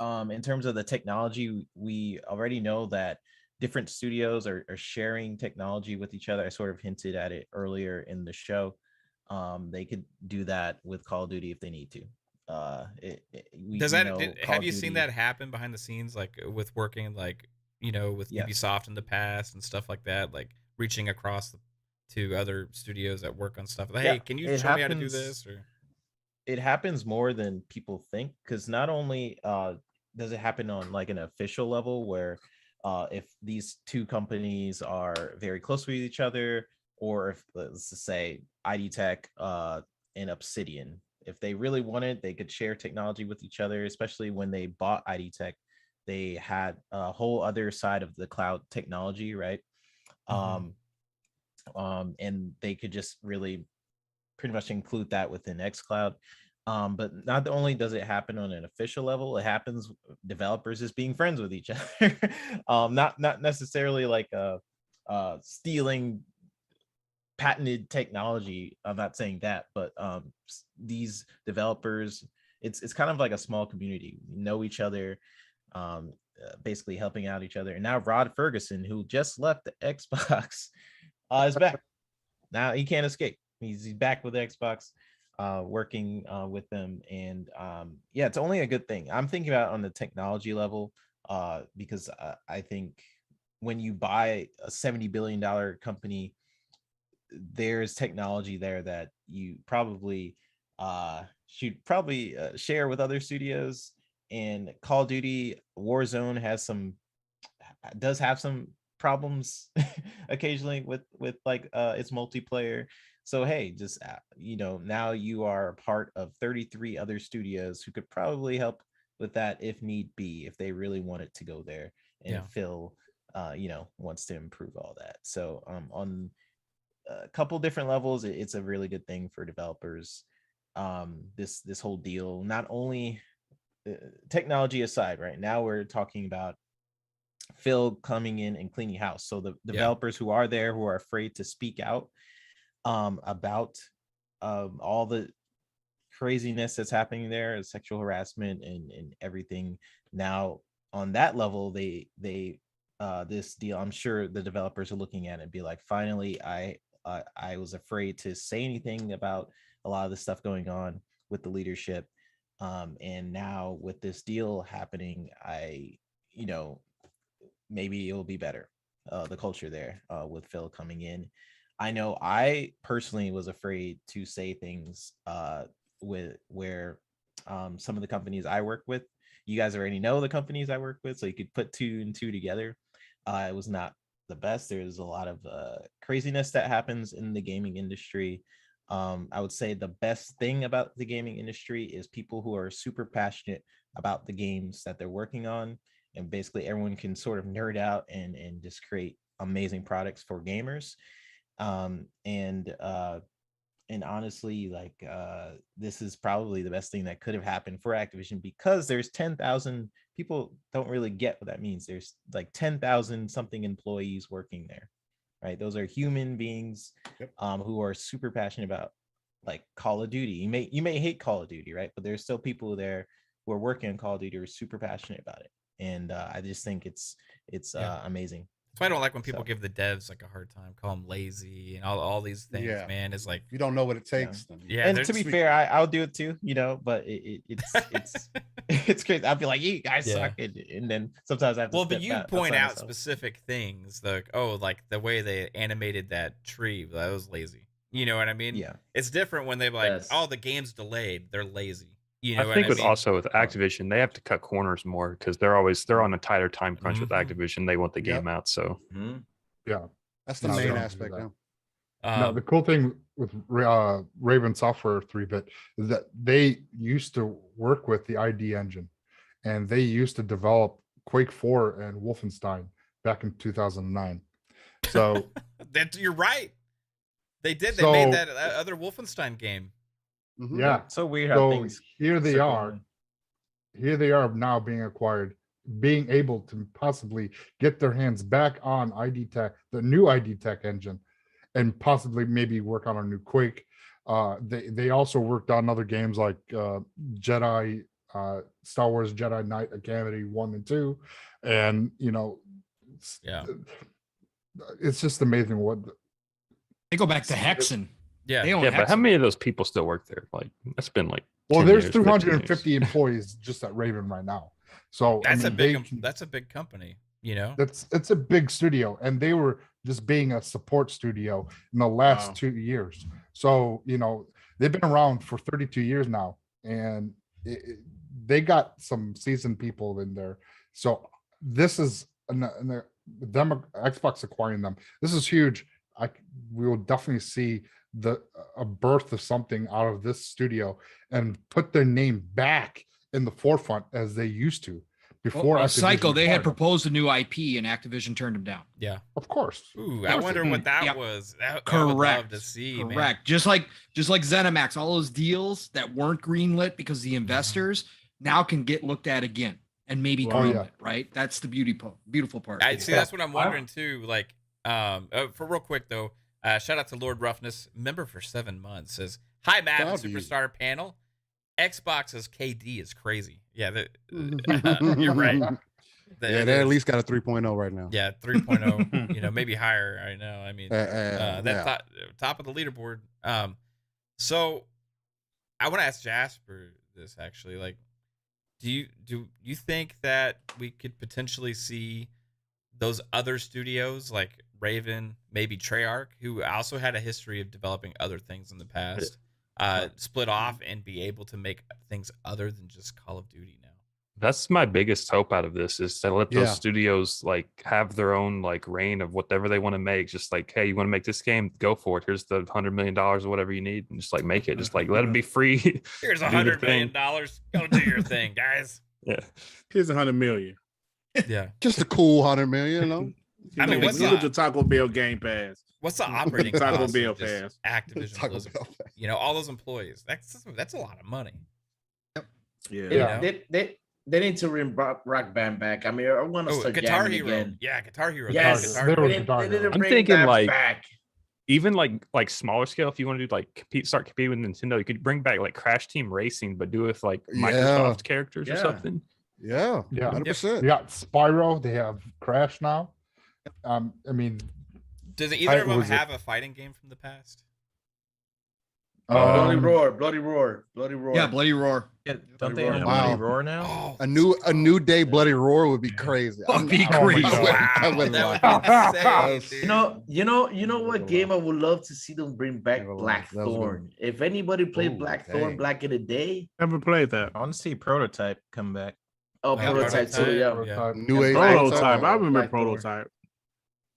In terms of the technology, we already know that different studios are sharing technology with each other. I sort of hinted at it earlier in the show. They could do that with Call of Duty if they need to. Have you seen that happen behind the scenes, like with working like, you know, with Ubisoft in the past and stuff like that, like reaching across to other studios that work on stuff? Like, hey, can you show me how to do this? Or it happens more than people think, because not only does it happen on like an official level where if these two companies are very close with each other, or if, let's just say, ID Tech and Obsidian, if they really wanted, they could share technology with each other. Especially when they bought ID Tech, they had a whole other side of the cloud technology, right? And they could just really pretty much include that within xCloud. But not only does it happen on an official level, it happens developers just being friends with each other. Not necessarily like stealing patented technology. I'm not saying that, but these developers, it's kind of like a small community. We know each other, basically helping out each other. And now Rod Ferguson, who just left the Xbox, is back. Now he can't escape. He's back with the Xbox, working with them. And yeah, it's only a good thing. I'm thinking about on the technology level, because I think when you buy a $70 billion company, there's technology there that you probably should share with other studios. And Call of Duty Warzone does have some problems occasionally with like its multiplayer. So hey, just now you are a part of 33 other studios who could probably help with that if need be, if they really wanted to go there. And Phil wants to improve all that. So on a couple different levels, it's a really good thing for developers. This whole deal, not only technology aside, right now we're talking about Phil coming in and cleaning house. So the developers who are there, who are afraid to speak out about all the craziness that's happening there, sexual harassment and everything. Now on that level, they this deal, I'm sure the developers are looking at it and be like, finally, I was afraid to say anything about a lot of the stuff going on with the leadership. And now with this deal happening, maybe it'll be better, the culture there, with Phil coming in. I know I personally was afraid to say things where some of the companies I work with, you guys already know the companies I work with, so you could put two and two together. It was not the best. There's a lot of craziness that happens in the gaming industry. I would say the best thing about the gaming industry is people who are super passionate about the games that they're working on, and basically everyone can sort of nerd out and just create amazing products for gamers. And honestly, like this is probably the best thing that could have happened for Activision, because there's 10,000 people. Don't really get what that means. There's like 10,000 something employees working there, right? Those are human beings who are super passionate about like Call of Duty. You may hate Call of Duty, right? But there's still people there who are working on Call of Duty who are super passionate about it. And I just think it's amazing. That's why I don't like when people give the devs like a hard time, call them lazy and all these things, man. It's like, you don't know what it takes. Yeah. And to be fair, I'll do it too, but it's it's crazy. I'll be like, you guys suck. And then sometimes I have to but you point out specific things, like, like the way they animated that tree, that was lazy. You know what I mean? Yeah. It's different when they're like, the game's delayed. They're lazy. You know I think also with Activision, they have to cut corners more because they're on a tighter time crunch with Activision. They want the game out. So that's the main aspect now. No, the cool thing with Raven Software 3-bit is that they used to work with the ID engine, and they used to develop Quake 4 and Wolfenstein back in 2009. So you're right. They did. They made that other Wolfenstein game. Yeah. So weird how things here they are now being acquired, being able to possibly get their hands back on ID Tech, the new ID Tech engine, and possibly maybe work on a new Quake. They also worked on other games like Jedi, Star Wars Jedi Knight Academy 1 and 2, and it's just amazing what they go back to Hexen. But how many of those people still work there? Like, that's been like, there's 350 employees just at Raven right now. So that's a big company. It's a big studio, and they were just being a support studio in the last 2 years. So they've been around for 32 years now, and they got some seasoned people in there. So this is Xbox acquiring them. This is huge. We will definitely see a birth of something out of this studio and put their name back in the forefront as they used to. Before Psycho, they had acquired them. proposed a new IP and Activision turned them down. Yeah. Of course. Ooh, I wonder what that Yep. was. I would Correct. love to see, man. Correct. Just like ZeniMax, all those deals that weren't greenlit because the investors now can get looked at again and maybe greenlit, right? That's the beautiful part. I see. That's what I'm wondering too. Like, for real quick though, shout out to Lord Ruffness, member for 7 months. Says, "Hi, Matt and Superstar panel. Xbox's KD is crazy." Yeah, you're right. They at least got a 3.0 right now. Yeah, 3.0. Maybe higher. I know. I mean, that's top of the leaderboard. So I want to ask Jasper this actually. Like, do you think that we could potentially see those other studios like Raven, maybe Treyarch, who also had a history of developing other things in the past, split off and be able to make things other than just Call of Duty now? That's my biggest hope out of this, is to let those studios like have their own like reign of whatever they want to make. Just like, hey, you want to make this game, go for it. Here's the $100 million or whatever you need, and just like make it. Just like let it be free. Here's $100 million. Go do your thing, guys. Yeah. Here's $100 million. Yeah. Just a cool $100 million, you know. I mean, what's the Taco Bell Game Pass? What's the operating Taco cost Bell of just Pass? Activision Blizzard? All those employees. That's a lot of money. Yeah. They need to bring Rock Band back. I mean, I want to start Guitar jamming Hero. again. Yeah, Guitar Hero. Yes, Guitar Hero. they need to I'm bring thinking that like back. even like smaller scale. If you want to do like start competing with Nintendo, you could bring back like Crash Team Racing, but do it with like Microsoft characters or something. Yeah, 100%. Yeah, Spyro. They have Crash now. I mean, does either of them have a fighting game from the past? Bloody Roar. Yeah, Bloody Roar. Yeah, don't they have Bloody Roar now? A new day Bloody Roar would be crazy. That'd be crazy. You know what game I would love to see them bring back? Blackthorn. If anybody played Blackthorn back in the day, never played that. I want to see Prototype come back. Oh, Prototype too. Yeah. New age Prototype. I remember Prototype.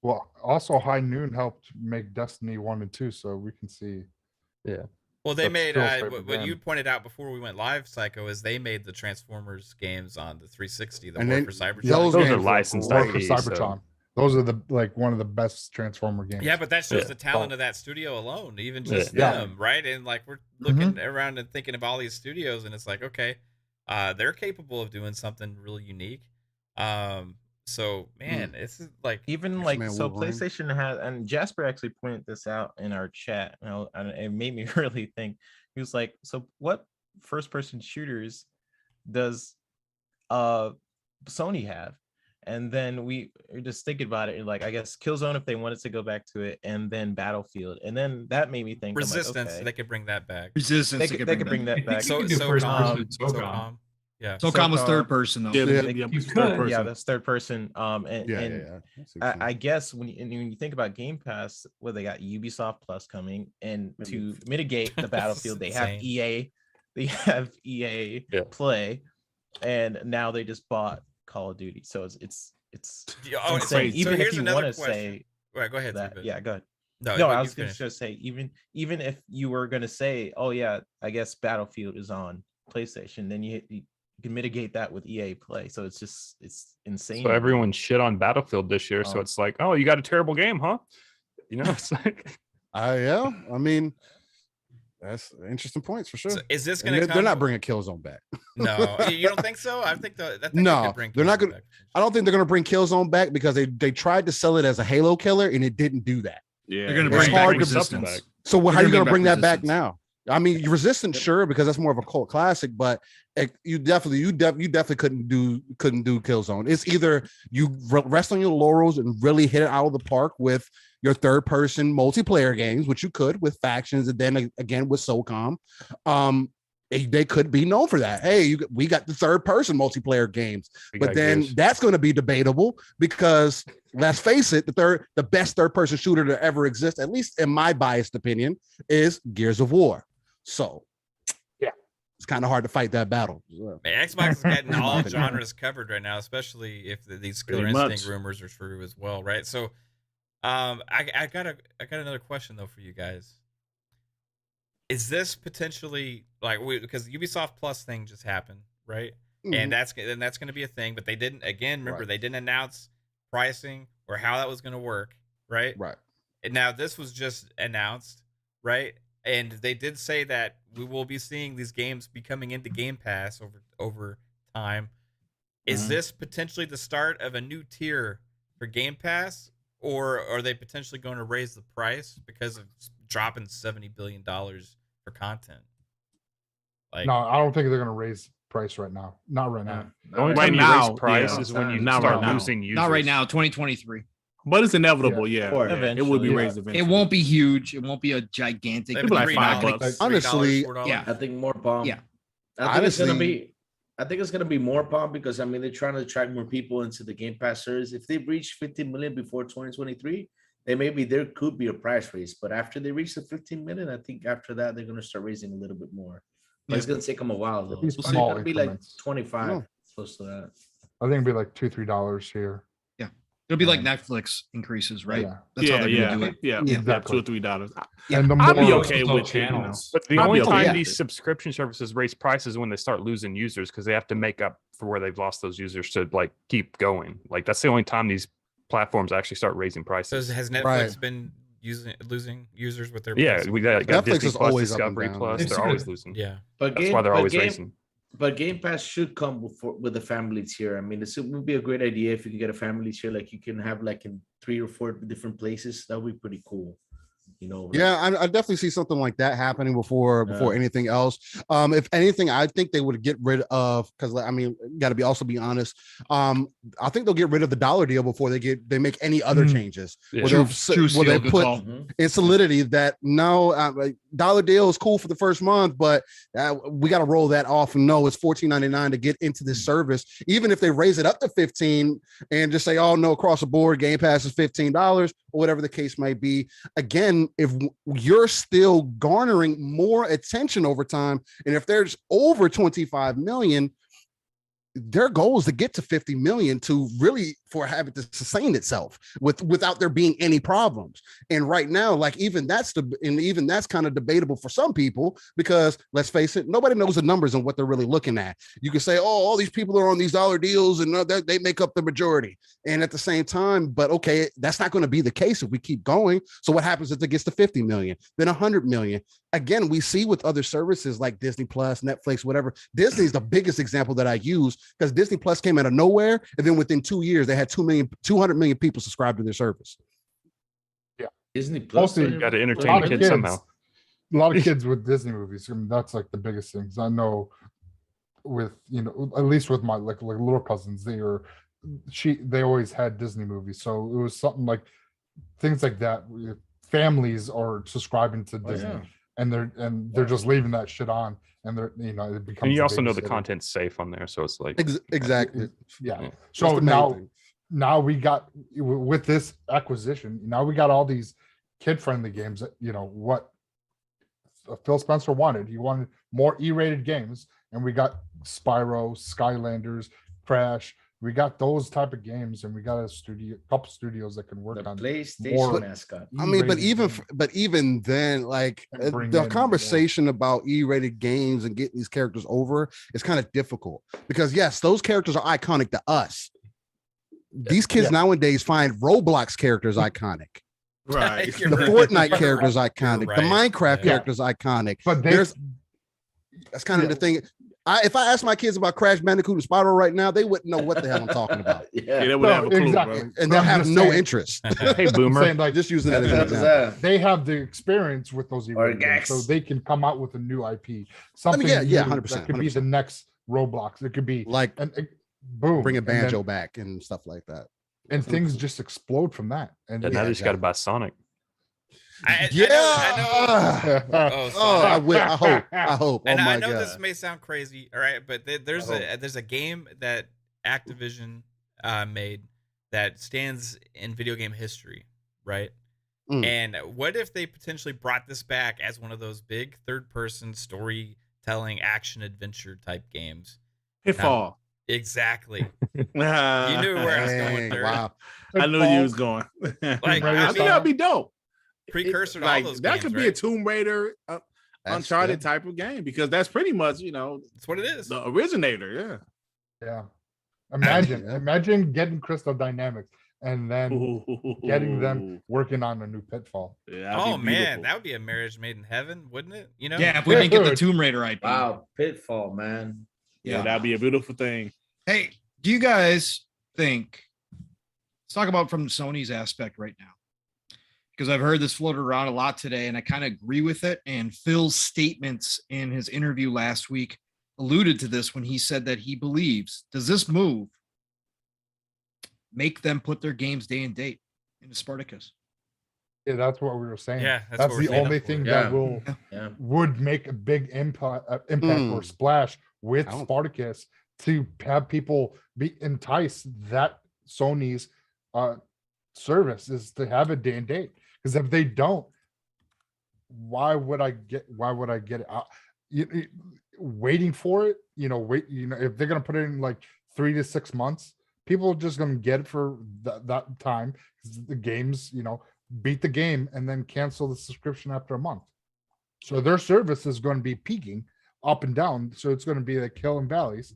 Well, also High Noon helped make Destiny 1 and 2, so we can see. Yeah. Well, they made what you pointed out before we went live, Psycho, is they made the Transformers games on the 360, the War for Cybertron. Those are licensed War IP, for Cybertron. Those are one of the best Transformer games. Yeah, but that shows the talent of that studio alone, even just them, right? And like we're looking around and thinking of all these studios, and it's like, okay, they're capable of doing something really unique. So man, it's like even like so PlayStation has, and Jasper actually pointed this out in our chat, and it made me really think. He was like, so what first-person shooters does Sony have? And then we were just thinking about it, and like I guess Killzone if they wanted to go back to it, and then Battlefield, and then that made me think Resistance. Like, okay, they could bring that back. Resistance. They could bring that back. SOCOM. Yeah. SOCOM was third person though. Yeah, that's third person. I guess when you think about Game Pass, well, they got Ubisoft Plus coming, and to mitigate the Battlefield, they have EA. They have EA Play, and now they just bought Call of Duty. So it's insane. Even if you want to say, right, go ahead. That, yeah, go ahead. No, I was going to just say even if you were going to say, oh yeah, I guess Battlefield is on PlayStation, then you can mitigate that with EA Play. So it's insane. So everyone shit on Battlefield this year. So it's like, oh, you got a terrible game, huh? It's like, yeah. I mean, that's interesting points for sure. So is this going to? They're not bringing Killzone back. No, you don't think so? I think no, they're not going. I don't think they're going to bring Killzone back because they tried to sell it as a Halo killer and it didn't do that. Yeah, they're going to bring back Resistance. Back. So how are you going to bring that back now? I mean, Resistance, sure, because that's more of a cult classic, but you definitely couldn't do Killzone. It's either you rest on your laurels and really hit it out of the park with your third-person multiplayer games, which you could with factions, and then again with SOCOM. They could be known for that. Hey, we got the third-person multiplayer games, but then that's going to be debatable because let's face it, the best third-person shooter to ever exist, at least in my biased opinion, is Gears of War. So, yeah, kind of hard to fight that battle. Man, Xbox is getting all opinion. genres covered right now, especially if these Killer Pretty Instinct much. rumors are true as well, right? So, I got another question though for you guys. Is this potentially like because Ubisoft Plus thing just happened, right? And that's going to be a thing, but they didn't. Again, remember they didn't announce pricing or how that was going to work, right? Right. And now this was just announced, right? And they did say that we will be seeing these games be coming into Game Pass over time. Is this potentially the start of a new tier for Game Pass, or are they potentially going to raise the price because of dropping $70 billion for content? Like, No, I don't think they're going to raise price right now. Not right now. The only Right time you now, raise price yeah. is when you Not start right now. losing users. Not right now, 2023. But it's inevitable, yeah. Or It will be eventually. raised eventually. It won't be huge. It won't be a gigantic. maybe like $3, $5. Honestly, $4. yeah. I think more Pong. Yeah. I think it's gonna Honestly- be. I think it's gonna be more Pong because I mean they're trying to attract more people into the Game Pass series. If they reach 15 million before 2023, then maybe there could be a price raise. But after they reach the 15 million, I think after that they're gonna start raising a little bit more. But it's gonna take them a while though. These It's probably small gonna be like increments. 25, No. close to that. I think it'd be like $2-3 here. It'll be like Netflix increases, right? Yeah. That's how they're gonna do it. Yeah, Exactly. $2 or $3. And the I'd be more- okay Those with channels. But the I'll only be okay time with these it. subscription services raise prices is when they start losing users because they have to make up for where they've lost those users to like keep going. Like that's the only time these platforms actually start raising So prices. has Netflix Right. been losing users with their Yeah, prices? we got Netflix Disney is Plus, always up and Discovery down. Plus. They've They're sort of- always losing. Yeah. But That's why they're always Game, raising. But Game Pass should come with a family tier. I mean, this would be a great idea if you can get a family tier, like you can have like in 3 or 4 different places. That would be pretty cool. You know. like- Yeah, I definitely see something like that happening before anything else. If anything, I think they would get rid of because I mean, got to be also be honest. I think they'll get rid of the dollar deal before they make any other changes. Yeah. Where True they seal, good put call. Mhm. in solidity that no like, dollar deal is cool for the first month, but we got to roll that off. And no, it's $14.99 to get into this service. Even if they raise it up to 15 and just say, oh no, across the board, Game Pass is $15 or whatever the case might be. Again, if you're still garnering more attention over time, and if there's over 25 million, their goal is to get to 50 million to really for having to sustain itself without there being any problems. And right now, like even that's kind of debatable for some people because let's face it, nobody knows the numbers and what they're really looking at. You can say, oh, all these people are on these dollar deals and they make up the majority. And at the same time, but okay, that's not going to be the case if we keep going. So what happens if it gets to 50 million, then 100 million? Again, we see with other services like Disney Plus, Netflix, whatever. Disney's the biggest example that I use because Disney Plus came out of nowhere. And then within 2 years, they had 200 million people subscribed to their service. Disney Plus. Mostly, You got to a entertain lot the of kids kids, somehow. a lot of kids with Disney movies. I mean, that's like the biggest things I know. With at least with my like little cousins, they always had Disney movies, so it was something like things like that. Families are subscribing to Disney, yeah. and they're just leaving that shit on, and it becomes. And you a also know the babysitter. content's safe on there, so it's like Exactly. Yeah. Yeah. So That's the main thing. now we got with this acquisition. Now we got all these kid-friendly games that what Phil Spencer wanted. He wanted more E-rated games, and we got Spyro, Skylanders, Crash. We got those type of games, and we got a couple studios that can work The on PlayStation more mascot. I mean, but E-rated even games. then, like And bring the in, conversation about E-rated games and getting these characters over is kind of difficult because yes, those characters are iconic to us. These kids Yeah. nowadays find Roblox characters iconic. Right. You're The right. Fortnite You're characters right. iconic. You're The right. Minecraft Yeah. characters iconic. But That's kind of the thing. If I ask my kids about Crash Bandicoot and Spyro right now, they wouldn't know what the hell I'm talking about, Yeah, Yeah. they would have a clue, exactly. bro. and they'll I'm have just no saying- interest. hey I'm boomer. saying, like, Just using that as an That's example. that. they have the experience with those E-rated games, so Gax. they can come out with a new IP. Something yeah, new 100%, that could be the next Roblox. It could be Like and boom, bring a and then- banjo back and stuff like that. and things just explode from that. And And now they just got to buy Sonic. I know. Oh, Oh, sorry. I hope. And oh my I know god. this may sound crazy, all right, but there's a game that Activision made that stands in video game history, right? And what if they potentially brought this back as one of those big third-person storytelling telling action adventure type games. Pitfall. Exactly. You knew where I was going there. Wow. I knew you was going. Like, I think that'd be dope. Precursor to like, all those that games, could be a right? Tomb Raider, Uncharted type of game, because that's pretty much, that's what it is. The originator. Yeah. Imagine getting Crystal Dynamics and then getting them working on a new Pitfall. Yeah, oh man, that would be a marriage made in heaven, wouldn't it? Yeah, if we didn't get the Tomb Raider IP. Wow, Pitfall, man. Yeah, that'd be a beautiful thing. Hey, do you guys think? Let's talk about from Sony's aspect right now, because I've heard this floated around a lot today, and I kind of agree with it. And Phil's statements in his interview last week alluded to this when he said that he believes, does this move make them put their games day and date into Spartacus? Yeah, that's what we were saying. Yeah, that's the only thing that would make a big impact or splash with Spartacus to have people be enticed that Sony's service is to have a day and date. Because if they don't, why would I get it? Waiting for it, if they're gonna put it in like 3 to 6 months, people are just gonna get it for that time. The games, beat the game and then cancel the subscription after a month. So their service is going to be peaking up and down. So it's going to be like hill and valleys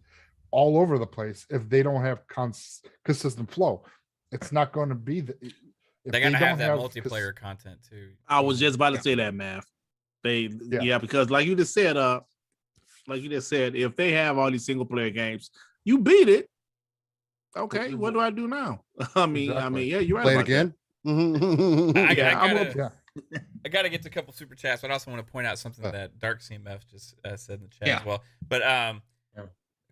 all over the place if they don't have consistent flow. It's not going to be they gotta have that multiplayer content too. I was just about to say that, Math. Because like you just said, if they have all these single player games, you beat it. Okay, what do I do now? I mean, yeah, you're right. Play it again. I gotta get to a couple super chats, but I also want to point out something that Dark CMF just said in the chat as well. But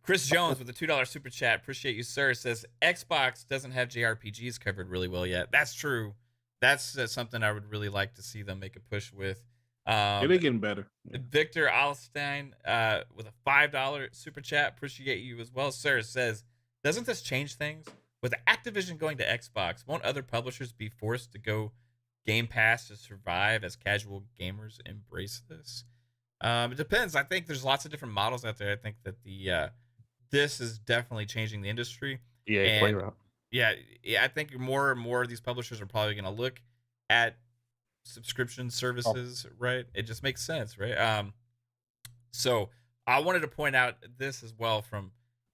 Chris Jones with the $2 super chat, appreciate you, sir, says Xbox doesn't have JRPGs covered really well yet. That's true. That's something I would really like to see them make a push with. They're getting better. Victor Alstein with a $5 super chat, appreciate you as well, sir, says, doesn't this change things? With Activision going to Xbox, won't other publishers be forced to go Game Pass to survive as casual gamers embrace this? It depends. I think there's lots of different models out there. I think that this is definitely changing the industry. Yeah, I think more and more of these publishers are probably going to look at subscription services, right? It just makes sense, right? So I wanted to point out this as well from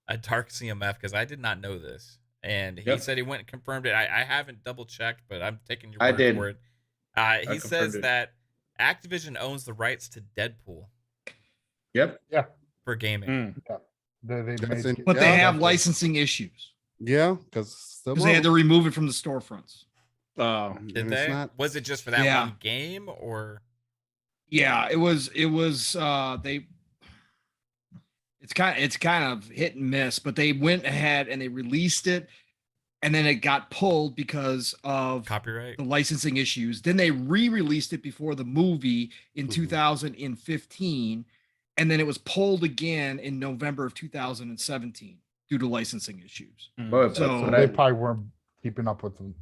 a Dark CMF, because I did not know this. And he said he went and confirmed it. I haven't double checked, but I'm taking your word for it. He says that Activision owns the rights to Deadpool. Yep. Yeah. For gaming. But they have licensing issues. Yeah, because they had to remove it from the storefronts. Did they? Was it just for that one game, or? Yeah, it was. It's kind of hit and miss, but they went ahead and they released it, and then it got pulled because of copyright, the licensing issues. Then they re-released it before the movie in 2015, and then it was pulled again in November of 2017 due to licensing issues. So they probably weren't keeping up with them.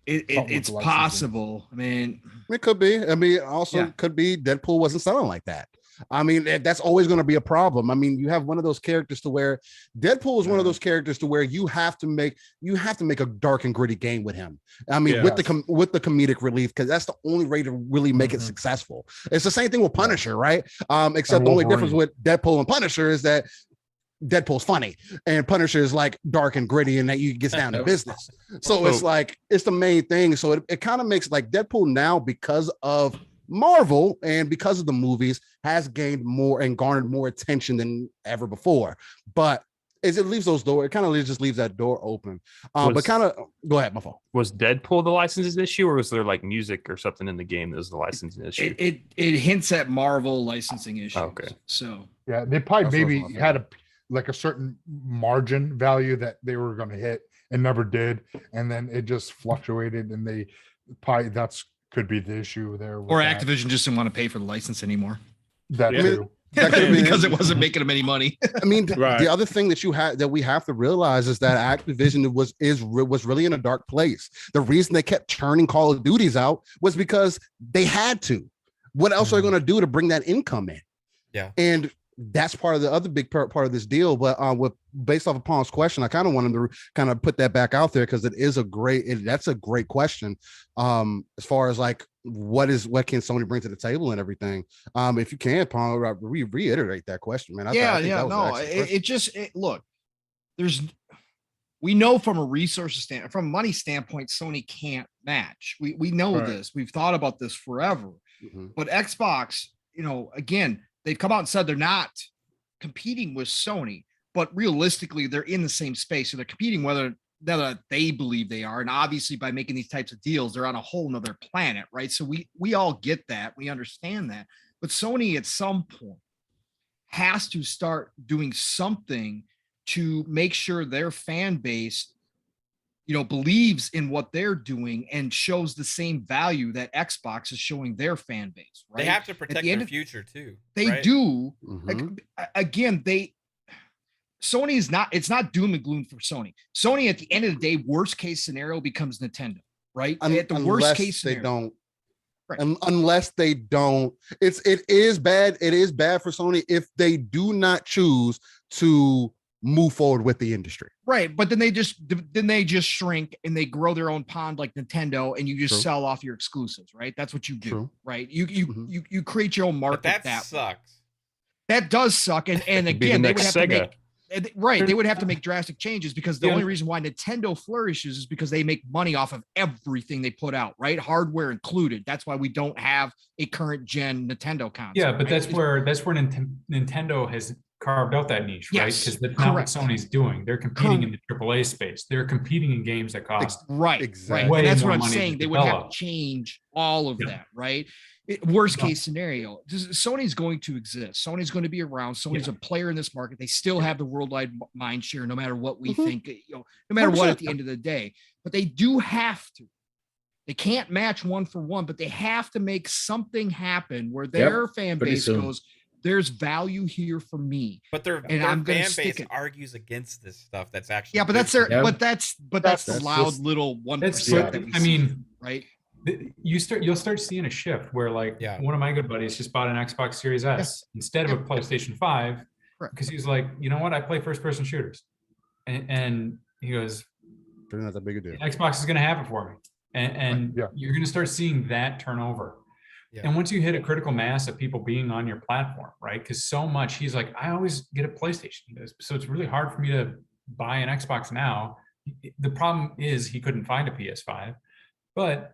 It's possible. I mean, it could be. I mean, also could be Deadpool wasn't selling like that. I mean, that's always going to be a problem. I mean, you have one of those characters to where Deadpool is one of those characters to where you have to make a dark and gritty game with him. I mean, with the comedic relief, because that's the only way to really make it successful. It's the same thing with Punisher, right? Except the only difference with Deadpool and Punisher is that Deadpool's funny and Punisher is like dark and gritty and that you gets down to business. So it's like, it's the main thing. So it kind of makes like Deadpool now, because of Marvel and because of the movies, has gained more and garnered more attention than ever before. But as it leaves those doors, it kind of just leaves that door open. But kind of go ahead, my phone. Was Deadpool the licensing issue, or was there like music or something in the game that was the licensing issue? It hints at Marvel licensing issues. Okay. So yeah, they probably maybe had a certain margin value that they were going to hit and never did, and then it just fluctuated, and they probably could be the issue there. Or Activision just didn't want to pay for the license anymore. That too. That could be because it wasn't making them any money. I mean, the other thing that we have to realize is that Activision was really in a dark place. The reason they kept churning Call of Duties out was because they had to. What else are they going to do to bring that income in? Yeah. And that's part of the other big part of this deal. But with based off of Pong's question, I kind of wanted to kind of put that back out there because that's a great question. As far as like what can Sony bring to the table and everything. If you can, Pong, reiterate that question, man. Look, we know from a resources standpoint, from a money standpoint, Sony can't match. We know this. We've thought about this forever. But Xbox, again, they've come out and said they're not competing with Sony, but realistically, they're in the same space. So they're competing whether they believe they are. And obviously, by making these types of deals, they're on a whole nother planet, right? So we all get that. We understand that. But Sony at some point has to start doing something to make sure their fan base, believes in what they're doing and shows the same value that Xbox is showing their fan base, right? They have to protect their future too. They do. Again, Sony is not, it's not doom and gloom for Sony. Sony at the end of the day, worst case scenario becomes Nintendo, right? At the worst case scenario. They don't. Right. Unless they don't, it is bad. It is bad for Sony if they do not choose to move forward with the industry. Right. But then they just shrink and they grow their own pond like Nintendo, and you just sell off your exclusives, right? That's what you do, right? You create your own market. But that sucks. That does suck. And again, they would have to make they would have to make drastic changes, because the only reason why Nintendo flourishes is because they make money off of everything they put out, right? Hardware included. That's why we don't have a current gen Nintendo console. Yeah, but right? that's where Nintendo has carved out that niche, right? Because that's not what Sony's doing. They're competing in the AAA space. They're competing in games that cost exactly. And that's what I'm saying. They would have to change all of that, right? Worst case scenario, Sony's going to exist. Sony's going to be around. Sony's a player in this market. They still have the worldwide mind share, no matter what we think, no matter what at the end of the day. But they do have to. They can't match one for one, but they have to make something happen where their fan base goes, there's value here for me. But their fan base argues against this stuff. That's actually but that's but that's the loud little 1%. I mean, right? You'll start seeing a shift where one of my good buddies just bought an Xbox Series S instead of a PlayStation 5 because he's like, you know what, I play first person shooters, and he goes, not that big a deal. Xbox is going to have it for me, and you're going to start seeing that turnover. And once you hit a critical mass of people being on your platform, right? Because so much, he's like, I always get a PlayStation, so it's really hard for me to buy an Xbox now. The problem is he couldn't find a PS5, but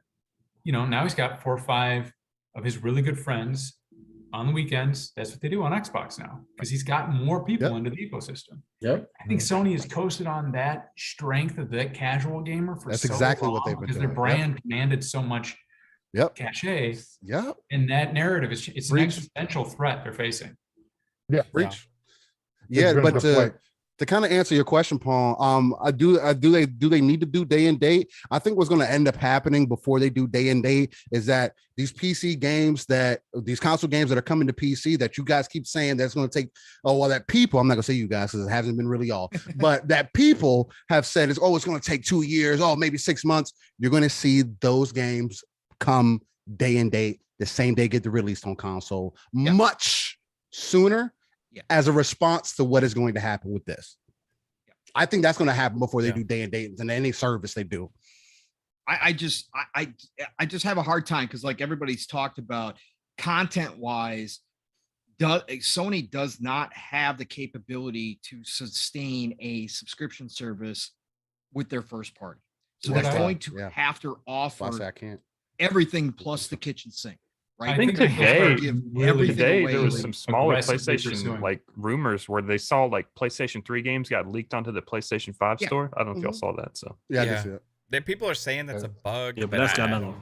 now he's got 4 or 5 of his really good friends on the weekends. That's what they do on Xbox now, because he's got more people into the ecosystem. I think Sony has coasted on that strength of that casual gamer for that's so exactly long, what they've been because doing. Their brand commanded so much cachet. And that narrative it's an existential threat they're facing. But to kind of answer your question, Pong, do they need to do day and date? I think what's going to end up happening before they do day and date is that these PC games these console games that are coming to PC that you guys keep saying that's going to take, that people, I'm not going to say you guys because it hasn't been really all, but that people have said it's going to take 2 years, maybe 6 months. You're going to see those games come day and date, the same day get the released on console much sooner. As a response to what is going to happen with this. I think that's going to happen before they do day and date and any service they do. I just have a hard time because like everybody's talked about content wise, Sony does not have the capability to sustain a subscription service with their first party. So they're going to have to offer everything plus the kitchen sink. Right. I think today there was some smaller PlayStation like rumors where they saw like PlayStation 3 games got leaked onto the PlayStation 5 store. I don't know if y'all saw that. So I did see it. People are saying that's a bug. But that's got nothing.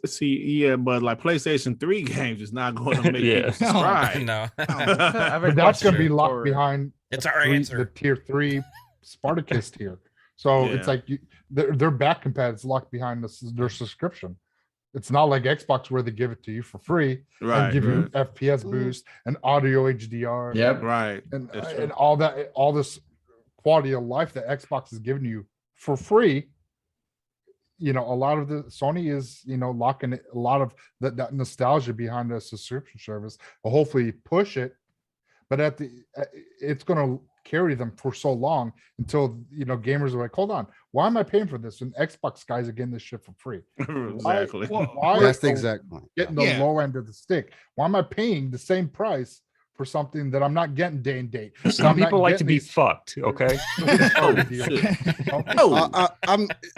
See, but like PlayStation 3 games is not going to make people subscribe. No. But that's going to be locked behind. It's our answer. The tier 3 Spartacus tier. So it's like their back compatible is locked behind their subscription. It's not like Xbox where they give it to you for free and give you FPS boost and audio HDR. And all that, all this quality of life that Xbox is giving you for free. you know, a lot of the Sony is, you know, locking a lot of that nostalgia behind the subscription service. Will hopefully push it, but it's going to carry them for so long until, you know, gamers are like, hold on, why am I paying for this? And Xbox guys are getting this shit for free. Exactly. Why That's the exact point. getting the low end of the stick? Why am I paying the same price for something that I'm not getting day and date? Some people like to be fucked. Okay.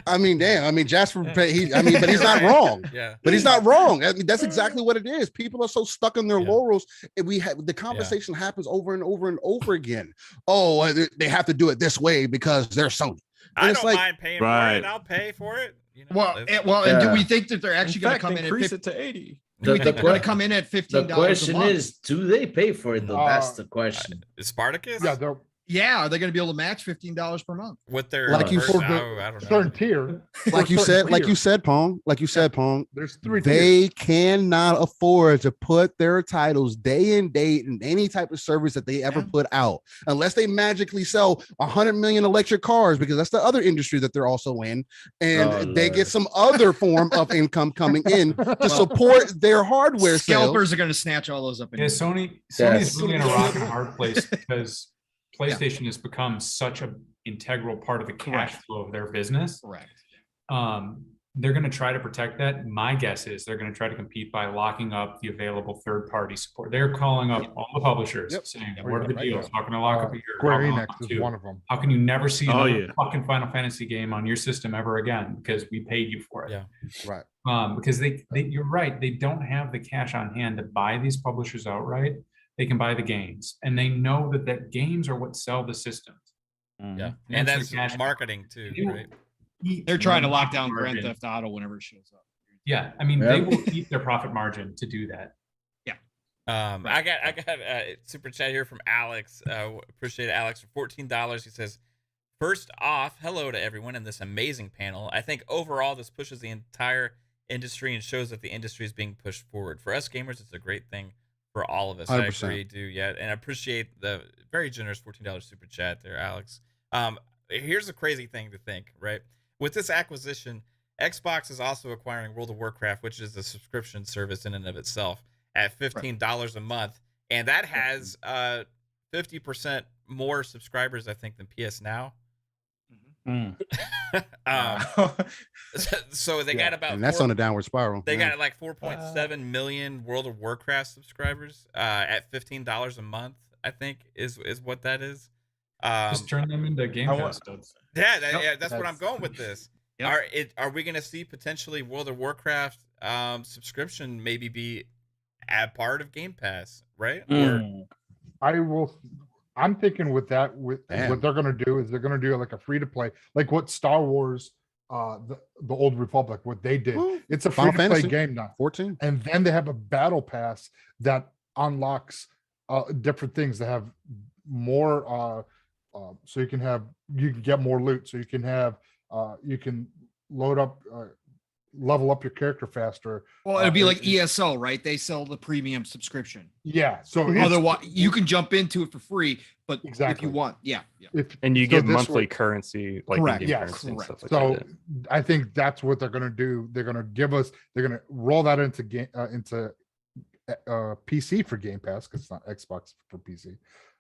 I mean, damn. I mean, Jasper. But he's not wrong. Yeah. But he's not wrong. I mean, that's exactly what it is. People are so stuck in their laurels. And the conversation happens over and over and over again. Oh, they have to do it this way because they're Sony. And I it's don't like, mind paying for it. I'll pay for it. You know, and do we think that they're actually going to come in increase it to 80? Do we think they're going to come in at $15 The question a month? is, do they pay for it though? That's the question. Spartacus? Yeah, are they going to be able to match $15 per month? With their Like you first, for I don't know. certain tier. like you said, Pong. There's 3 They cannot afford to put their titles day and date in any type of service that they ever put out, unless they magically sell 100 million electric cars, because that's the other industry that they're also in, and they get some other form of income coming in to support their hardware Scalpers sales. are going to snatch all those up. Sony is really in a rock and a hard place because PlayStation has become such an integral part of the cash flow of their business. Correct. They're going to try to protect that. My guess is they're going to try to compete by locking up the available third-party support. They're calling up all the publishers saying, what are the deals? How can I lock up a year? Square Enix is one of them. How can you never see another fucking Final Fantasy game on your system ever again because we paid you for it? Yeah. Right. Because you're right. They don't have the cash on hand to buy these publishers outright. They can buy the games, and they know that games are what sell the systems. Yeah, and that's marketing too, right? They're trying to lock down Grand Theft Auto whenever it shows up. Yeah, I mean, they will keep their profit margin to do that. Yeah. I got a super chat here from Alex. Appreciate it, Alex, for $14. He says, first off, hello to everyone in this amazing panel. I think overall this pushes the entire industry and shows that the industry is being pushed forward. For us gamers, it's a great thing. For all of us, 100%. I agree, and I appreciate the very generous $14 super chat there, Alex. Here's a crazy thing to think, right? With this acquisition, Xbox is also acquiring World of Warcraft, which is a subscription service in and of itself, at $15 a month, and that has 50% more subscribers, I think, than PS Now. So they got about, and that's on a downward spiral. They got like 4.7 million World of Warcraft subscribers at $15 a month, I think is what that is. Just turn them into Game Pass subs. Yeah, that's what I'm going with this. Are we going to see potentially World of Warcraft subscription maybe be a part of Game Pass, right? I'm thinking with what they're going to do is they're going to do like a free to play, like what Star Wars, the Old Republic, what they did. It's a free to play game now. 14. And then they have a battle pass that unlocks different things that have more. So you can get more loot. So you can load up. Level up your character faster. Well, it'd be like ESO, right? They sell the premium subscription. Yeah. So otherwise, you can jump into it for free, but if you want, and you get monthly currency, like in-game currency and stuff like that. So I think that's what they're going to do. They're going to roll that into PC for Game Pass, because it's not Xbox for PC.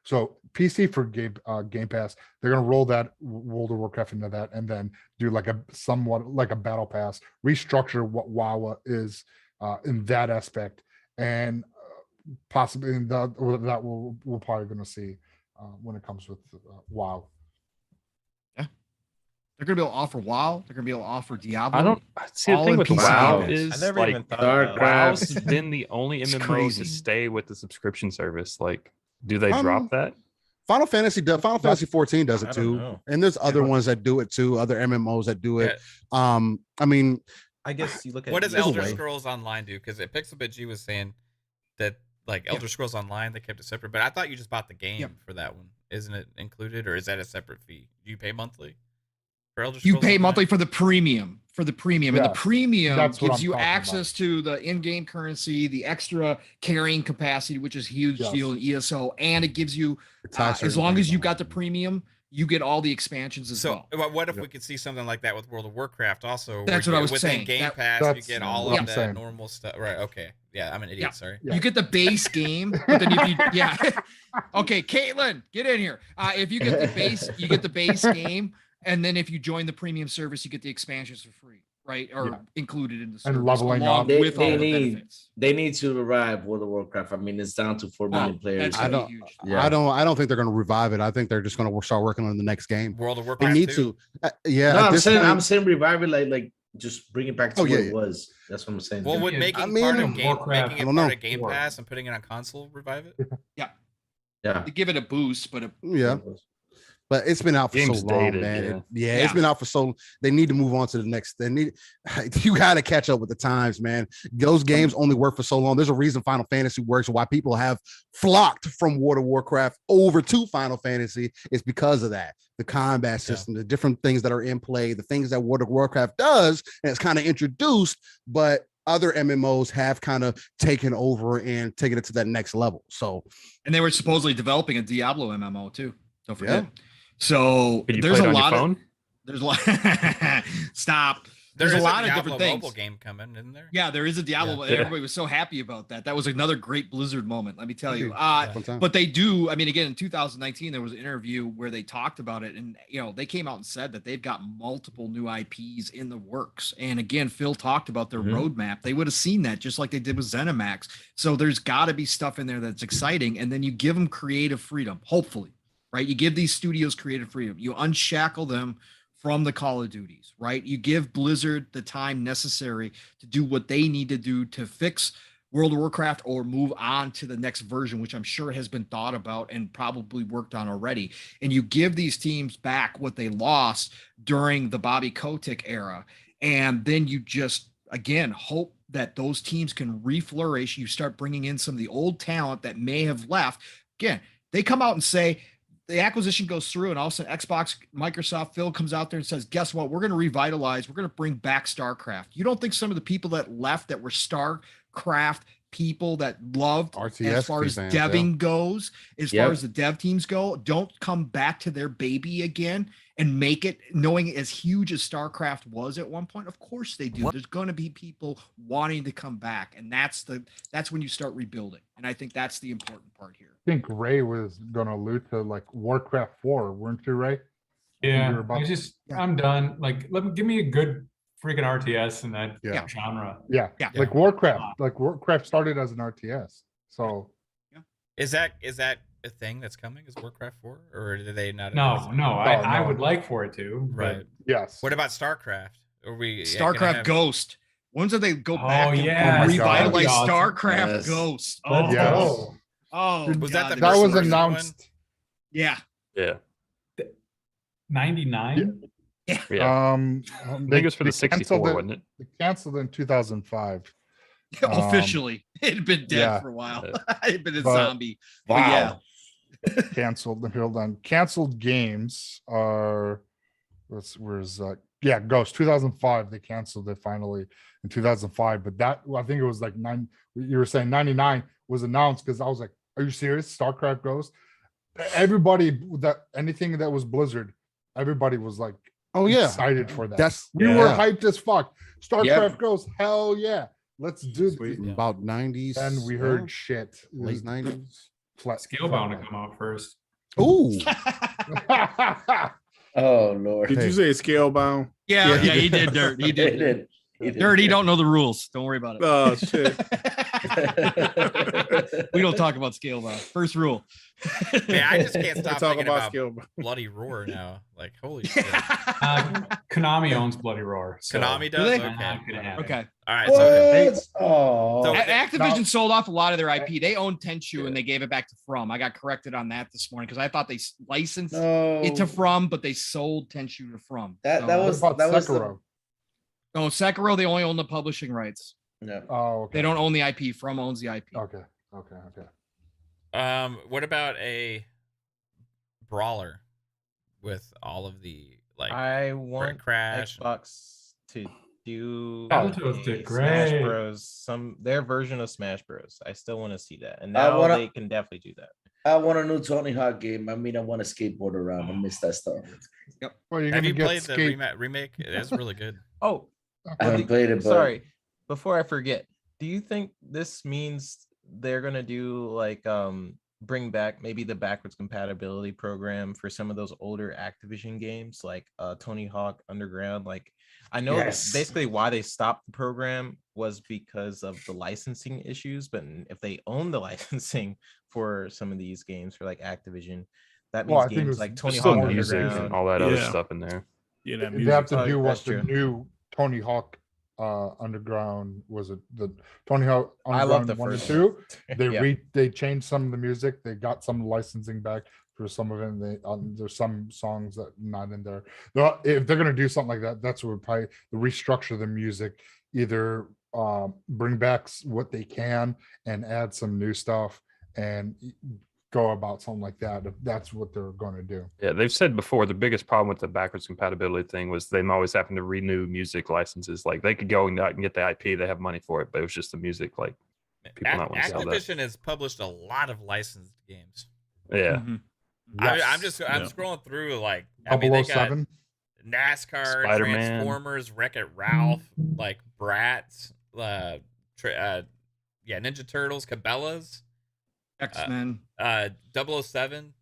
So PC for Game Pass, they're gonna roll that World of Warcraft into that, and then do like somewhat like a battle pass, restructure what WoW is in that aspect, and possibly that we're probably gonna see when it comes with WoW. Yeah, they're gonna be able to offer WoW. They're gonna be able to offer Diablo. I don't see the thing with WoW is I never even thought WoW's been the only MMO to stay with the subscription service. Like, do they drop that? Final Fantasy 14 does it too, and there's other ones that do it too, other MMOs that do it. I mean, I guess you look at what does Elder Scrolls Online do? Because Pixelbit G was saying that like Elder Scrolls Online, they kept it separate, but I thought you just bought the game for that one. Isn't it included, or is that a separate fee? Do you pay monthly for Elder Scrolls? You pay monthly for the premium. And the premium gives you talking access to the in-game currency, the extra carrying capacity, which is a huge deal in ESO, and it gives you as long as you got the premium, you get all the expansions as well. So what if we could see something like that with World of Warcraft also? That's what I was saying. Within Game Pass, you get all of the normal stuff. Right, okay. Yeah, I'm an idiot, sorry. You get the base game, but then if you, okay, Caitlin, get in here. If you get the base, you get the base game, and then if you join the premium service, you get the expansions for free. Right, or included in the service, and leveling up with all the benefits. They need to revive World of Warcraft. I mean, it's down to 4 million players. I don't think they're going to revive it. I think they're just going to start working on the next game. World of Warcraft. They need to. I'm saying revive it like just bring it back to what it was. That's what I'm saying. Well, would making part of Game Pass and putting it on console revive it? Yeah. To give it a boost, but But it's been out for so long, man. It's been out for so. They need to move on to the next. You got to catch up with the times, man. Those games only work for so long. There's a reason Final Fantasy works. Why people have flocked from World of Warcraft over to Final Fantasy is because of that. The combat system, the different things that are in play, the things that World of Warcraft does, and it's kind of introduced, but other MMOs have kind of taken over and taken it to that next level. So, and they were supposedly developing a Diablo MMO too. Don't forget. So there's a lot of stop. There's a lot of different things. Mobile game coming, isn't there? Yeah, there is a Diablo. Everybody was so happy about that. That was another great Blizzard moment, let me tell you. But they do. I mean, again, in 2019, there was an interview where they talked about it, and they came out and said that they've got multiple new IPs in the works. And again, Phil talked about their roadmap. They would have seen that just like they did with ZeniMax. So there's got to be stuff in there that's exciting, and then you give them creative freedom, hopefully. Right, you give these studios creative freedom. You unshackle them from the Call of Duties. Right, you give Blizzard the time necessary to do what they need to do to fix World of Warcraft or move on to the next version, which I'm sure has been thought about and probably worked on already. And you give these teams back what they lost during the Bobby Kotick era, and then you just again hope that those teams can reflourish. You start bringing in some of the old talent that may have left. Again, they come out and say, the acquisition goes through, and all of a sudden Xbox, Microsoft, Phil comes out there and says, guess what? We're going to revitalize. We're going to bring back StarCraft. You don't think some of the people that left that were StarCraft people that loved RTS as far as deving goes, as far as the dev teams go, don't come back to their baby again and make it, knowing as huge as StarCraft was at one point? Of course they do. There's going to be people wanting to come back, and that's when you start rebuilding. And I think that's the important part here. I think Ray was going to allude to like Warcraft 4, weren't you, Ray? Yeah, I'm done. Like, give me a good freaking RTS in that genre. Yeah. Like Warcraft started as an RTS. So is that a thing that's coming? Is Warcraft 4, or do they not? No, I would like for it to. Right. But... Yes. What about StarCraft? Are we StarCraft Ghost? When do they go back and revitalize StarCraft Ghost? Was that that was announced? One? Yeah. 99. Yeah. I think it was for the 64, wasn't it? They canceled in 200005. Officially, it had been dead for a while. It had been a zombie. Wow. Canceled. Hold on. Canceled games are. Where's Ghost 2005. They canceled it finally in 2005. But that I think it was like you were saying 99 was announced because I was like, are you serious? StarCraft Ghost. Everybody anything that was Blizzard, everybody was like, excited for that. We were hyped as fuck. StarCraft Ghost, hell yeah, let's do this. About 90s, and we heard shit. Late 90s. Scalebound to come out first. Ooh. Oh Lord. Did you say Scalebound? Yeah, he did, Dirt. He did. Dirt, he don't know the rules. Don't worry about it. Oh shit. We don't talk about Scalebound. First rule. Man, I just can't stop thinking about Bloody Roar now. Like, holy shit. Konami owns Bloody Roar. So. Konami does? Okay. All right. So Activision sold off a lot of their IP. They own Tenchu and they gave it back to From. I got corrected on that this morning because I thought they licensed it to From, but they sold Tenchu to From. That was Sekiro. Oh, Sekiro, they only own the publishing rights. No. Oh, okay. They don't own the IP. From owns the IP. Okay. What about a brawler with all of the I want Crash Xbox to do Smash Bros. Their version of Smash Bros. I still want to see that, and now they can definitely do that. I want a new Tony Hawk game. I mean, I want to skateboard around. I miss that stuff. Yep. Well, you're Have gonna you get played the skate. remake? It is really good. Oh, I haven't played it, but sorry. Before I forget, do you think this means they're gonna do like bring back maybe the backwards compatibility program for some of those older Activision games like Tony Hawk Underground? Like I know basically why they stopped the program was because of the licensing issues, but if they own the licensing for some of these games for like Activision, that means games like Tony still Hawk music Underground and all that other Yeah. stuff in there. Yeah, that They music. have to Oh, do what that's the true. new Tony Hawk Underground was it the Tony Hawk I love Underground the 1 and first 2. They Yeah. they changed some of the music. They got some licensing back for some of it. And they there's some songs that not in there. If they're gonna do something like that, that's what probably restructure the music. Either bring back what they can and add some new stuff and go about something like that. If that's what they're going to do. Yeah, they've said before the biggest problem with the backwards compatibility thing was them always having to renew music licenses. Like they could go and get the IP, they have money for it, but it was just the music. Like people not want to sell that. Activision has published a lot of licensed games. Yeah, I'm scrolling through like I mean, they got 007. NASCAR, Spider-Man. Transformers, Wreck-It Ralph, like Bratz, Ninja Turtles, Cabela's, X-Men. 007,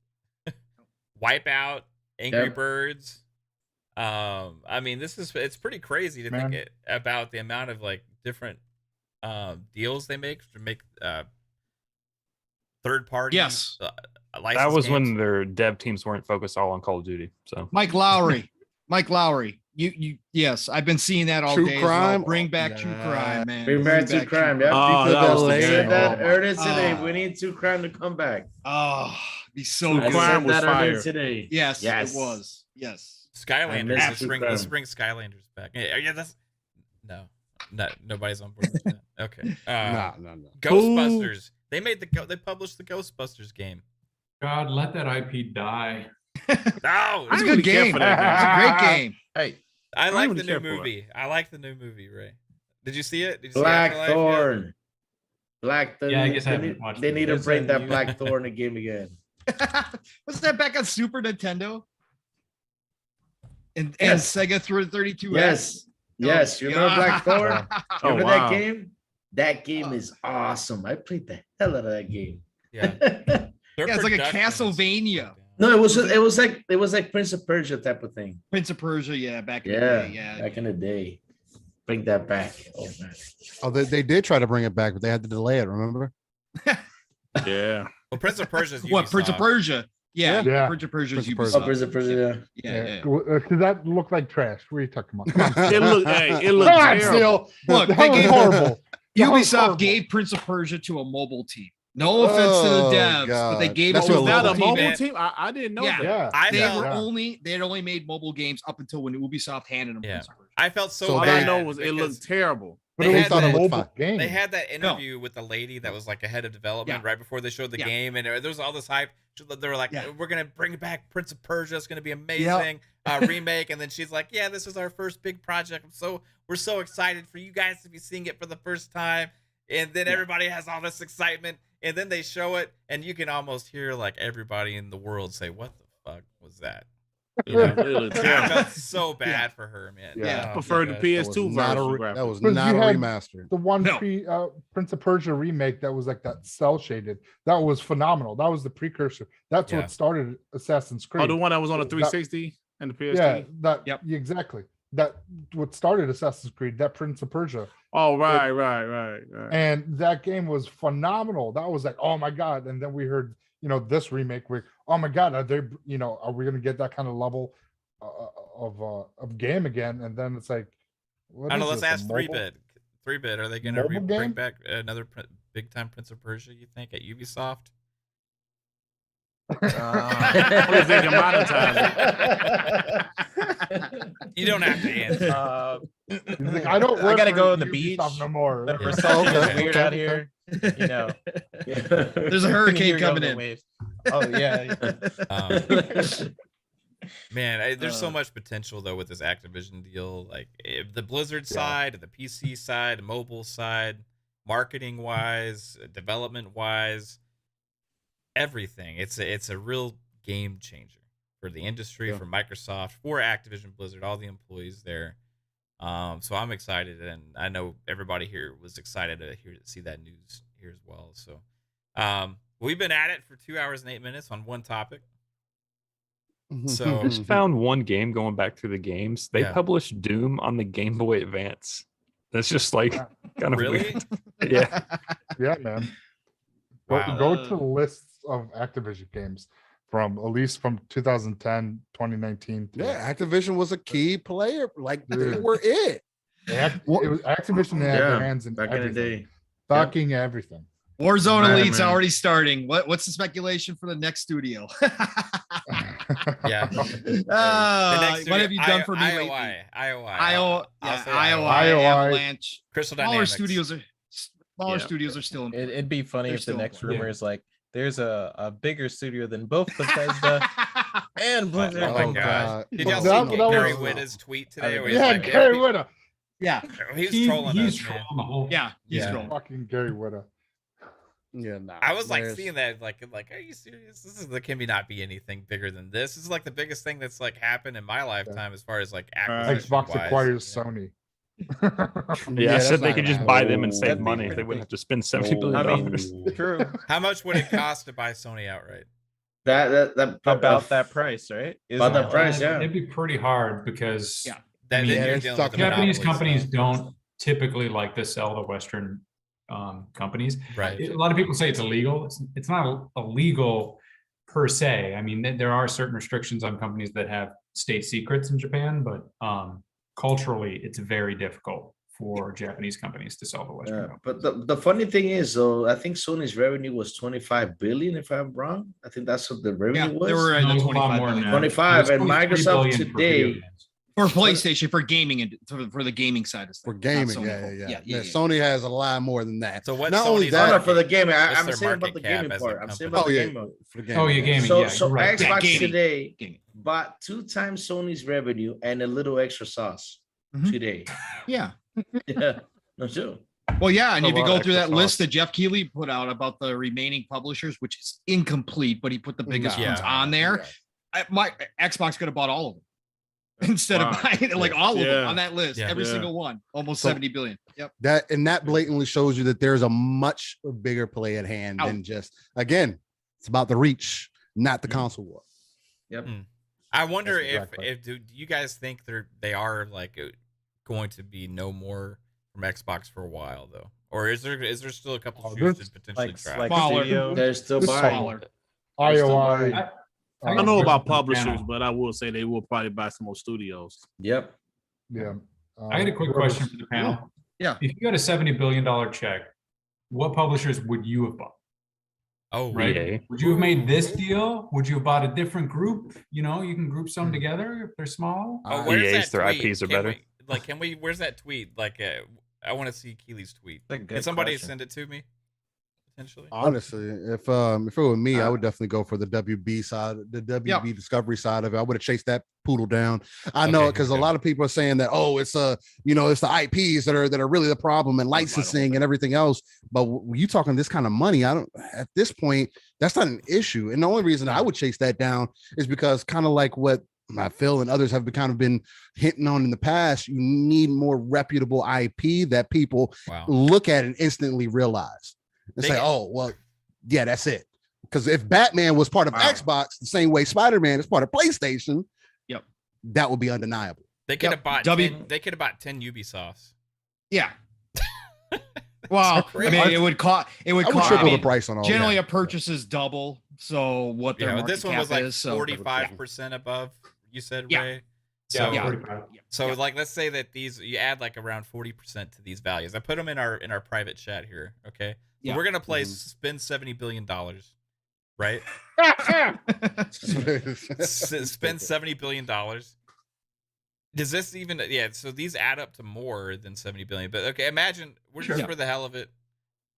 Wipeout, Angry Yep. Birds. I mean, it's pretty crazy to Man. think about the amount of like different deals they make to make third party. Yes. that was when their dev teams weren't focused all on Call of Duty. So Mike Lowry. You yes, I've been seeing that all True day. as well. crime? Bring back Nah. true crime, man. Bring back True Crime. Yeah, Oh, people that was that the said game. that Oh, earlier today. Oh. We need True Crime to come back. Oh, be so True I good. Crime said was that earlier fire. today. Yes, Yes. it was. Yes. Skylanders. I Let's miss True bring Crime. Skylanders back. Yeah, that's nobody's on board with that. Okay. No. Ghostbusters. They published the Ghostbusters game. God, let that IP die. No, It's a I good really care game. for It's that a great game. Hey, I like really the care new for it. movie. I like the new movie, Ray. Did you see it? Did you see Afterlife yet? Blackthorn. Blackthorn. Yeah, I guess I They haven't need- watched They it. need to It's bring a that new- Blackthorn game again. Wasn't that back on Super Nintendo? And Yes. Sega 32X? Yes. Yes. You remember Blackthorn? Oh, Remember wow. that game? That game is awesome. I played the hell out of that game. Yeah. Yeah, it's like a Castlevania. No, it was like Prince of Persia type of thing. Prince of Persia, yeah, back in the Yeah, day. Yeah. back in the day. Bring that back. Oh man. Oh, they did try to bring it back, but they had to delay it. Remember? Yeah. Well, Prince of Persia's What, Prince of Ubisoft. Persia? Yeah, Yeah. Prince of Persia's Prince of Ubisoft. Oh, Prince of Persia. Yeah. Because that looked like trash. What are you talking about? Come on, It looked. It looked Come on, terrible. Seal. Look, That they was gave- horrible. That was Ubisoft horrible. gave Prince of Persia to a mobile team. No offense to the Oh, devs, but they God. gave That's it to what a Was that mobile a team. mobile man. team? I didn't know Yeah. that. Yeah. I They felt, had only made mobile games up until when Ubisoft handed them Yeah. Prince of Persia. I felt so So All I bad. know was it because looked terrible. But They it was had a that- mobile Fine. game. They had that interview with the lady that was like a head of development Yeah. right before they showed the Yeah. game, and there was all this hype. They were like, Yeah. "We're gonna bring back Prince of Persia. It's gonna be amazing remake." And then she's like, "Yeah, this is our first big project. We're so excited for you guys to be seeing it for the first time." And then everybody has all this excitement, and then they show it, and you can almost hear like everybody in the world say, "What the fuck was that?" You know? It looked I terrible. felt so bad for her, man. Yeah. Oh, I prefer the my gosh. PS2 Not a version. re- that was Because not a you had remaster. The one No. Prince of Persia remake that was like that cell shaded. That was phenomenal. That was the precursor. That's Yeah. what started Assassin's Creed. Oh, the one that was on the That- 360 and the PS3. Yeah, that Yep. exactly. That what started Assassin's Creed, that Prince of Persia. Oh, right. And that game was phenomenal. That was like, oh my God. And then we heard, this remake where, oh my God, are they, are we gonna get that kind of level of game again? And then it's like, what I don't know. is Let's this, a ask mobile- 3-bit. 3-bit, are they going to mobile bring game? back another big time Prince of Persia? You think at Ubisoft? Only they can monetize You don't have to answer. He's like, I don't. I work gotta for go on the Ubisoft beach. no more. The Yeah. reception is Okay, weird okay, out here. You know, There's a You hurricane hear coming the in. waves. Oh yeah. Man, there's so much potential though with this Activision deal. Like the Blizzard side, the PC side, mobile side, marketing wise, development wise. everything. It's a real game changer for the industry, for Microsoft, for Activision Blizzard, all the employees there. So I'm excited, and I know everybody here was excited to see that news here as well. So we've been at it for 2 hours and 8 minutes on one topic. So I just found one game going back through the games. They published Doom on the Game Boy Advance. That's just like kind of really weird. Yeah. Yeah, man. Wow. Go to the lists of Activision games from at least from 2010, 2019. Yeah, Activision was a key player. Like they Dude. were it. It was Activision had their hands in back in the everything. day. Fucking everything. Warzone Right, Elite's man. already starting. What's the speculation for the next studio? yeah. What have you done for me lately? IOI. IOI, Avalanche. Crystal Smaller Dynamics. studios are still important. It'd be funny They're if the still next important. rumor is like, there's a bigger studio than both Bethesda and Blizzard. Oh my Oh, gosh. God. Did y'all That- see that Gary was- Whitta's tweet today? Where he's Yeah, like, Gary Whitta. Yeah, He's trolling He's us, trolling man. the whole. yeah, he's Yeah. trolling. Fucking Gary Whitta. Yeah, nah, I was like there's- seeing that, like, are you serious? There can not be anything bigger than this. This is like the biggest thing that's like happened in my lifetime as far as like acquisition Xbox wise. acquires Yeah. Sony. Yeah, I that's said they not could gonna just happen. buy them and save That'd be money. They pretty wouldn't big. have to spend $70 billion. I mean, true. How much would it cost to buy Sony outright? That About that price, right? About that Isn't it? price, yeah. It'd be pretty hard because Yeah. Then Yeah, you're they're dealing stuck with a Japanese monopoly companies stuff. don't typically like to sell to Western companies. Right. A lot of people say it's illegal. It's not illegal per se. I mean, there are certain restrictions on companies that have state secrets in Japan, but culturally, it's very difficult for Japanese companies to sell to Western companies. But the funny thing is, though, I think Sony's revenue was 25 billion, if I'm wrong. I think that's what the revenue Yeah, was. they were No, at it's the a lot 25 more than billion. that. 25, It's and 23 Microsoft billion for video today- games. For PlayStation, for gaming, and for the gaming side of stuff. For not gaming, Sony. yeah. Sony has a lot more than that. So what's Not only Sony's that- No, for the gaming. What's I'm their saying about the market cap gaming as a part. I'm company? saying about Oh the yeah, gaming. for the game. Oh, yeah, gaming. So, yeah, so you're right. Xbox gaming. today Gaming. bought 2 times Sony's revenue and a little extra sauce Mhm. today. Yeah. Yeah, no joke. Well, yeah, and A if you lot go of through that extra list sauce. that Jeff Keighley put out about the remaining publishers, which is incomplete, but he put the biggest Yeah. ones on there. My Xbox could have bought all of them instead Wow. of buying like all of them Yeah. on that list. Yeah. Every Yeah. single one, almost So- 70 billion. Yep. That blatantly shows you that there's a much bigger play at hand Out. than just, again, it's about the reach, not the console war. Yep. I wonder That's exactly. if do you guys think they are like going to be no more from Xbox for a while though, or is there still a couple Oh, shoes there's to potentially Like try? Smaller. studio. They're still This buying. Smaller. IOI. I don't know about publishers, but I will say they will probably buy some more studios. Yep. Yeah. I had a quick question for the panel. Yeah. If you had a $70 billion check, what publishers would you have bought? Oh, Right. EA. Would you have made this deal? Would you have bought a different group? You know, you can group some together if they're small. Oh, where's EA's, that their tweet? IPs are Can better. where's that tweet? Like, I want to see Keely's tweet. That's a good Can somebody question. send it to me? Potentially. Honestly, if it were me, I would definitely go for the WB side, the WB Discovery side of it. I would have chased that poodle down. I know Okay, because here a we lot of people are saying that, oh, it's it's the IPs that are really the problem and licensing and everything else. But you talking this kind of money, I don't at this point, that's not an issue. And the only reason I would chase that down is because kind of like what Phil and others have been hinting on in the past, you need more reputable IP that people Wow. look at and instantly realize and They say, get- oh, well, yeah, that's it. Because if Batman was part of Wow. Xbox the same way Spider-Man is part of PlayStation, Yep. that would be undeniable. They could Yep. have bought. W- 10, they could have bought 10 Ubisofts. Yeah. Well, I mean, it would cost. It would I would cost. triple I mean, the price on all generally, that. a purchase is double. So what their Yeah, market this one cap was like is. So 45% above. You said, Yeah. Ray. So, Yeah. 45. so like, let's say that you add like around 40% to these values. I put them in our private chat here. Okay. So Yeah. we're gonna play spend $70 billion, right? Spend $70 billion. Does this even? Yeah. So these add up to more than 70 billion. But okay, imagine we're just Sure. for the hell of it.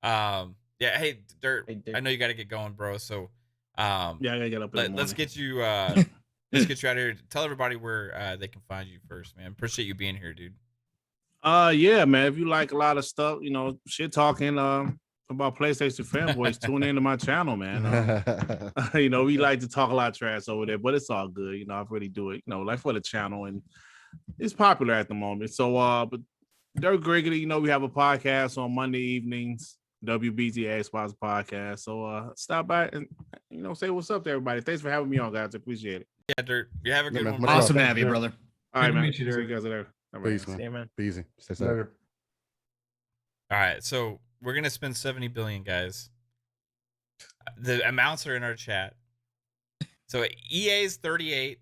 Yeah. Hey, Dirt. Hey, Dirt. I know you got to get going, bro. So Yeah, I gotta get up. In the let's morning. get you. Let's get you out of here. Tell everybody where they can find you first, man. Appreciate you being here, dude. Yeah, man. If you like a lot of stuff, shit talking, about PlayStation fanboys, tune into my channel, man. You know, we like to talk a lot of trash over there, but it's all good. You know, I really do it, you know, like for the channel, and it's popular at the moment. So, but Dirk Griggity, you know, we have a podcast on Monday evenings, WBT Xbox podcast. So, stop by and, you know, say what's up to everybody. Thanks for having me on, guys. I appreciate it. Yeah, Dirk. You have a good one. Awesome to have you, brother. All right, Good to man. meet you, See Dirk. you guys later. Peace, See you, man. man. Be easy. Stay safe. Later. All right, so we're gonna spend 70 billion, guys. The amounts are in our chat. So EA's 38,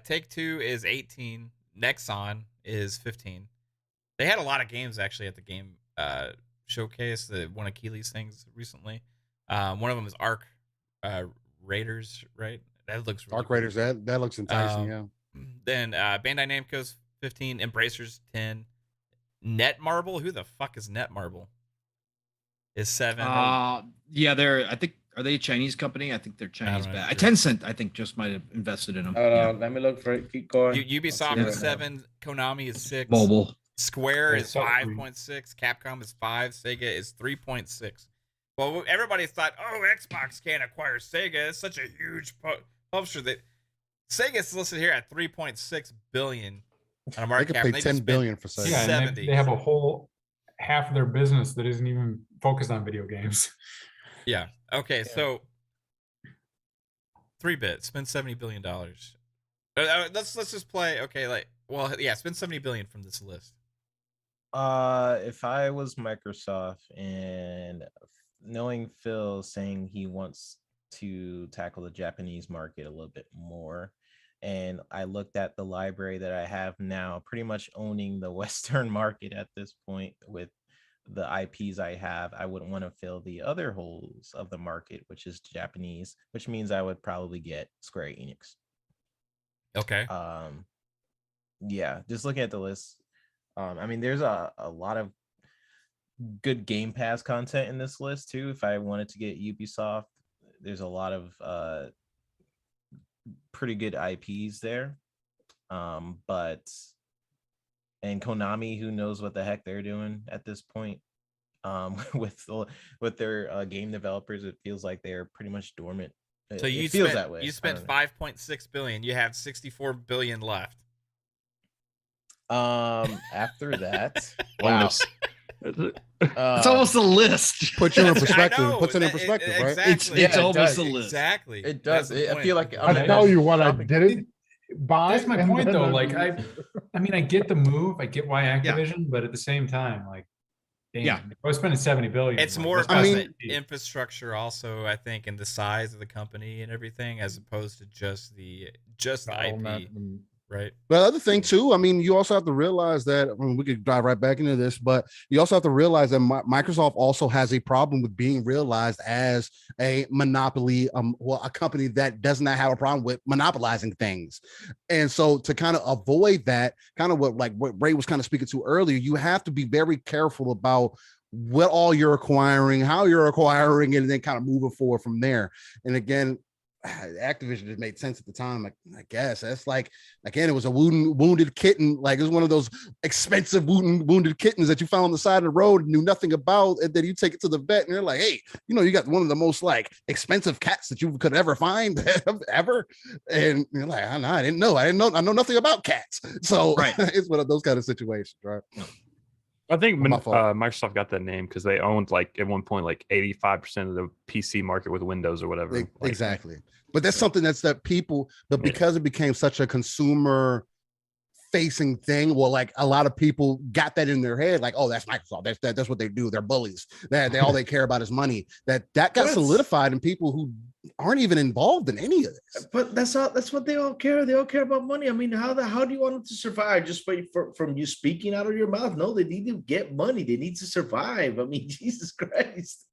Take-Two is 18, Nexon is 15. They had a lot of games actually at the game showcase, one of Keely's things recently. One of them is Arc Raiders, right? That looks really Arc Raiders. cool. That looks enticing. Yeah. Then Bandai Namco's 15, Embracers 10, Netmarble. Who the fuck is Netmarble? Is 7. Yeah, I think, are they a Chinese company? I think they're Chinese. know, Bad. sure. Tencent, I think, just might have invested in them. Let me look for it. Keep going. Ubisoft Yeah. is 7, Konami is 6, Mobile. Square Yeah, is so- 5.6, Capcom is 5, Sega is 3.6. Well, everybody thought, oh, Xbox can't acquire Sega. It's such a huge publisher that Sega's listed here at 3.6 billion on a They market could cap. pay and they just 10 spent billion for Sega. Yeah, and 70. they have a whole half of their business that isn't even focused on video games. Yeah. Okay. So 3-bit spend $70 billion. Let's just play. Okay. Spend 70 billion from this list. If I was Microsoft and knowing Phil saying he wants to tackle the Japanese market a little bit more, and I looked at the library that I have now, pretty much owning the Western market at this point with the IPs I have, I wouldn't want to fill the other holes of the market, which is Japanese, which means I would probably get Square Enix. Okay. Yeah, just looking at the list, I mean, there's a lot of good Game Pass content in this list too. If I wanted to get Ubisoft, there's a lot of pretty good IPs there. And Konami, who knows what the heck they're doing at this point. With their game developers, it feels like they're pretty much dormant. So It feels that way. You I spent don't know. 5.6 billion. You have 64 billion left. After that, Bonus. It's almost a list. Put you in I perspective. know, Puts it in that- perspective, right? Exactly. It's Yeah, it almost does. a list. Exactly. it does. That's the I point. feel like I tell you what I didn't buy. That's my and point, then though. Like, I mean, I get the move. I get why Activision, but at the same time, like, damn, Yeah. if I was spending 70 billion. It's like, more that's about not the cheap. infrastructure, also, I think, and the size of the company and everything, as opposed to just the IP, right? The other thing too, I mean, you also have to realize that, I mean, we could dive right back into this, but you also have to realize that Microsoft also has a problem with being realized as a monopoly, a company that does not have a problem with monopolizing things. And so to kind of avoid that, kind of what Ray was kind of speaking to earlier, you have to be very careful about what all you're acquiring, how you're acquiring it, and then kind of moving forward from there. And again, Activision just made sense at the time. Like, I guess that's like, again, it was a wounded kitten. Like, it was one of those expensive wounded kittens that you found on the side of the road and knew nothing about, and then you take it to the vet and you're like, hey, you know, you got one of the most like expensive cats that you could ever find ever. And you're like, I didn't know. I know nothing about cats. So Right. It's one of those kind of situations, right? I think My fault. Microsoft got that name because they owned like at one point like 85% of the PC market with Windows or whatever. Like, Exactly. But that's something that people, but because it became such a consumer facing thing, well, like a lot of people got that in their head, like, oh, that's Microsoft. That's what they do. They're bullies. All they care about is money. That got solidified in people who aren't even involved in any of this. But that's what they all care. They all care about money. I mean, how do you want them to survive? Just wait from you speaking out of your mouth? No, they need to get money. They need to survive. I mean, Jesus Christ.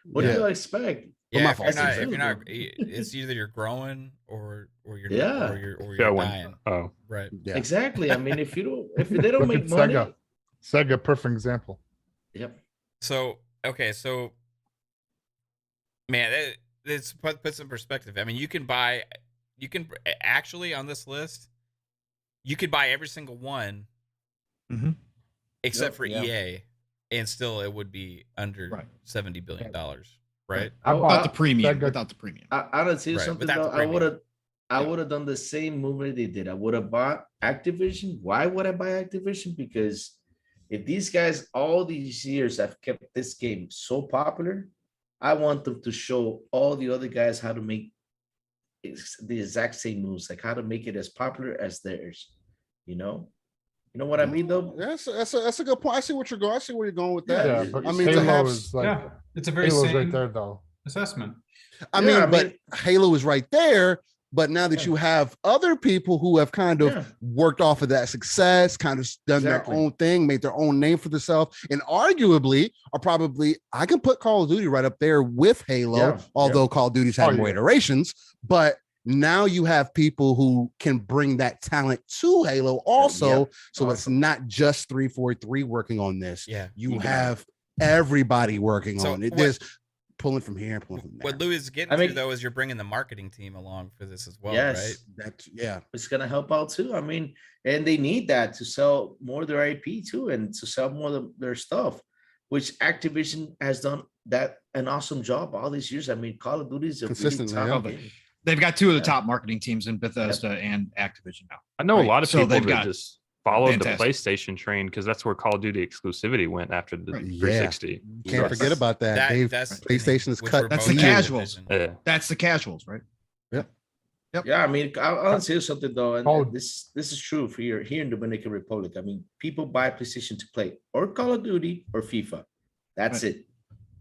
What do you expect? Yeah, my if fault. you're not, it's either you're growing or you're Yeah. or you're going. dying. Oh, Right. Yeah. Exactly. I mean, if they don't Look make at money. Sega, perfect example. Yep. So man, it's puts in perspective. I mean, you can actually on this list, you could buy every single one Mhm. except Yep, for yeah. EA. and still it would be under $70 billion, right? Without the premium. Without the premium. I don't see something though. I would have done the Yeah. same movement they did. I would have bought Activision. Why would I buy Activision? Because if these guys all these years have kept this game so popular, I want them to show all the other guys how to make the exact same moves, like how to make it as popular as theirs. You know what I mean, though. That's a good point. I see what you're going. I see where you're going with that. Yeah, but I mean, Halo to have, is like, it's a very Halo's sane right there though. assessment. I mean, Halo is right there. But now that you have other people who have kind of worked off of that success, kind of done their own thing, made their own name for themselves, and arguably are probably, I can put Call of Duty right up there with Halo, although Call of Duty's had more iterations. But now you have people who can bring that talent to Halo also. So it's not just 343 working on this. Yeah, you have everybody working on it. There's pulling from here, pulling from there. What Lui is getting to, though, is you're bringing the marketing team along for this as well, right? It's gonna help out too. I mean, and they need that to sell more of their IP too, and to sell more of their stuff, which Activision has done an awesome job all these years. I mean, Call of Duty is a consistently. Really top game. They've got two of the top marketing teams in Bethesda and Activision now. I know a lot of people that just followed the PlayStation train because that's where Call of Duty exclusivity went after the 360. Can't forget about that. PlayStation's cut. That's the casuals. That's the casuals, right? Yep. Yeah, I mean, I'll say something though, and this is true for here in Dominican Republic. I mean, people buy PlayStation to play or Call of Duty or FIFA. That's it.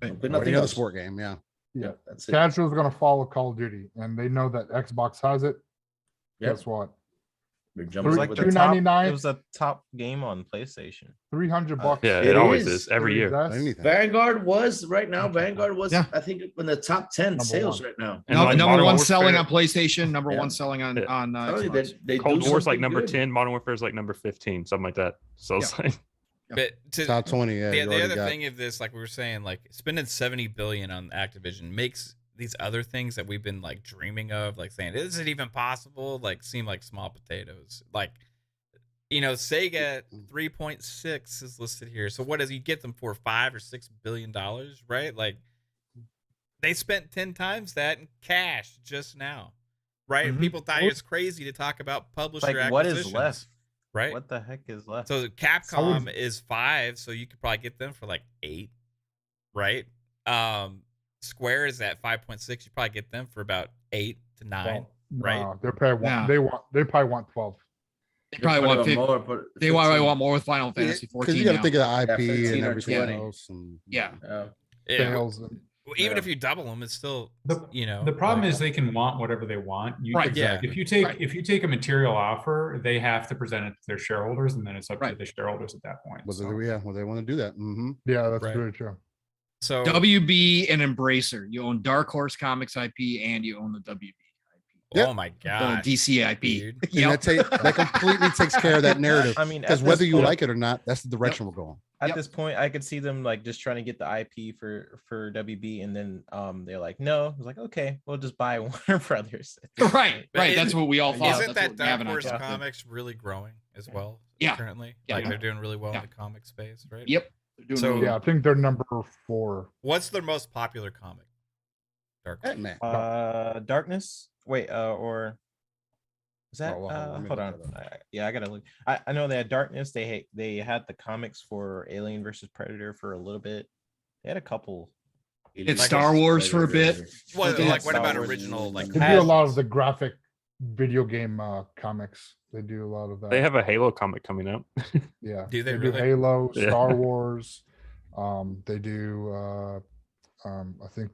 Nothing else. Sport game, yeah, that's it. Casuals gonna follow Call of Duty, and they know that Xbox has it. Guess what? It was like $2.99. It was a top game on PlayStation. $300. Yeah, it always is every year. Vanguard was right now. Vanguard was, I think, in the top 10 sales right now. And number one selling on PlayStation. Number one selling on Cold War's like number 10. Modern Warfare is like number 15, something like that. So it's like. But top 20. Yeah. The other thing of this, like we were saying, like spending $70 billion on Activision makes these other things that we've been like dreaming of, like saying, is it even possible? Like seem like small potatoes. Like, Sega 3.6 is listed here. So what does he get them for? $5 or $6 billion, right? Like they spent 10 times that in cash just now, right? Mm-hmm. People thought it was crazy to talk about publisher acquisitions. What is left? Right? What the heck is left? So Capcom is 5, so you could probably get them for like 8, right? Square is at 5.6. You probably get them for about 8 to 9, right? No, they probably want 12. They probably want 15. They probably want more with Final Fantasy 14. Because you got to think of the IP and everything else. And, sales. Even if you double them, it's still the problem is they can want whatever they want. If you take a material offer, they have to present it to their shareholders, and then it's up to the shareholders at that point. Well, they want to do that. Mm-hmm. Yeah, that's very true. So WB and Embracer, you own Dark Horse Comics IP and you own the WB IP. Oh my god, the DC IP. That completely takes care of that narrative. I mean, because whether you like it or not, that's the direction we're going. At this point, I could see them like just trying to get the IP for WB, and then they're like, no. I was like, okay, we'll just buy Warner Brothers. Right. That's what we all thought. Isn't that Dark Horse Comics really growing as well? Currently, they're doing really well in the comic space, right? Yep. So I think they're number 4. What's their most popular comic? Darkness. Wait, or is that? Hold on. I gotta look. I know they had Darkness. They had the comics for Alien versus Predator for a little bit. They had a couple. It's Star Wars for a bit. What about original? Like they do a lot of the graphic video game comics. They do a lot of that. They have a Halo comic coming out. Yeah. Do they do Halo, Star Wars. They do. I think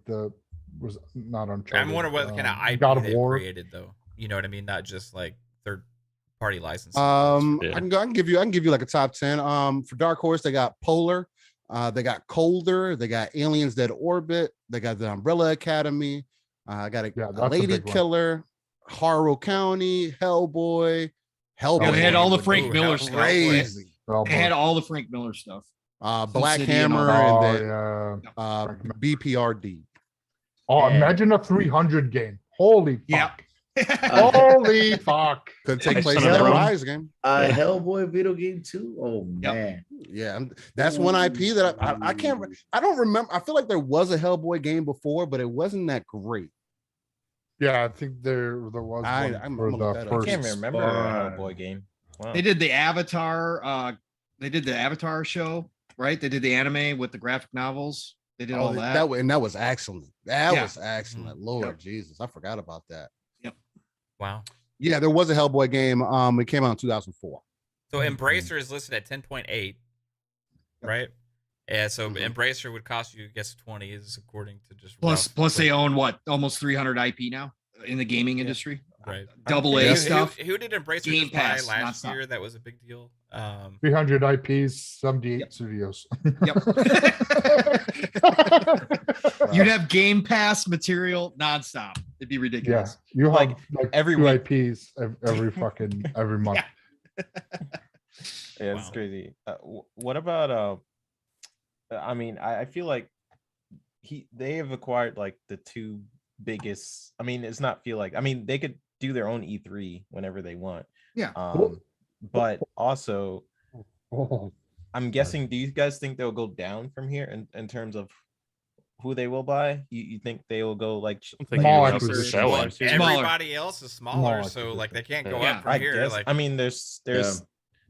was not Uncharted. I'm wondering what kind of IP they created, though. You know what I mean? Not just like third-party licenses. I can give you like a top 10. For Dark Horse, they got Polar. They got Colder. They got Aliens Dead Orbit. They got the Umbrella Academy. I got a Lady Killer, Harrow County, Hellboy. They had all the Frank Miller stuff. Crazy. They had all the Frank Miller stuff. Black Hammer and then BPRD. Oh, imagine a 300 game. Holy fuck. Holy fuck! Could take Nice place in son of the a gun. Rise game. Hellboy video game too. Oh man, Yeah, that's one IP that I can't. I don't remember. I feel like there was a Hellboy game before, but it wasn't that great. Yeah, I think there was one I'm for gonna look the that up. I first. can't remember a Hellboy game. Wow. They did the Avatar. They did the Avatar show, right? They did the anime with the graphic novels. They did all that. And that was excellent. That Yeah. was excellent. Lord Jesus, I forgot about that. Wow. Yeah, there was a Hellboy game. It came out in 2004. So Embracer is listed at 10.8, right? Yeah, so Embracer would cost you, I guess, 20 is according to just Plus they own what, almost 300 IP now in the gaming industry. Right. Double A stuff. Who did Embracer Game just buy Pass, last nonstop. year? That was a big deal. 300 IPs, 78 studios. Yep. You'd have Game Pass material nonstop. It'd be Yeah, ridiculous. you have Like, like every two week. IPs every month. Yeah, it's crazy. What about I mean, I feel like they have acquired like the two biggest. I mean, it's not feel like. I mean, they could do their own E3 whenever they want. Yeah. But also, Oh, I'm guessing. Do you guys think they'll go down from here in terms of who they will buy? You think they will go like Small anyone else is acquisition. selling. Well, everybody else is smaller, so like they can't go Yeah. up from I here. guess. Like I mean, there's.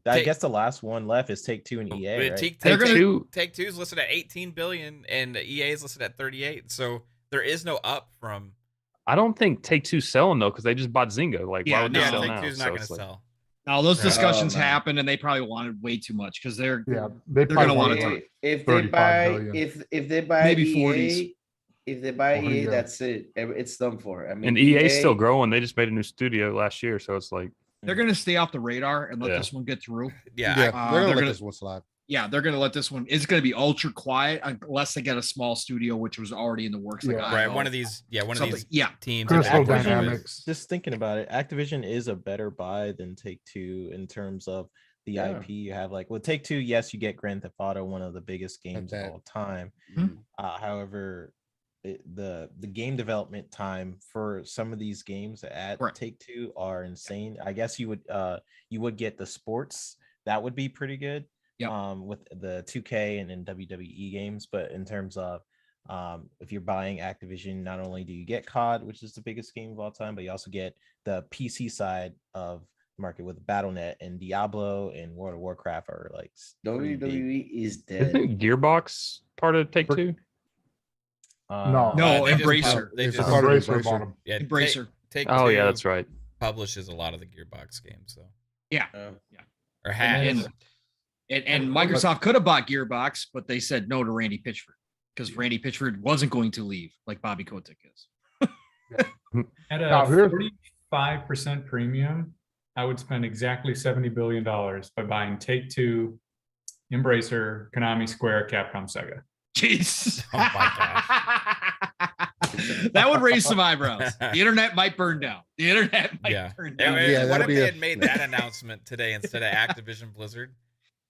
I guess the last one left is Take-Two and EA. Right? Take-Two's listed at 18 billion and EA is listed at 38. So there is no up from. I don't think Take-Two's selling though, because they just bought Zynga. Like, why Yeah, would they sell now? Take-Two's not going to it's like- sell. Now those discussions man. happened, and they probably wanted way too much because they're yeah, they're gonna want probably to. if they 35 buy billion. if they buy Maybe EA, 40s. if they buy Oh, EA, yeah. that's it. It's done for. I mean, And EA's still growing. They just made a new studio last year, so it's like They're gonna stay off the radar and let Yeah. this one get through. Yeah. Yeah, I- they're they're gonna let gonna- this one slide. Yeah, they're gonna let this one. It's gonna be ultra quiet unless they get a small studio, which was already in the works. Like Yeah. Right. IO, One of these. Yeah. One of something. these Yeah, teams. that Crystal Activision is- Dynamics. Just thinking about it, Activision is a better buy than Take-Two in terms of the Yeah. IP you have. Like with Take-Two, yes, you get Grand Theft Auto, one of the biggest games of that. all time. Mhm. However, the game development time for some of these games at Correct. Take-Two are insane. I guess you would get the sports. That would be pretty good. Yep. With the 2K and WWE games, but in terms of if you're buying Activision, not only do you get COD, which is the biggest game of all time, but you also get the PC side of the market with Battle.net and Diablo and World of Warcraft are like pretty big. WWE is dead. isn't Gearbox part of Take-Two? No. No, they just- Embracer. They It's just, a part of Embracer Embracer. bought 'em. yeah, Embracer. Take Oh yeah, Two that's right. Publishes a lot of the Gearbox games, so Yeah. or has. And Microsoft could have bought Gearbox, but they said no to Randy Pitchford because Randy Pitchford wasn't going to leave like Bobby Kotick is. At Now, a here's- 45% premium, I would spend exactly $70 billion by buying Take-Two, Embracer, Konami, Square, Capcom, Sega. Jeez. Oh my That would raise some eyebrows. The internet might burn down. The internet might Yeah. burn Yeah, down. Yeah, what that'll if be they a- had made that announcement today instead of Activision Blizzard?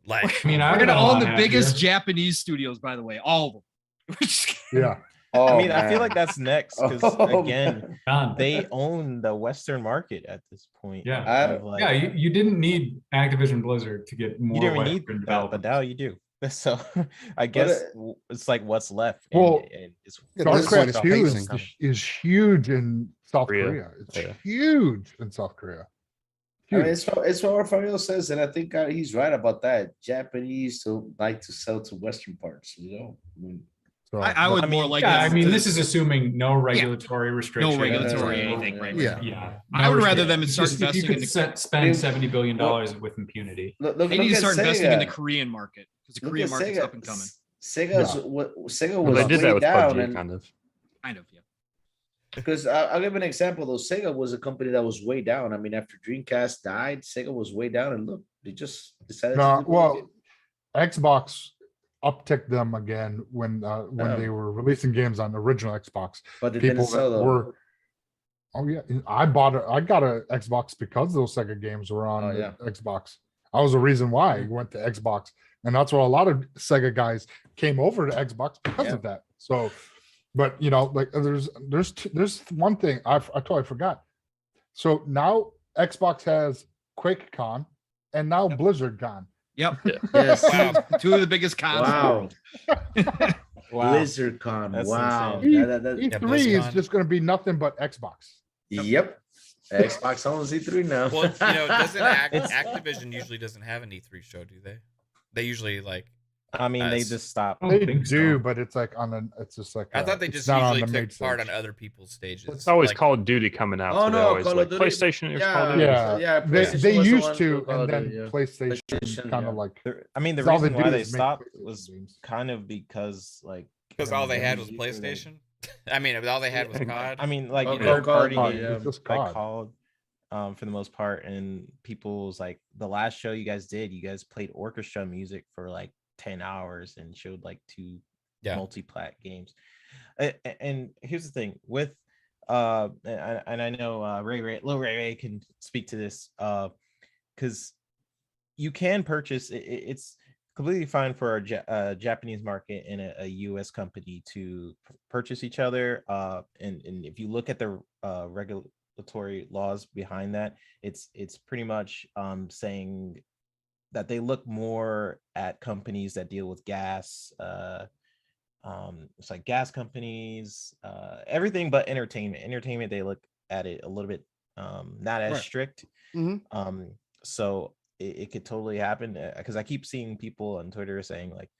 Like, I mean, I We're would gonna have own a the lot biggest happier. Japanese studios, by the way, all of them. Yeah. Oh, I mean, I feel man. like that's next because Oh, again, man. Done. they own the Western market at this point. Yeah. of, like- Yeah, you didn't need Activision Blizzard to get more you didn't need Western that, development. but now you do. So I guess it's like what's left. Well, and it's Yeah, this one is StarCraft 2 pacing. is huge in South Korea. Korea. It's Yeah. huge in South Korea. I mean, Huge. it's what Raphael says, and I think he's right about that. Japanese don't like to sell to Western parts, you know. I mean, So, I would I mean, more like. Yeah, I us mean, to- this is assuming no regulatory restrictions. regulatory Yeah. anything, right? Yeah. Yeah. I would rather them restrictions. start Just if you investing in could the. spend $70 billion with impunity. look They need to at start investing in the Sega. Korean market because the Look Korean at market's Sega. up and coming. Sega Well, was they did way that with down, PUBG, and kind of. Kind of, yeah. because I'll give an example though. Sega was a company that was way down. I mean, after Dreamcast died, Sega was way down, and look, they just decided. No, to do what they well, Xbox upticked them again when Yeah. they were releasing games on the original Xbox. did. But they People didn't sell that them. were, oh yeah, I got a Xbox because those Sega games were on Oh, the yeah. Xbox. That was the reason why I went to Xbox, and that's why a lot of Sega guys came over to Xbox because Yeah. of that. So, but you know, like there's one thing I totally forgot. So now Xbox has QuakeCon and now BlizzardCon. Yep. Yes. Wow. Two of the biggest cons in the Wow. world. BlizzardCon. That's Wow. insane. E3 is BlizzCon. just going to be nothing but Xbox. Yep. Xbox owns E3 now. Well, doesn't Activision usually doesn't have an E3 show, do they? They usually like. I mean, they just stop. I don't They think do, so. but it's like it's just like I thought they it's just not on usually the main took part on stage. other people's stages. It's always like, Call of Duty coming out. Oh, so they no, always Call of like Duty. PlayStation. Here's Call of Duty. Yeah, PlayStation they was the used one to, Call of and then Duty, yeah. PlayStation kind of like. I mean, the all they reason why do they is make stopped PlayStation was games. kind of because like all they had was usually, like- PlayStation. I mean, all they had was COD. I mean, like Okay, third party COD, games, yeah. It's just like COD. COD, for the most part, and people's like the last show you guys did, you guys played orchestra music for like 10 hours and showed like two multi-plat games. And here's the thing with and I know Lil Ray can speak to this because you can purchase it's completely fine for a Japanese market and a US company to purchase each other, and if you look at the regulatory laws behind that, it's pretty much saying that they look more at companies that deal with gas, it's like gas companies, everything but entertainment. They look at it a little bit not as strict. So it could totally happen, because I keep seeing people on Twitter saying like,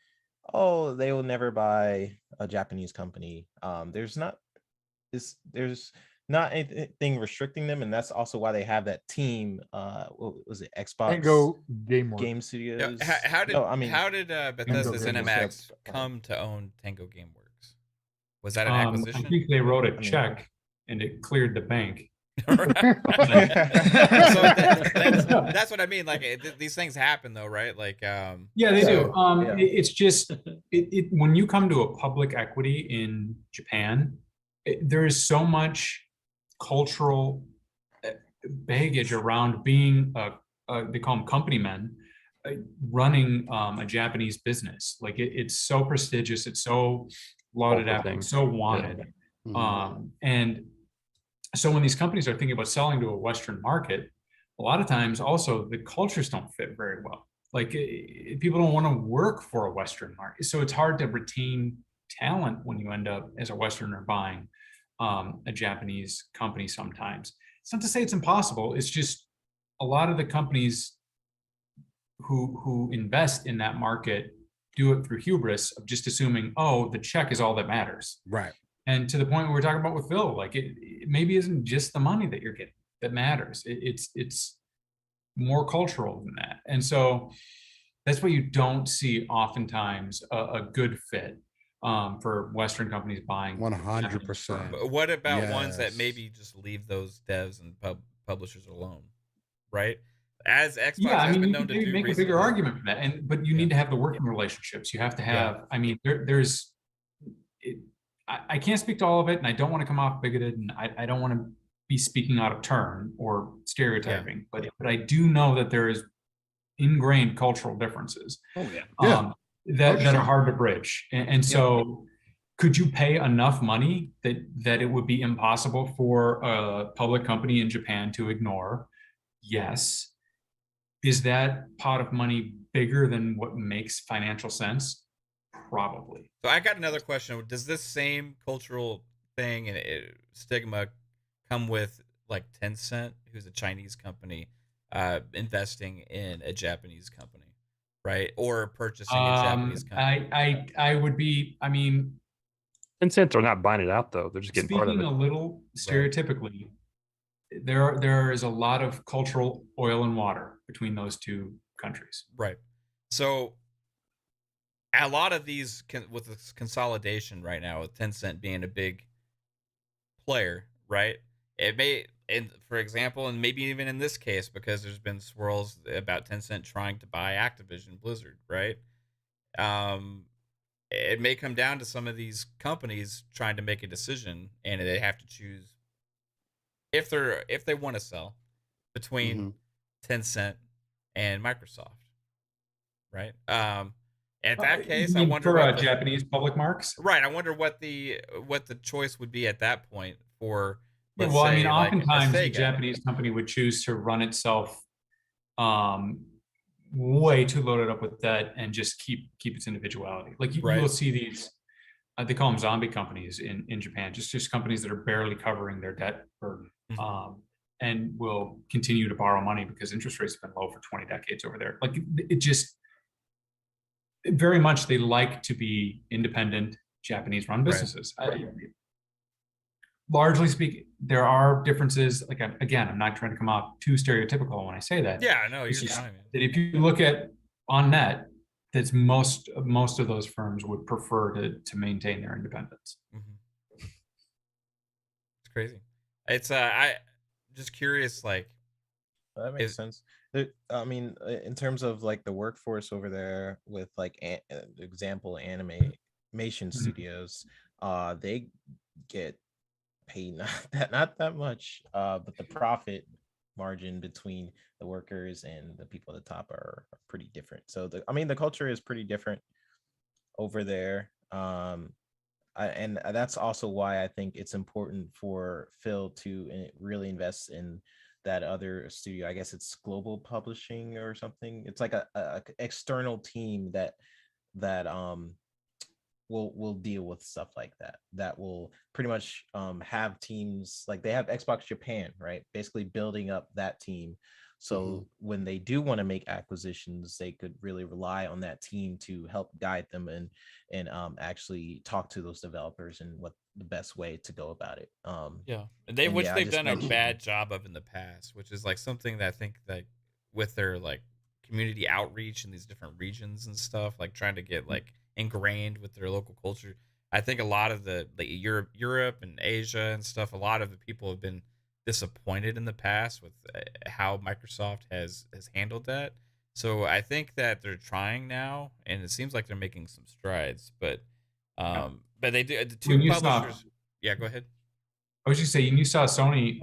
oh, they will never buy a Japanese company. There's not anything restricting them, and that's also why they have that team. What was it, Xbox Game Studios? How did Bethesda's Tango ZeniMax come to own Tango GameWorks? Was that an acquisition? I think they wrote a check and it cleared the bank. So that's what I mean. Like these things happen, though, right? Like, yeah, they do. It's just when you come to a public equity in Japan, there is so much cultural baggage around being they call them company men, running a Japanese business. Like it's so prestigious, it's so lauded after, it's so wanted, and so when these companies are thinking about selling to a Western market, a lot of times also the cultures don't fit very well. Like people don't want to work for a Western market. So it's hard to retain talent when you end up as a Westerner buying a Japanese company sometimes. It's not to say it's impossible. It's just a lot of the companies who invest in that market do it through hubris of just assuming, oh, the check is all that matters. Right. And to the point where we're talking about with Phil, like it maybe isn't just the money that you're getting that matters. It's more cultural than that. And so that's why you don't see oftentimes a good fit for Western companies buying. 100%. But what about ones that maybe just leave those devs and publishers alone, right? As Xbox has been known to do make recently. a bigger argument for that, but you need to have the working relationships. You have to have. I mean, I can't speak to all of it, and I don't want to come off bigoted, and I don't want to be speaking out of turn or stereotyping, but I do know that there is ingrained cultural differences. That are hard to bridge, and so could you pay enough money that it would be impossible for a public company in Japan to ignore? Yes. Is that pot of money bigger than what makes financial sense? Probably. So I got another question. Does this same cultural thing and stigma come with like Tencent, who's a Chinese company, investing in a Japanese company, right? Or purchasing a Japanese company? I would be. I mean, Tencent are not buying it out though; they're just getting part of it. Speaking a little stereotypically, there is a lot of cultural oil and water between those two countries. Right. So a lot of these with this consolidation right now, with Tencent being a big player, right? It may, and for example, and maybe even in this case, because there's been swirls about Tencent trying to buy Activision Blizzard, right? It may come down to some of these companies trying to make a decision, and they have to choose if they want to sell between Tencent and Microsoft, right? In that case, I wonder for Japanese public marks. Right. I wonder what the choice would be at that point for let's well, I say, mean, like, a oftentimes the Sega. Japanese company would choose to run itself way too loaded up with debt and just keep its individuality. Like you will see these, they call them zombie companies in Japan, just companies that are barely covering their debt burden, and will continue to borrow money because interest rates have been low for 20 decades over there. Like it just very much, they like to be independent Japanese run businesses. Largely speaking, there are differences. Like again, I'm not trying to come off too stereotypical when I say that. Yeah, no, you're just fine. that if you look at on net, that's most of those firms would prefer to maintain their independence. It's crazy. It's I just curious, like that makes sense. I mean, in terms of like the workforce over there with like example animation studios, they get paid not that much, but the profit margin between the workers and the people at the top are pretty different. So the culture is pretty different over there. And that's also why I think it's important for Phil to really invest in that other studio. I guess it's Global Publishing or something. It's like a external team that will deal with stuff like that will pretty much have teams like they have Xbox Japan, right? Basically building up that team. So when they do want to make acquisitions, they could really rely on that team to help guide them and actually talk to those developers and what the best way to go about it. They've done a bad job of in the past, which is like something that I think that with their like community outreach in these different regions and stuff, like trying to get like ingrained with their local culture. I think a lot of the Europe and Asia and stuff, a lot of the people have been disappointed in the past with how Microsoft has handled that. So I think that they're trying now, and it seems like they're making some strides. But they do the two publishers. Yeah, go ahead. I was just saying, you saw Sony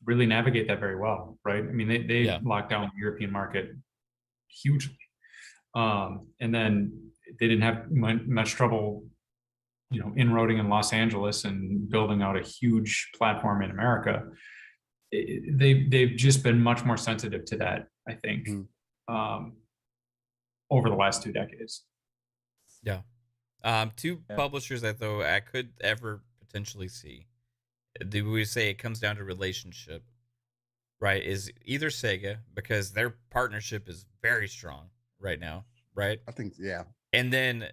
really navigate that very well, right? I mean, they locked down the European market hugely, and then they didn't have much trouble, inroading in Los Angeles and building out a huge platform in America. They've just been much more sensitive to that, I think, over the last 2 decades. Yeah. Two publishers that though I could ever potentially see, do we say it comes down to relationship, right? Is either Sega, because their partnership is very strong right now, right? I think, yeah. And then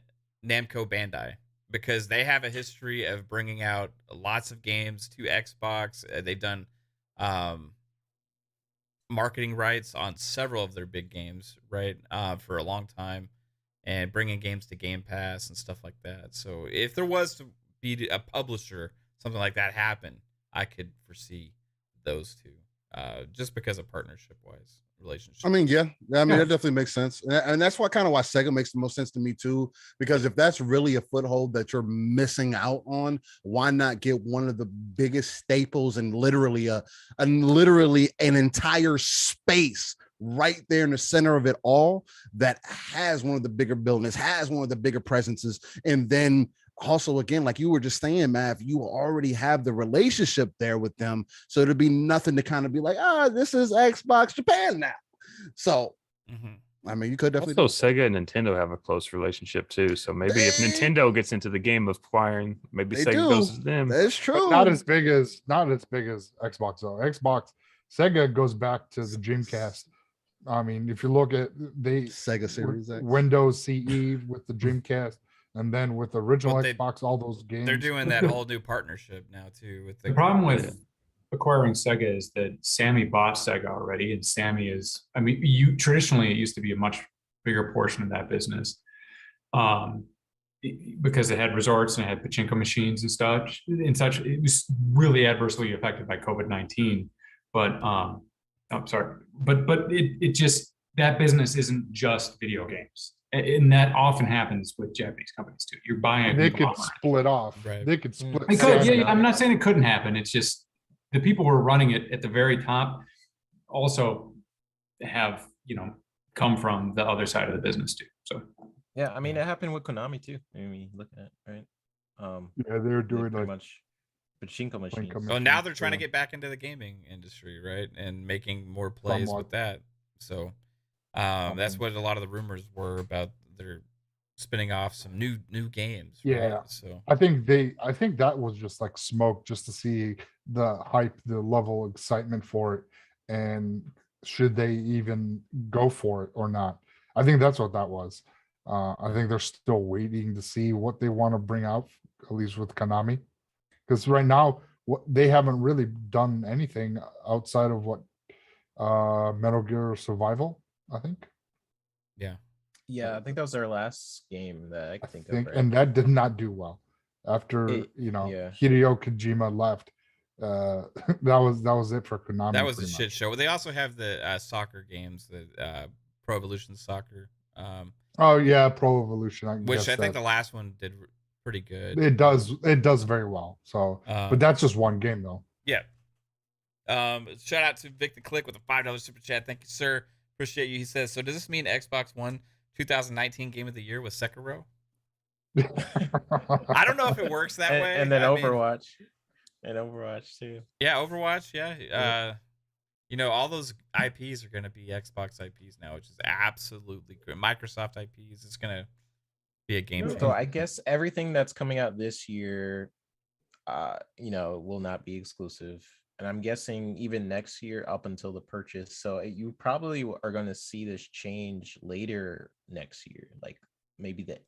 Namco Bandai, because they have a history of bringing out lots of games to Xbox. They've done marketing rights on several of their big games, right, for a long time, and bringing games to Game Pass and stuff like that. So if there was to be a publisher, something like that happen, I could foresee those two, just because of partnership-wise relationship. I mean, that definitely makes sense, and that's why Sega makes the most sense to me too. Because if that's really a foothold that you're missing out on, why not get one of the biggest staples and literally an entire space right there in the center of it all that has one of the bigger buildings, has one of the bigger presences, and then also, again, like you were just saying, Matt, you already have the relationship there with them, so it'd be nothing to kind of be like, this is Xbox Japan now. So, I mean, you could definitely. Also, Sega and Nintendo have a close relationship too. So maybe if Nintendo gets into the game of acquiring, maybe Sega goes to them. That's true. But not as big as Xbox though. Sega goes back to the Dreamcast. I mean, if you look at the Sega Series X, Windows CE with the Dreamcast. And then with the original Xbox, all those games. They're doing that whole new partnership now too. With the problem with acquiring Sega is that Sammy bought Sega already, and Sammy is. I mean, traditionally it used to be a much bigger portion of that business, because it had resorts and it had pachinko machines and stuff and such. It was really adversely affected by COVID-19, but I'm sorry, but it just, that business isn't just video games. And that often happens with Japanese companies too. You're buying. They could split off. Right. They could split. It could, yeah. I'm not saying it couldn't happen. It's just the people who are running it at the very top also have, come from the other side of the business too. So yeah, I mean, it happened with Konami too. I mean, look at it, right? Yeah, they're doing pretty like much Pachinko machines. So now they're trying to get back into the gaming industry, right, and making more plays with that. So that's what a lot of the rumors were about. They're spinning off some new games. Yeah. Right? So I think that was just like smoke, just to see the hype, the level of excitement for it, and should they even go for it or not. I think that's what that was. I think they're still waiting to see what they want to bring out, at least with Konami, because right now they haven't really done anything outside of what Metal Gear Survival, I think. Yeah, I think that was their last game that I can think of. Right? And that did not do well after Hideo Kojima left. That was it for Konami. That was a shit show. They also have the soccer games, the Pro Evolution Soccer. Oh yeah, Pro Evolution. Which I think the last one did pretty good. It does very well. So, but that's just one game though. Yeah. Shout out to Vic the Click with a $5 super chat. Thank you, sir. Appreciate you. He says, so does this mean Xbox One 2019 Game of the Year was Sekiro? I don't know if it works that way. And then Overwatch. And Overwatch too. Yeah, Overwatch. Yeah. All those IPs are going to be Xbox IPs now, which is absolutely good. Microsoft IPs. It's going to be a game changer. So I guess everything that's coming out this year, will not be exclusive. And I'm guessing even next year up until the purchase. So you probably are going to see this change later next year, like maybe the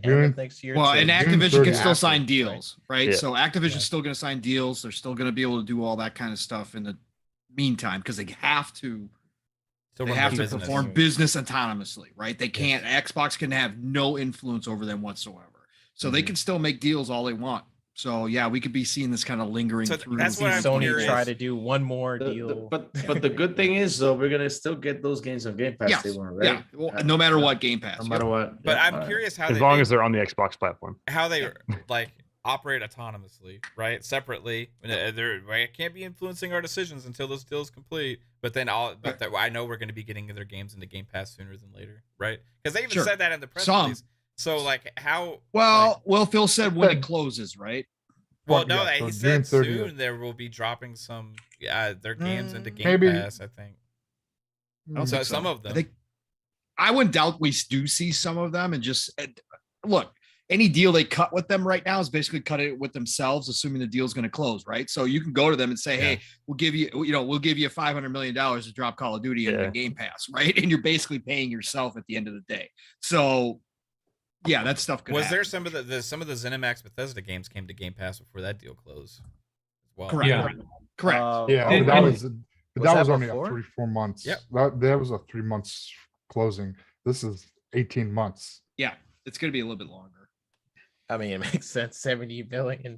end of next year. Well, and Activision can still sign deals, right? Yeah. So Activision's still going to sign deals. They're still going to be able to do all that kind of stuff in the meantime because they have to. They have to perform business autonomously, right? They can't. Xbox can have no influence over them whatsoever. So they can still make deals all they want. So yeah, we could be seeing this kind of lingering through. That's what Sony try to do one more deal. But the good thing is though, we're gonna still get those games on Game Pass. Yes. Right? Yeah, well, no matter what, Game Pass. No matter what. But I'm curious how as long as they're on the Xbox platform, how they like operate autonomously, right? Separately, it can't be influencing our decisions until those deals complete. But then I know we're going to be getting their games into Game Pass sooner than later, right? Because they even said that in the press release. So like how? Well, Phil said when it closes, right? Well, no, he said soon there will be dropping some their games into Game Pass. I think. So some of them. I wouldn't doubt we do see some of them, and just look. Any deal they cut with them right now is basically cut it with themselves, assuming the deal's going to close, right? So you can go to them and say, "Hey, we'll give you $500 million to drop Call of Duty into the Game Pass," right? And you're basically paying yourself at the end of the day. So, yeah, that stuff could happen. There some of the ZeniMax Bethesda games came to Game Pass before that deal closed as well? Correct. Yeah. Correct. That was only a 3-4 months. Yep. That was a 3 months closing. This is 18 months. Yeah, it's going to be a little bit longer. I mean, it makes sense. $70 billion.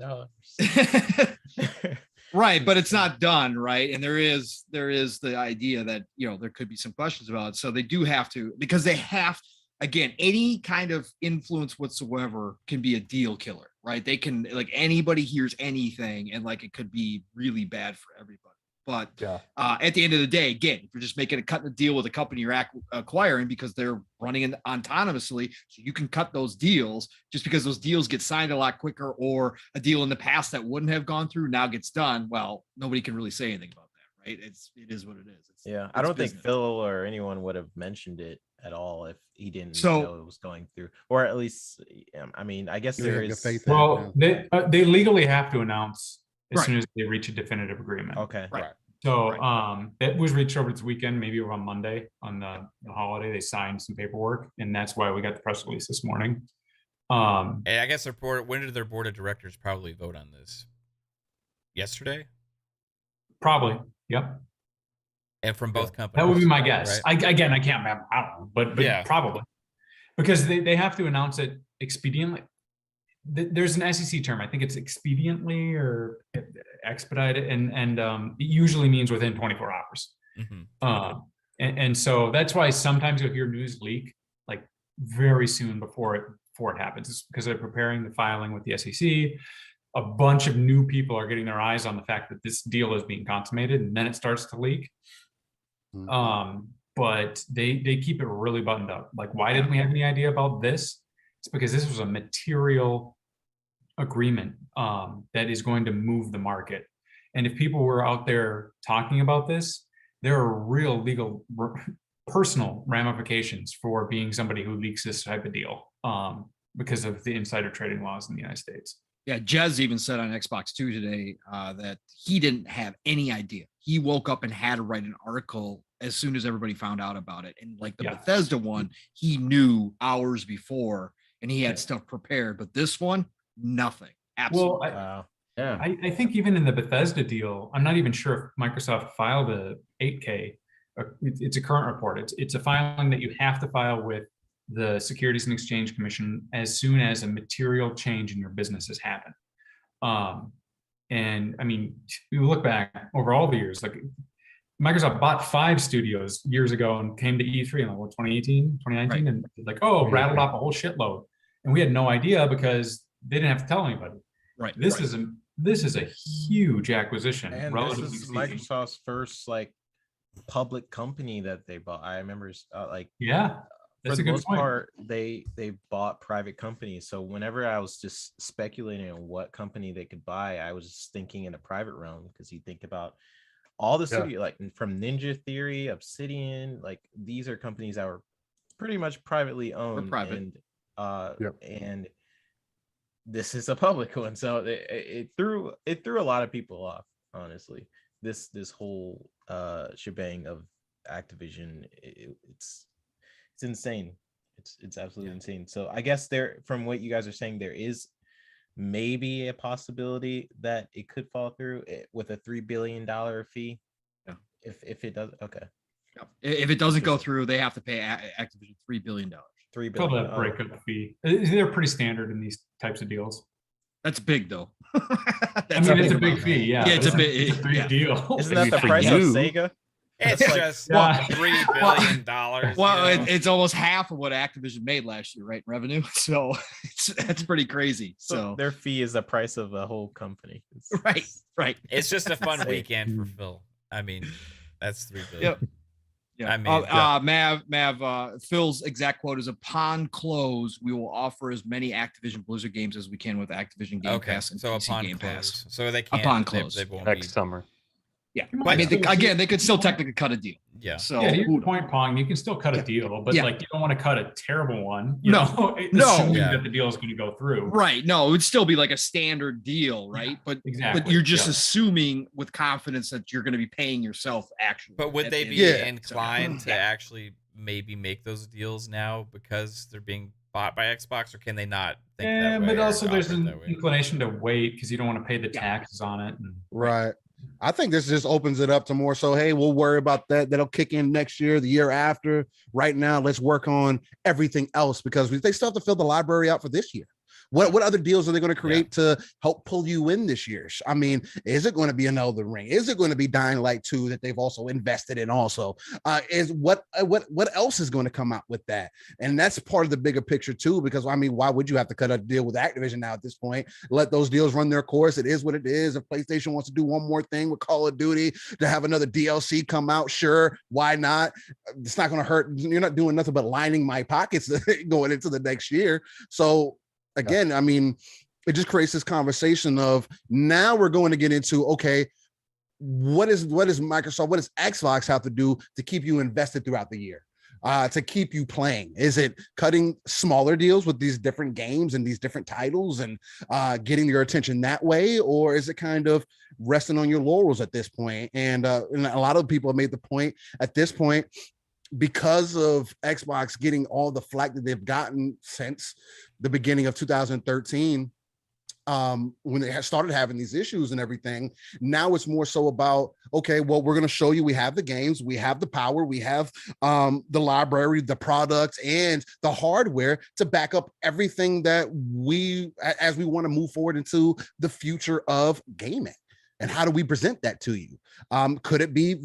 Right, but it's not done, right? And there is the idea that there could be some questions about it. So they do have to, because they have, again, any kind of influence whatsoever can be a deal killer, right? They can, like, anybody hears anything and like it could be really bad for everybody. But at the end of the day, again, if you're just making a cut and a deal with a company you're acquiring because they're running autonomously, so you can cut those deals just because those deals get signed a lot quicker, or a deal in the past that wouldn't have gone through now gets done. Well, nobody can really say anything about that, right? It is what it is. I don't think Phil or anyone would have mentioned it at all if he didn't know it was going through, or at least, I mean, I guess there is. Well, they legally have to announce as soon as they reach a definitive agreement. Okay. Right. So it was reached over this weekend, maybe on Monday on the holiday. They signed some paperwork, and that's why we got the press release this morning. And I guess when did their board of directors probably vote on this? Yesterday? Probably. Yep. And from both companies. That would be my guess. Right? I can't remember. I don't know, but probably, because they have to announce it expediently. There's an SEC term. I think it's expediently or expedited, and it usually means within 24 hours. Mm-hmm. And so that's why sometimes you'll hear news leak like very soon before it happens. It's because they're preparing the filing with the SEC. A bunch of new people are getting their eyes on the fact that this deal is being consummated, and then it starts to leak. Mm-hmm. But they keep it really buttoned up. Like, why didn't we have any idea about this? It's because this was a material agreement that is going to move the market. And if people were out there talking about this, there are real legal, personal ramifications for being somebody who leaks this type of deal because of the insider trading laws in the United States. Yeah, Jez even said on Xbox 2 today that he didn't have any idea. He woke up and had to write an article as soon as everybody found out about it. And like the Bethesda one, he knew hours before and he had stuff prepared. But this one, nothing. Absolutely. Well, I think even in the Bethesda deal, I'm not even sure if Microsoft filed a 8K. It's a current report. It's a filing that you have to file with the Securities and Exchange Commission as soon as a material change in your business has happened. And I mean, you look back over all the years, like Microsoft bought 5 studios years ago and came to E3 in like 2018, 2019, and like, rattled off a whole shitload. And we had no idea because they didn't have to tell anybody. Right. This is a huge acquisition. And this is Microsoft's first like public company that they bought. I remember that's for a the good most point. part, they bought private companies. So whenever I was just speculating on what company they could buy, I was just thinking in a private realm, because you think about all the studio, like from Ninja Theory, Obsidian, like these are companies that were pretty much privately owned. Private. And this is a public one, so it threw a lot of people off, honestly. This whole shebang of Activision, it's insane. It's absolutely insane. So I guess from what you guys are saying, there is maybe a possibility that it could fall through with a $3 billion fee. If it does, okay. If it doesn't go through, they have to pay Activision $3 billion. $3 billion. Probably a breakup fee. They're pretty standard in these types of deals. That's big though. It's a big fee. Yeah, it's a big deal. Isn't that the price of Sega? It's just $3 billion. Well, it's almost half of what Activision made last year, right? Revenue. So that's pretty crazy. So their fee is the price of a whole company. Right. It's just a fun weekend for Phil. I mean, that's $3 billion. Yep. Yeah. I mean, Mav, Phil's exact quote is, upon close, we will offer as many Activision Blizzard games as we can with Activision Game Pass and so PC upon Game close. Pass. So they can't. Upon close. They won't next summer. Yeah. I mean, again, they could still technically cut a deal. Yeah. So to your point, Pong, you can still cut a deal, but like you don't want to cut a terrible one. Assuming that the deal is going to go through. Right. No, it would still be like a standard deal, right? But you're just assuming with confidence that you're going to be paying yourself actually. But would they be inclined to actually maybe make those deals now because they're being bought by Xbox, or can they not think that way? But also there's an inclination to wait because you don't want to pay the taxes on it. Right. I think this just opens it up to more so, hey, we'll worry about that. That'll kick in next year, the year after. Right now, let's work on everything else, because they still have to fill the library out for this year. What other deals are they going to create to help pull you in this year? I mean, is it going to be an Elden Ring? Is it going to be Dying Light 2 that they've also invested in also? Is what else is going to come out with that? And that's part of the bigger picture too, because I mean, why would you have to cut a deal with Activision now at this point? Let those deals run their course. It is what it is. If PlayStation wants to do one more thing with Call of Duty to have another DLC come out, sure, why not? It's not going to hurt. You're not doing nothing but lining my pockets going into the next year. So again, I mean, it just creates this conversation of now we're going to get into, okay, what is Microsoft, what does Xbox have to do to keep you invested throughout the year, to keep you playing? Is it cutting smaller deals with these different games and these different titles and getting your attention that way? Or is it kind of resting on your laurels at this point? And a lot of people have made the point at this point, because of Xbox getting all the flack that they've gotten since the beginning of 2013, when they started having these issues and everything, now it's more so about, okay, well, we're going to show you we have the games, we have the power, we have the library, the products, and the hardware to back up everything that as we want to move forward into the future of gaming. And how do we present that to you? Could it be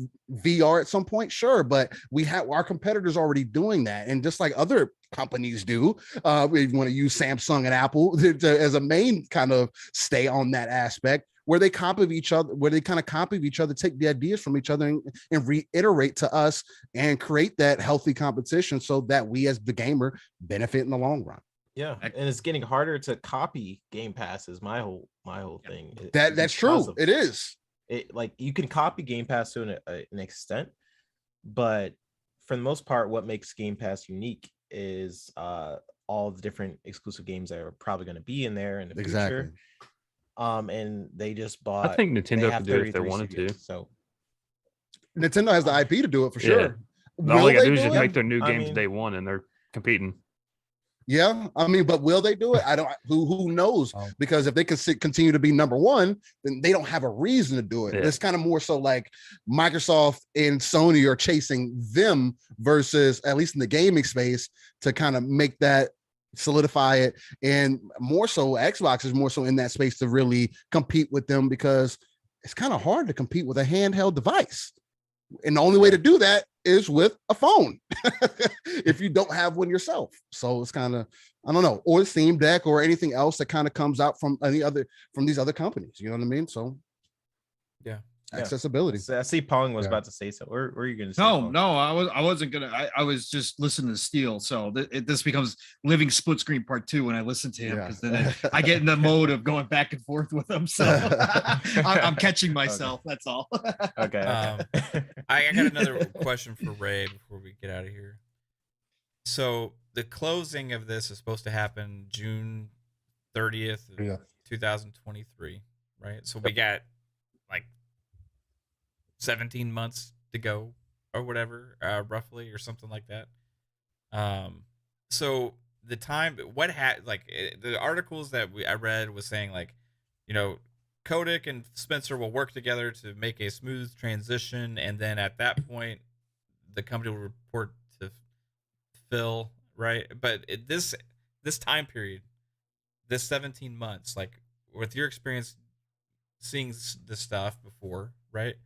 VR at some point? Sure, but we have our competitors already doing that. And just like other companies do, we want to use Samsung and Apple as a main kind of stay on that aspect, where they copy each other, take the ideas from each other and reiterate to us and create that healthy competition so that we as the gamer benefit in the long run. Yeah, and it's getting harder to copy Game Pass is my whole thing. That's true. It is. It like you can copy Game Pass to an extent, but for the most part, what makes Game Pass unique is all the different exclusive games that are probably going to be in there in the future. And they just bought. I think Nintendo could do it if they wanted to. So Nintendo has the IP to do it for sure. All they gotta do is just make their new games day one, and they're competing. Yeah, I mean, but will they do it? I don't. Who knows? Because if they can continue to be number one, then they don't have a reason to do it. Yeah. It's kind of more so like Microsoft and Sony are chasing them versus, at least in the gaming space, to kind of make that solidify it. And more so, Xbox is more so in that space to really compete with them, because it's kind of hard to compete with a handheld device. And the only way to do that is with a phone if you don't have one yourself. So it's kind of, I don't know, or Steam Deck or anything else that kind of comes out from these other companies. You know what I mean? So yeah, accessibility. So I see Pong was about to say so. Where are you going to say? No, I wasn't gonna. I was just listening to Steele. So this becomes living split screen part 2 when I listen to him, because then I get in the mode of going back and forth with him. So I'm catching myself. Okay. That's all. Okay. I got another question for Ray before we get out of here. So the closing of this is supposed to happen June 30th, 2023, right? So we got like 17 months to go or whatever, roughly, or something like that. So the time, the articles that I read was saying, like, you know, Kotick and Spencer will work together to make a smooth transition, and then at that point the company will report to Phil, right? But this time period, this 17 months, like, with your experience seeing this stuff before, right?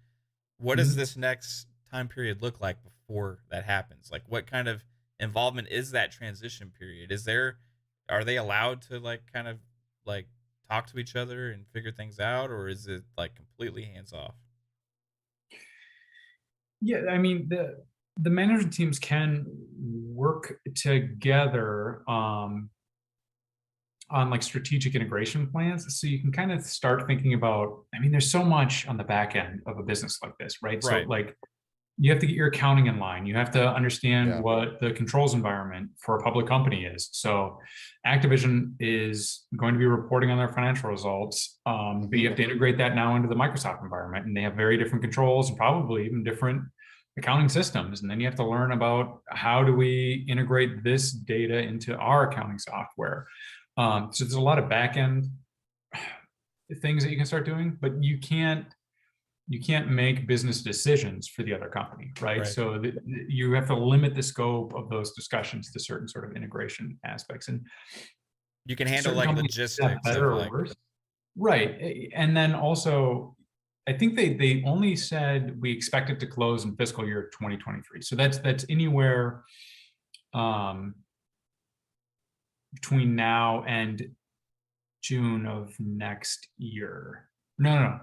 What does this next time period look like before that happens? Like, what kind of involvement is that transition period? Are they allowed to, like, kind of like talk to each other and figure things out, or is it like completely hands off? Yeah, I mean, the management teams can work together on like strategic integration plans. So you can kind of start thinking about, I mean, there's so much on the back end of a business like this, right? So like, you have to get your accounting in line. You have to understand what the controls environment for a public company is. So Activision is going to be reporting on their financial results, but you have to integrate that now into the Microsoft environment, and they have very different controls and probably even different accounting systems. And then you have to learn about, how do we integrate this data into our accounting software? So there's a lot of back end things that you can start doing, but you can't make business decisions for the other company, right? So you have to limit the scope of those discussions to certain sort of integration aspects, and you can handle like logistics better or worse, right? And then also, I think they only said we expect it to close in fiscal year 2023. So that's anywhere between now and June of next year. No.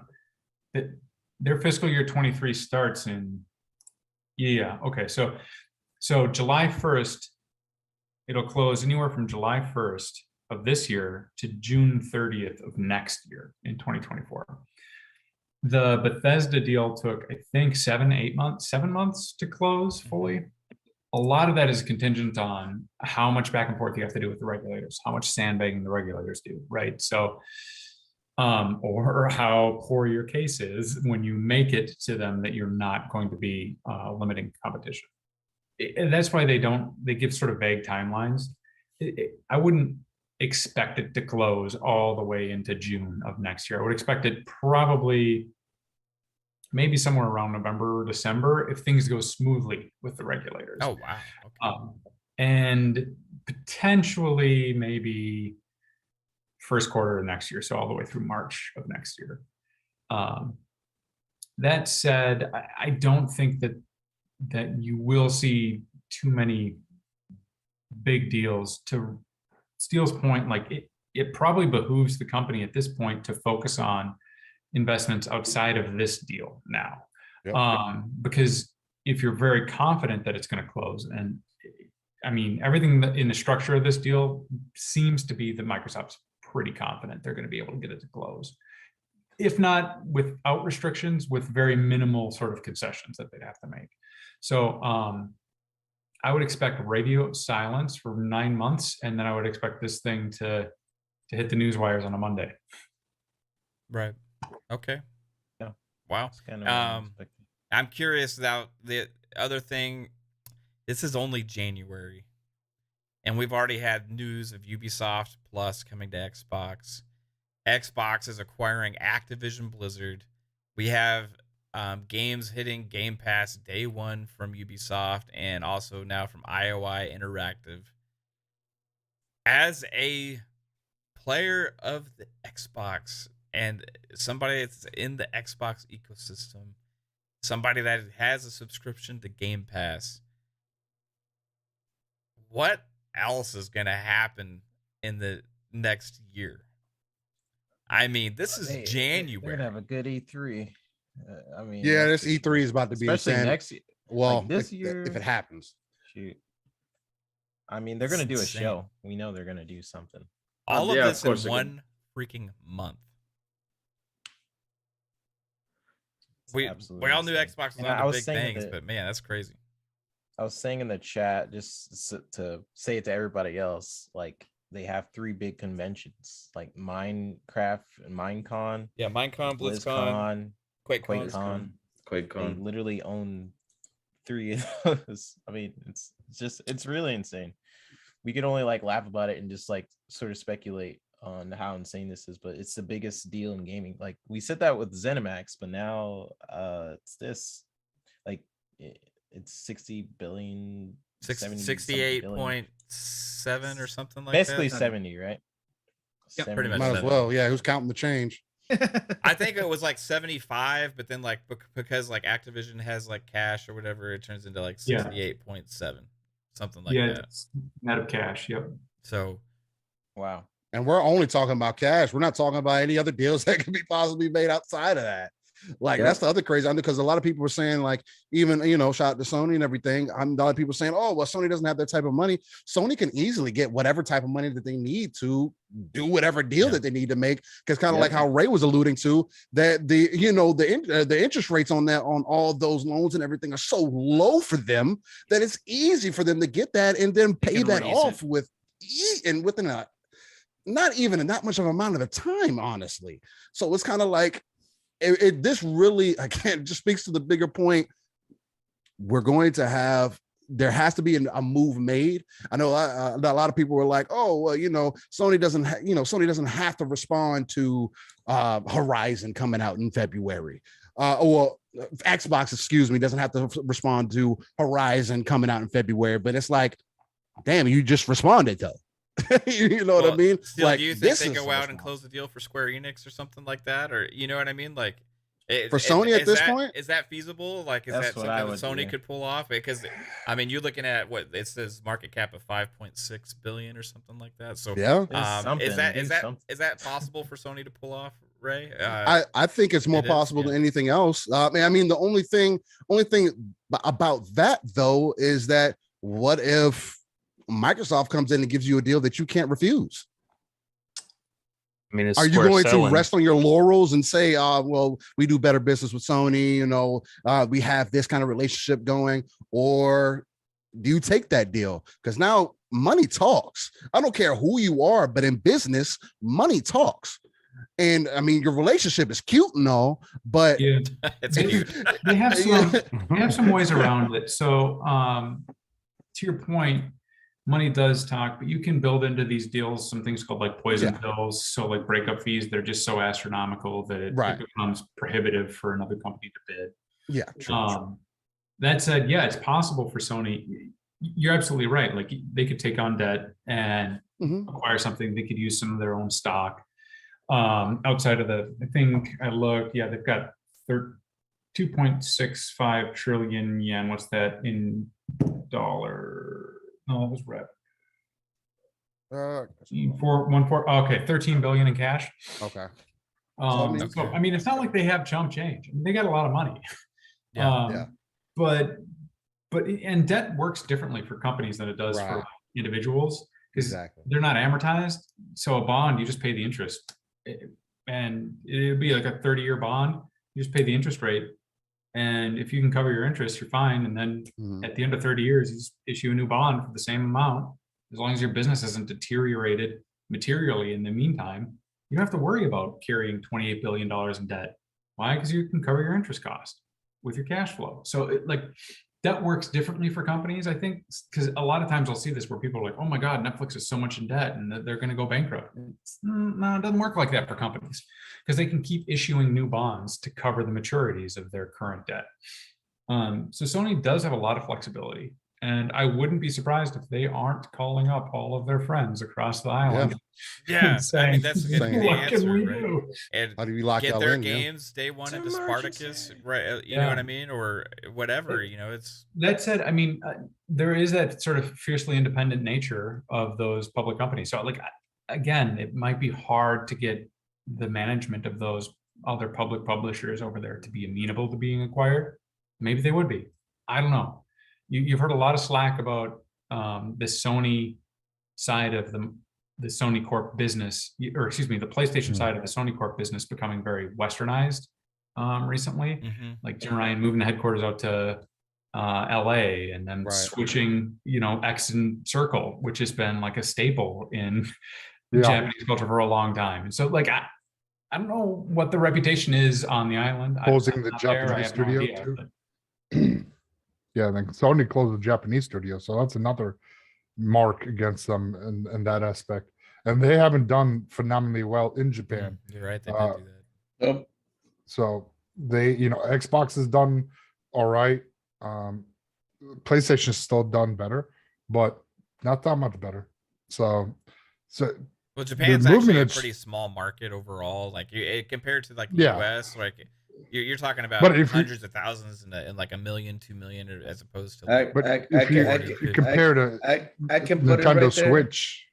Their fiscal year 23 starts in, okay. So July 1st, it'll close anywhere from July 1st of this year to June 30th of next year in 2024. The Bethesda deal took, I think, 7 months to close fully. A lot of that is contingent on how much back and forth you have to do with the regulators, how much sandbagging the regulators do, right? So, or how poor your case is when you make it to them that you're not going to be limiting competition. And that's why they give sort of vague timelines. I wouldn't expect it to close all the way into June of next year. I would expect it probably maybe somewhere around November or December if things go smoothly with the regulators. Oh, wow. Okay. And potentially maybe first quarter of next year, so all the way through March of next year. That said, I don't think that you will see too many big deals. To Steele's point, like it probably behooves the company at this point to focus on investments outside of this deal now. Because if you're very confident that it's going to close, and I mean, everything in the structure of this deal seems to be that Microsoft's pretty confident they're going to be able to get it to close. If not without restrictions, with very minimal sort of concessions that they'd have to make. So I would expect radio silence for 9 months, and then I would expect this thing to hit the news wires on a Monday. Right. Okay. Yeah. Wow. I'm curious about the other thing. This is only January, and we've already had news of Ubisoft Plus coming to Xbox. Xbox is acquiring Activision Blizzard. We have games hitting Game Pass day one from Ubisoft and also now from IOI Interactive. As a player of the Xbox and somebody that's in the Xbox ecosystem, somebody that has a subscription to Game Pass, what else is going to happen in the next year? I mean, this is January. They're gonna have a good E3. I mean, yeah, this E3 is about to be especially insane. next year. Well, like this year, if it happens. Shoot. I mean, they're gonna do a show. We know they're gonna do something. All of this in one freaking month. We all knew Xbox was on the big things, but man, that's crazy. I was saying in the chat, just to say it to everybody else, like they have 3 big conventions, like Minecraft and Minecon. Yeah, Minecon, BlizzCon, QuakeCon. They literally own 3 of those. I mean, it's really insane. We could only like laugh about it and just like sort of speculate on how insane this is, but it's the biggest deal in gaming. Like we said that with ZeniMax, but now it's this. Like it's 60 billion. 68.7 or something like basically that. 70, right? Yeah, pretty much. Might as well. Yeah, who's counting the change? I think it was like 75, but then like because like Activision has like cash or whatever, it turns into like 68.7, something like that. It's net of cash. Yep. So, wow. And we're only talking about cash. We're not talking about any other deals that could be possibly made outside of that. Like that's the other crazy, because a lot of people were saying, like, even shout out to Sony and everything. A lot of people saying, oh well, Sony doesn't have that type of money. Sony can easily get whatever type of money that they need to do whatever deal that they need to make, because kind of like how Ray was alluding to, that the interest rates on all of those loans and everything are so low for them that it's easy for them to get that and then pay that off within not even that much of an amount of the time, honestly. So it's kind of like this really, again, just speaks to the bigger point. We're going to have, there has to be a move made. I know a lot of people were like, oh, well, Sony doesn't have to respond to Horizon coming out in February. Xbox, doesn't have to respond to Horizon coming out in February. But it's like, damn, you just responded though. You know what I mean? Still, like, do you think they go out and close the deal for Square Enix or something like that? Or you know what I mean? Like for Sony at this point, is that feasible? Like, is that something that Sony could pull off? Because I mean, you're looking at what it says, market cap of 5.6 billion or something like that. So yeah, is that possible for Sony to pull off, Ray? I think it's more possible than anything else. I mean, the only thing about that though is that what if Microsoft comes in and gives you a deal that you can't refuse? I mean, are you going to rest on your laurels and say, well, we do better business with Sony, we have this kind of relationship going, or do you take that deal? Because now money talks. I don't care who you are, but in business, money talks. And I mean, your relationship is cute and all, but it's cute. They have some ways around it. So to your point, money does talk, but you can build into these deals some things called like poison pills. So like breakup fees, they're just so astronomical that it becomes prohibitive for another company to bid. Yeah. True. That said, it's possible for Sony. You're absolutely right. Like they could take on debt and acquire something. They could use some of their own stock. Outside of I think I looked, they've got 2.65 trillion yen. What's that in dollar? No, it was rep. 13 billion in cash. Okay. So I mean, it's not like they have chump change. I mean, they got a lot of money. Yeah. But and debt works differently for companies than it does for individuals, because Exactly. they're not amortized. So a bond, you just pay the interest, and it would be like a 30-year bond. You just pay the interest rate, and if you can cover your interest, you're fine. And then at the end of 30 years, you just issue a new bond for the same amount. As long as your business hasn't deteriorated materially in the meantime, you don't have to worry about carrying $28 billion in debt. Why? Because you can cover your interest cost with your cash flow. So that works differently for companies, I think, because a lot of times I'll see this where people are like, oh my God, Netflix is so much in debt and they're going to go bankrupt. No, it doesn't work like that for companies, because they can keep issuing new bonds to cover the maturities of their current debt. So Sony does have a lot of flexibility. And I wouldn't be surprised if they aren't calling up all of their friends across the island. Yeah, saying, I mean, that's gonna be the answer, right? Do? And how do we lock get y'all their in, games day one into Spartacus, right? You know what I mean, or whatever. You know, it's that said. I mean, there is that sort of fiercely independent nature of those public companies. So, like, again, it might be hard to get the management of those other public publishers over there to be amenable to being acquired. Maybe they would be. I don't know. You've heard a lot of slack about the Sony side of the Sony Corp business, or excuse me, the PlayStation side of the Sony Corp business becoming very westernized recently. Like Jim Ryan moving the headquarters out to LA, and then switching, X and Circle, which has been like a staple in Japanese culture for a long time. And so, like, I don't know what the reputation is on the island. Closing the Japanese studio too. Yeah, then Sony closed the Japanese studio, so that's another mark against them in that aspect. And they haven't done phenomenally well in Japan. You're right, they did do that. So they, Xbox has done all right. PlayStation's still done better, but not that much better. So well, Japan's actually a pretty small market overall. Like compared to like the US, like. You're talking about hundreds of thousands and like 1 million, 2 million, as opposed to. Like, if you compare to I can put Nintendo it right Switch,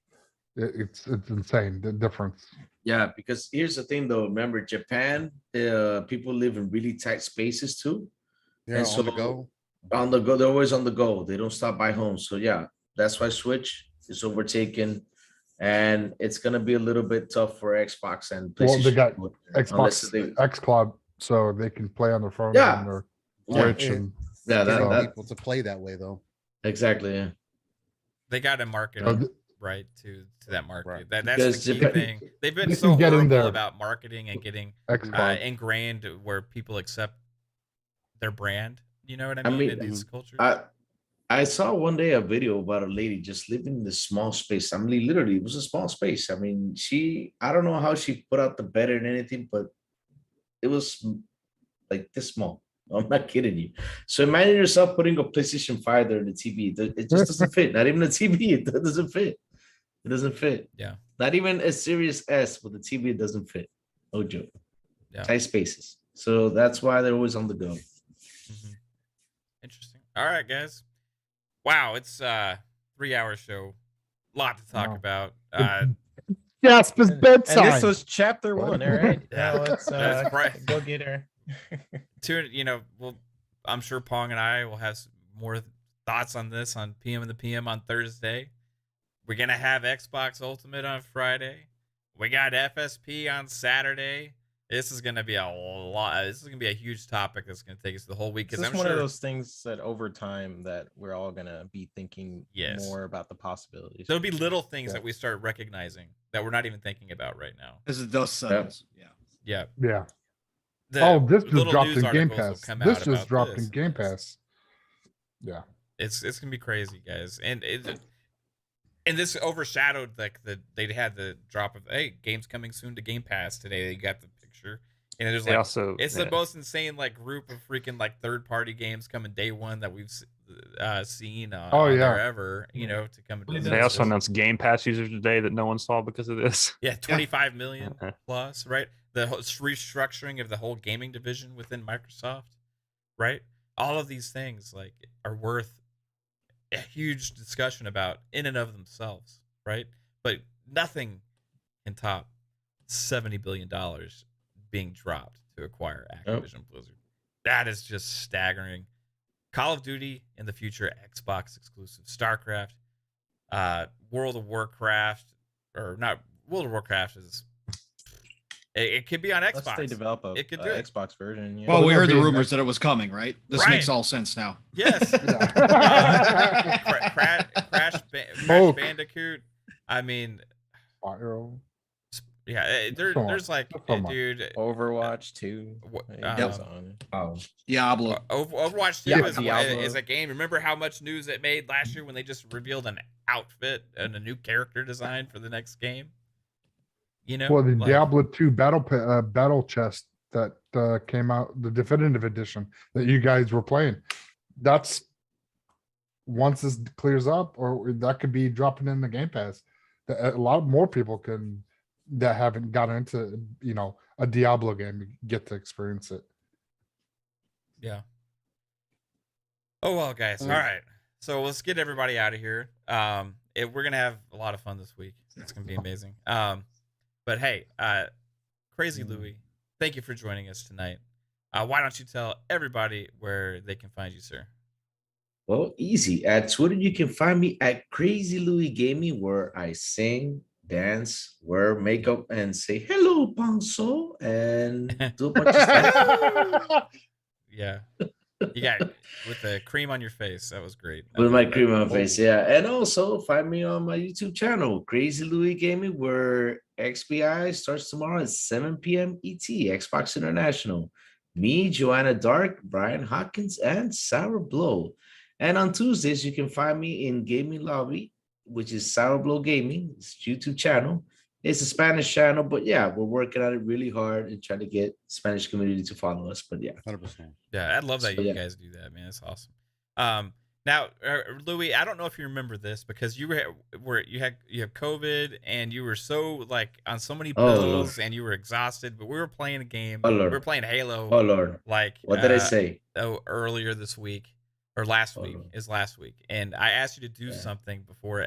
it's insane the difference. Yeah, because here's the thing though. Remember, Japan, people live in really tight spaces too. Yeah, and on the go. On the go, they're always on the go. They don't stop by home. So yeah, that's why Switch is overtaken, and it's gonna be a little bit tough for Xbox and PlayStation. Well, they got Xbox X Cloud, so they can play on their phone and their Switch, and that people to play that way though. Exactly. Yeah. They got to market right to that market. Right. That's the key thing. They've been so horrible about marketing and getting ingrained where people accept their brand. You know what I mean? In these cultures. I saw one day a video about a lady just living in this small space. I mean, literally, it was a small space. I mean, I don't know how she put out the bed and anything, but it was like this small. I'm not kidding you. So imagine yourself putting a PlayStation 5 there in the TV. It just doesn't fit. Not even the TV. It doesn't fit. It doesn't fit. Yeah. Not even a Series S with the TV. It doesn't fit. No joke. Yeah. Tight spaces. So that's why they're always on the go. Interesting. All right, guys. Wow, it's a 3-hour show. A lot to talk about. Jasper's bedtime. And this was chapter 1, all right? Yeah, let's go get her. I'm sure Pong and I will have more thoughts on this on PM and the PM on Thursday. We're gonna have Xbox Ultimate on Friday. We got FSP on Saturday. This is gonna be a lot. This is gonna be a huge topic that's gonna take us the whole week. Because it's one of those things that over time that we're all gonna be thinking more about the possibilities. There'll be little things that we start recognizing that we're not even thinking about right now. As the dust settles. Yeah. This just dropped in Game Pass. This just dropped in Game Pass. Yeah. It's gonna be crazy, guys, and this overshadowed they had the drop of games coming soon to Game Pass today. They got the picture, and there's the most insane group of freaking third-party games coming day one that we've seen there ever. To come. They also announced Game Pass users today that no one saw because of this. Yeah, 25 million plus, right? The whole restructuring of the whole gaming division within Microsoft, right? All of these things are worth a huge discussion about in and of themselves, right? But nothing can top $70 billion being dropped to acquire Activision Blizzard. That is just staggering. Call of Duty in the future, Xbox exclusive, StarCraft, World of Warcraft, or not World of Warcraft is. It could be on Xbox. Unless they develop a it could do it. Xbox version. Yeah. Well, we heard the rumors that it was coming, right? This makes all sense now. Yes. Crash Bandicoot. I mean, Spiral. yeah, there's like, dude, Overwatch 2. Diablo. Overwatch 2 is a game. Remember how much news it made last year when they just revealed an outfit and a new character design for the next game? You know, well, the Diablo 2 battle chest that came out, the definitive edition that you guys were playing. That's once this clears up, or that could be dropping in the Game Pass. A lot more people that haven't gotten into, a Diablo game get to experience it. Yeah. Oh well, guys. All right. So let's get everybody out of here. We're gonna have a lot of fun this week. It's gonna be amazing. But hey, Crazy Lui, thank you for joining us tonight. Why don't you tell everybody where they can find you, sir? Well, easy. At Twitter, you can find me at Crazy Lui Gaming, where I sing, dance, wear makeup, and say hello, Pong Soul, and do a bunch of stuff. Yeah. You got it with the cream on your face. That was great. With my cream on my face, yeah. And also find me on my YouTube channel, Crazy Lui Gaming, where XBI starts tomorrow at 7 p.m. ET, Xbox International. Me, Joanna Dark, Brian Hawkins, and Sour Blow. And on Tuesdays, you can find me in Gaming Lobby, which is Sour Blow Gaming. It's YouTube channel. It's a Spanish channel, but yeah, we're working on it really hard and trying to get Spanish community to follow us. But yeah, 100%. Yeah, I love that you guys do that, man. It's awesome. Now, Lui, I don't know if you remember this because you have COVID and you were so like on so many pills and you were exhausted. But we were playing a game. Oh, Lord. We were playing Halo. Oh Lord! Like what did I say? Earlier this week or last week is last week, and I asked you to do something before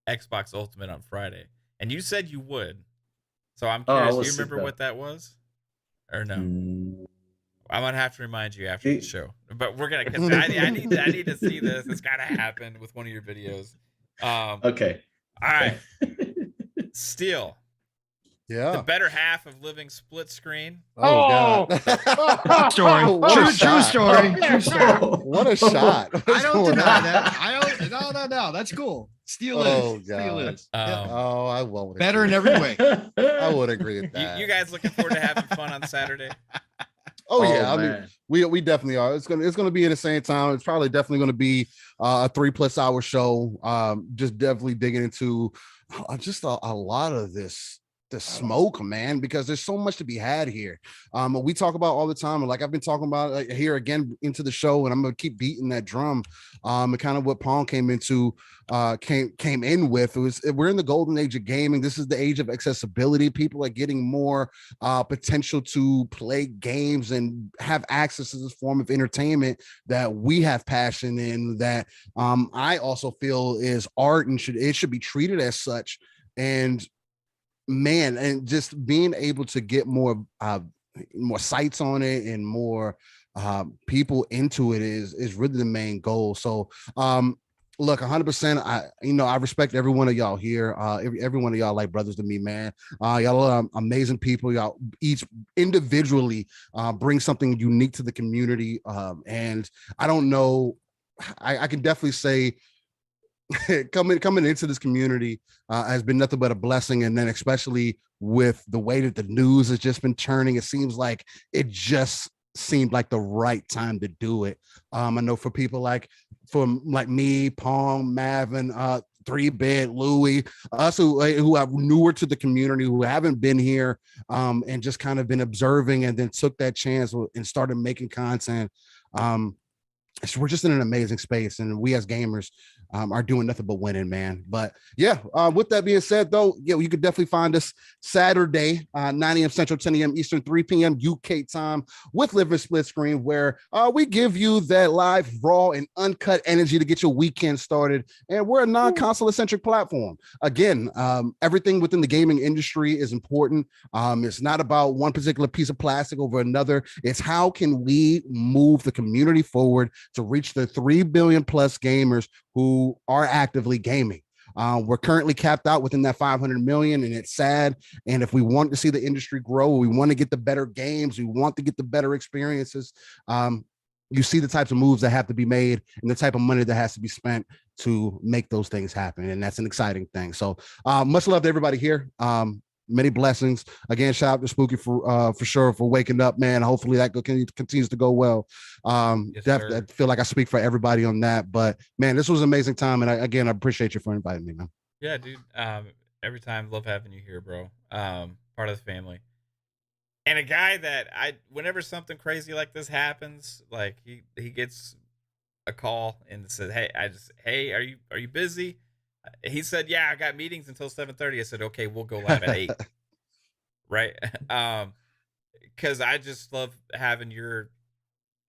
Xbox Ultimate on Friday. And you said you would. So I'm curious, do you remember what that was? Or no? I'm going to have to remind you after the show. But we're going to, I need to see this. It's got to happen with one of your videos. Okay. All right. Steel. Yeah. The better half of living split screen. Oh, God. Story. True story. True story. What a shot. I don't deny that. No. That's cool. Steel is. God. Steel is. I won't. Better in every way. I would agree with that. You guys looking forward to having fun on Saturday? Oh yeah, I mean, we definitely are. It's gonna be at the same time. It's probably definitely gonna be a 3+ hour show. Just definitely digging into just a lot of this smoke, man, because there's so much to be had here. We talk about all the time, and like I've been talking about here again into the show, and I'm gonna keep beating that drum. And kind of what Pong came in with we're in the golden age of gaming. This is the age of accessibility. People are getting more potential to play games and have access to this form of entertainment that we have passion in, that I also feel is art and should be treated as such. And man, and just being able to get more sites on it and more people into it is really the main goal. So look, 100%. I respect every one of y'all here. Every one of y'all like brothers to me, man. Y'all are amazing people. Y'all each individually bring something unique to the community. And I don't know, I can definitely say coming into this community has been nothing but a blessing. And then especially with the way that the news has just been turning, it seems like it just seemed like the right time to do it. I know for people like me, Pong, Mavin, 3-Bit, Lui, us who are newer to the community, who haven't been here and just kind of been observing, and then took that chance and started making content. We're just in an amazing space, and we as gamers are doing nothing but winning, man. But yeah, with that being said, though, yeah, you could definitely find us Saturday, 9 a.m. Central, 10 a.m. Eastern, 3 p.m. UK time with Living Split Screen, where we give you that live, raw, and uncut energy to get your weekend started. And we're a non-console centric platform. Again, everything within the gaming industry is important. It's not about one particular piece of plastic over another. It's how can we move the community forward to reach the 3 billion plus gamers who are actively gaming. We're currently capped out within that 500 million, and it's sad. And if we want to see the industry grow, we want to get the better games, we want to get the better experiences. You see the types of moves that have to be made and the type of money that has to be spent to make those things happen. And that's an exciting thing. So much love to everybody here. Many blessings. Again, shout out to Spooky for sure for waking up, man. Hopefully that continues to go well. Yes, I feel like I speak for everybody on that. But man, this was an amazing time. And I appreciate you for inviting me, man. Yeah, dude. Every time, love having you here, bro. Part of the family. And a guy that whenever something crazy like this happens, like he gets a call and said, "Hey, are you busy?" He said, "Yeah, I got meetings until 7:30." I said, "Okay, we'll go live at 8." Right? Because I just love having your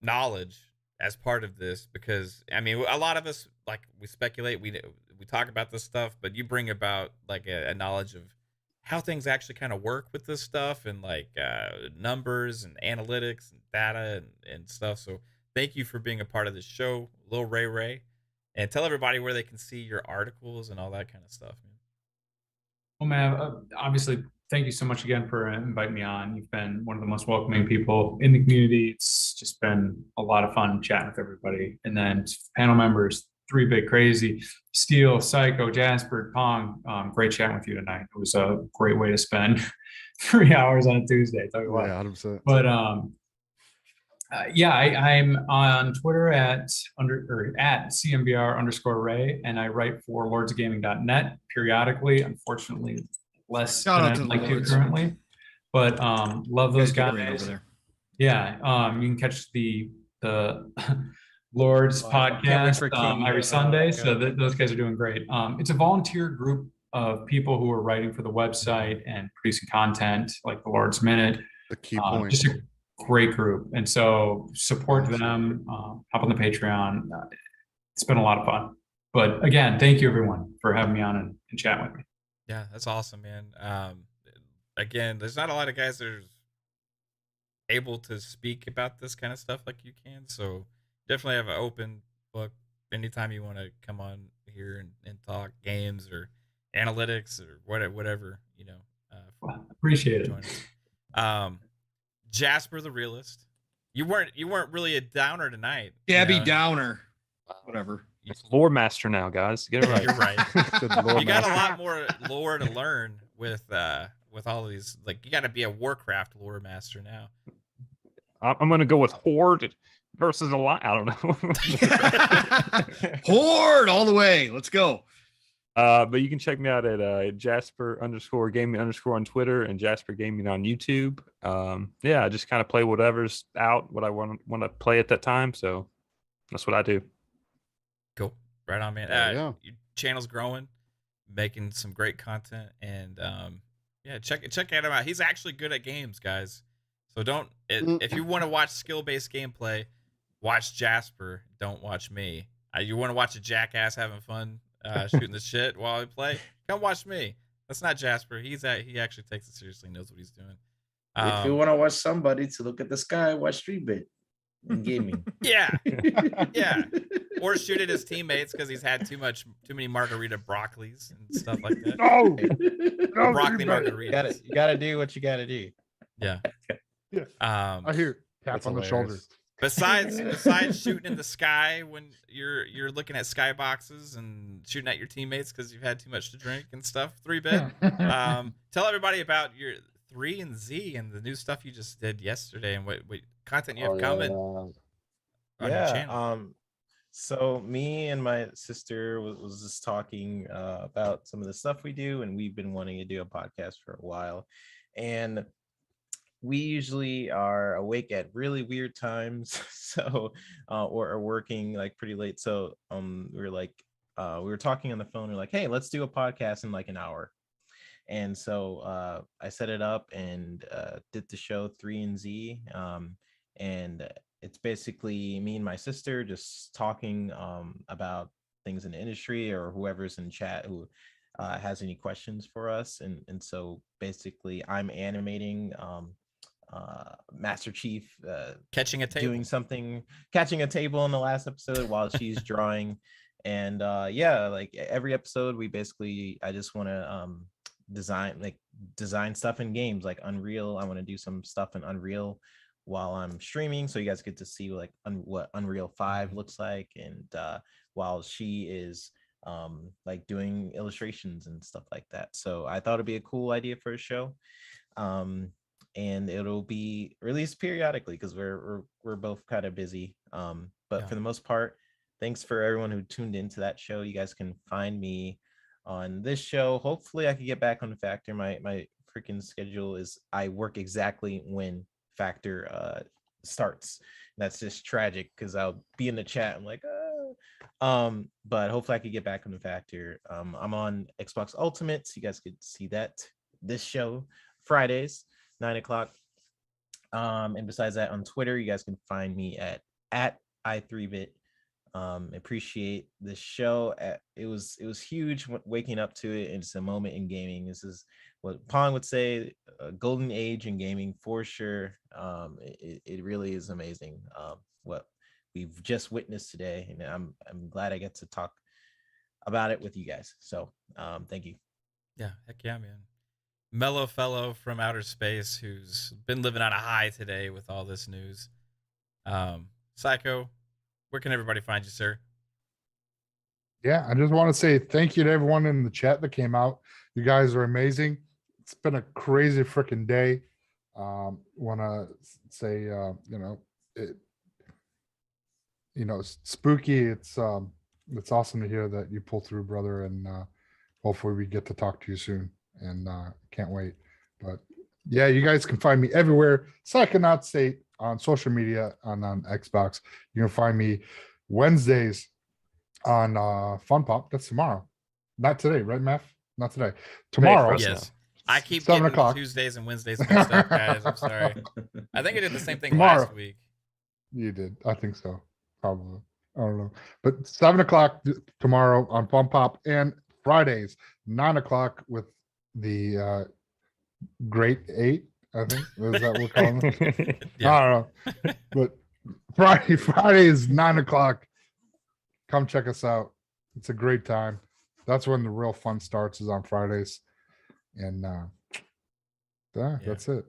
knowledge as part of this. Because I mean, a lot of us, like, we speculate, we talk about this stuff, but you bring about like a knowledge of how things actually kind of work with this stuff, and like numbers and analytics and data and stuff. So thank you for being a part of this show, Lil Ray, and tell everybody where they can see your articles and all that kind of stuff, man. Well, man, obviously, thank you so much again for inviting me on. You've been one of the most welcoming people in the community. It's just been a lot of fun chatting with everybody. And then panel members, 3 Bit Crazy, Steel, Psycho, Jasper, Pong. Great chatting with you tonight. It was a great way to spend 3 hours on a Tuesday. Tell you what. Yeah, 100%. But I'm on Twitter at CMBR_Ray, and I write for lordsgaming.net periodically. Unfortunately, less than I'd like to currently. But love those guys. Over there. Yeah, you can catch the Lords podcast every Sunday. So those guys are doing great. It's a volunteer group of people who are writing for the website and producing content, like the Lord's Minute. The key point. Just a great group. And so support them, hop on the Patreon. It's been a lot of fun. But again, thank you everyone for having me on and chat with me. Yeah, that's awesome, man. Again, there's not a lot of guys that are able to speak about this kind of stuff like you can. So definitely have an open book anytime you want to come on here and talk games or analytics or whatever, you know. Appreciate it. Jasper the Realist. You weren't really a downer tonight. Gabby Downer. Whatever. It's lore master now, guys. Get it right. You're right. You got a lot more lore to learn with all of these. Like, you got to be a Warcraft lore master now. I'm gonna go with Horde versus a lot. I don't know. Horde all the way. Let's go. But you can check me out at Jasper_Gaming_ on Twitter and Jasper Gaming on YouTube. Yeah, I just kind of play whatever's out, what I want to play at that time. So that's what I do. Cool. Right on, man. Yeah. Your channel's growing, making some great content, and yeah, check him out. He's actually good at games, guys. So if you want to watch skill-based gameplay, watch Jasper. Don't watch me. You want to watch a jackass having fun shooting the shit while I play? Come watch me. That's not Jasper. He actually takes it seriously, knows what he's doing. If you want to watch somebody to look at the sky, watch 3 Bit Gaming. Yeah. Yeah. Or shoot at his teammates because he's had too many margarita broccolis and stuff like that. No, Broccoli margaritas. You gotta do what you gotta do. Yeah. Yeah. I hear tap on the shoulder. Besides shooting in the sky when you're looking at skyboxes and shooting at your teammates because you've had too much to drink and stuff, 3 Bit. Tell everybody about your 3&Z and the new stuff you just did yesterday and what content you have coming on your channel. So me and my sister was just talking about some of the stuff we do, and we've been wanting to do a podcast for a while, and we usually are awake at really weird times, so or are working like pretty late. So we were talking on the phone. We're like, hey, let's do a podcast in like an hour. And so I set it up and did the show 3&Z, and it's basically me and my sister just talking about things in the industry, or whoever's in chat who has any questions for us. And so basically I'm animating Master Chief catching a table, catching a table in the last episode while she's drawing. And yeah, like every episode I just want to design stuff in games like Unreal. I want to do some stuff in Unreal while I'm streaming, so you guys get to see like what Unreal 5 looks like, and while she is like doing illustrations and stuff like that. So I thought it'd be a cool idea for a show, and it'll be released periodically because we're both kind of busy. But for the most part, thanks for everyone who tuned into that show. You guys can find me on this show. Hopefully I can get back on the Factor. My freaking schedule is I work exactly when Factor starts. That's just tragic because I'll be in the chat. I'm like, but hopefully I could get back on the Factor. I'm on Xbox Ultimate, so you guys could see this show Fridays, 9:00. And besides that, on Twitter, you guys can find me at i3bit. Appreciate the show. It was huge waking up to it. It's a moment in gaming. This is what Pong would say, a golden age in gaming for sure. It really is amazing what we've just witnessed today, and I'm glad I get to talk about it with you guys. So thank you. Yeah, heck yeah, man. Mellow fellow from outer space who's been living on a high today with all this news. Psycho, where can everybody find you, sir? Yeah, I just want to say thank you to everyone in the chat that came out. You guys are amazing. It's been a crazy freaking day. Want to say, Spooky. It's awesome to hear that you pull through, brother, and hopefully we get to talk to you soon. And can't wait. But yeah, you guys can find me everywhere. Psychonaut on social media on Xbox. You can find me Wednesdays on Fun Pop. That's tomorrow. Not today, right, Matt? Not today. Tomorrow. Yes. I keep getting Tuesdays and Wednesdays mixed up, guys. I'm sorry. I think I did the same thing last week. You did. I think so. Probably. I don't know. But 7:00 tomorrow on Fun Pop, and Fridays 9:00 with the Great Eight. I think is that what we're calling them. Yeah. I don't know. But Friday is 9:00. Come check us out. It's a great time. That's when the real fun starts, is on Fridays. And that's it.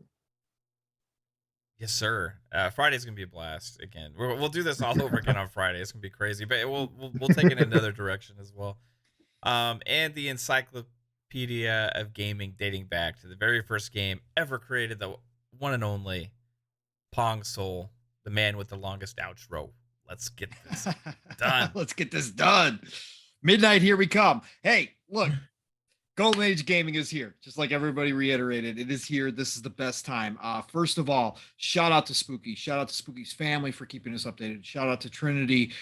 Yes, sir. Friday's gonna be a blast again. We'll do this all over again on Friday. It's gonna be crazy, but we'll take it in another direction as well. And the encyclopedia of gaming, dating back to the very first game ever created, the one and only Pong Soul, the man with the longest outro. Let's get this done. Let's get this done. Midnight, here we come. Hey, look. Golden Age Gaming is here, just like everybody reiterated. It is here. This is the best time. First of all, shout out to Spooky. Shout out to Spooky's family for keeping us updated. Shout out to Trinity,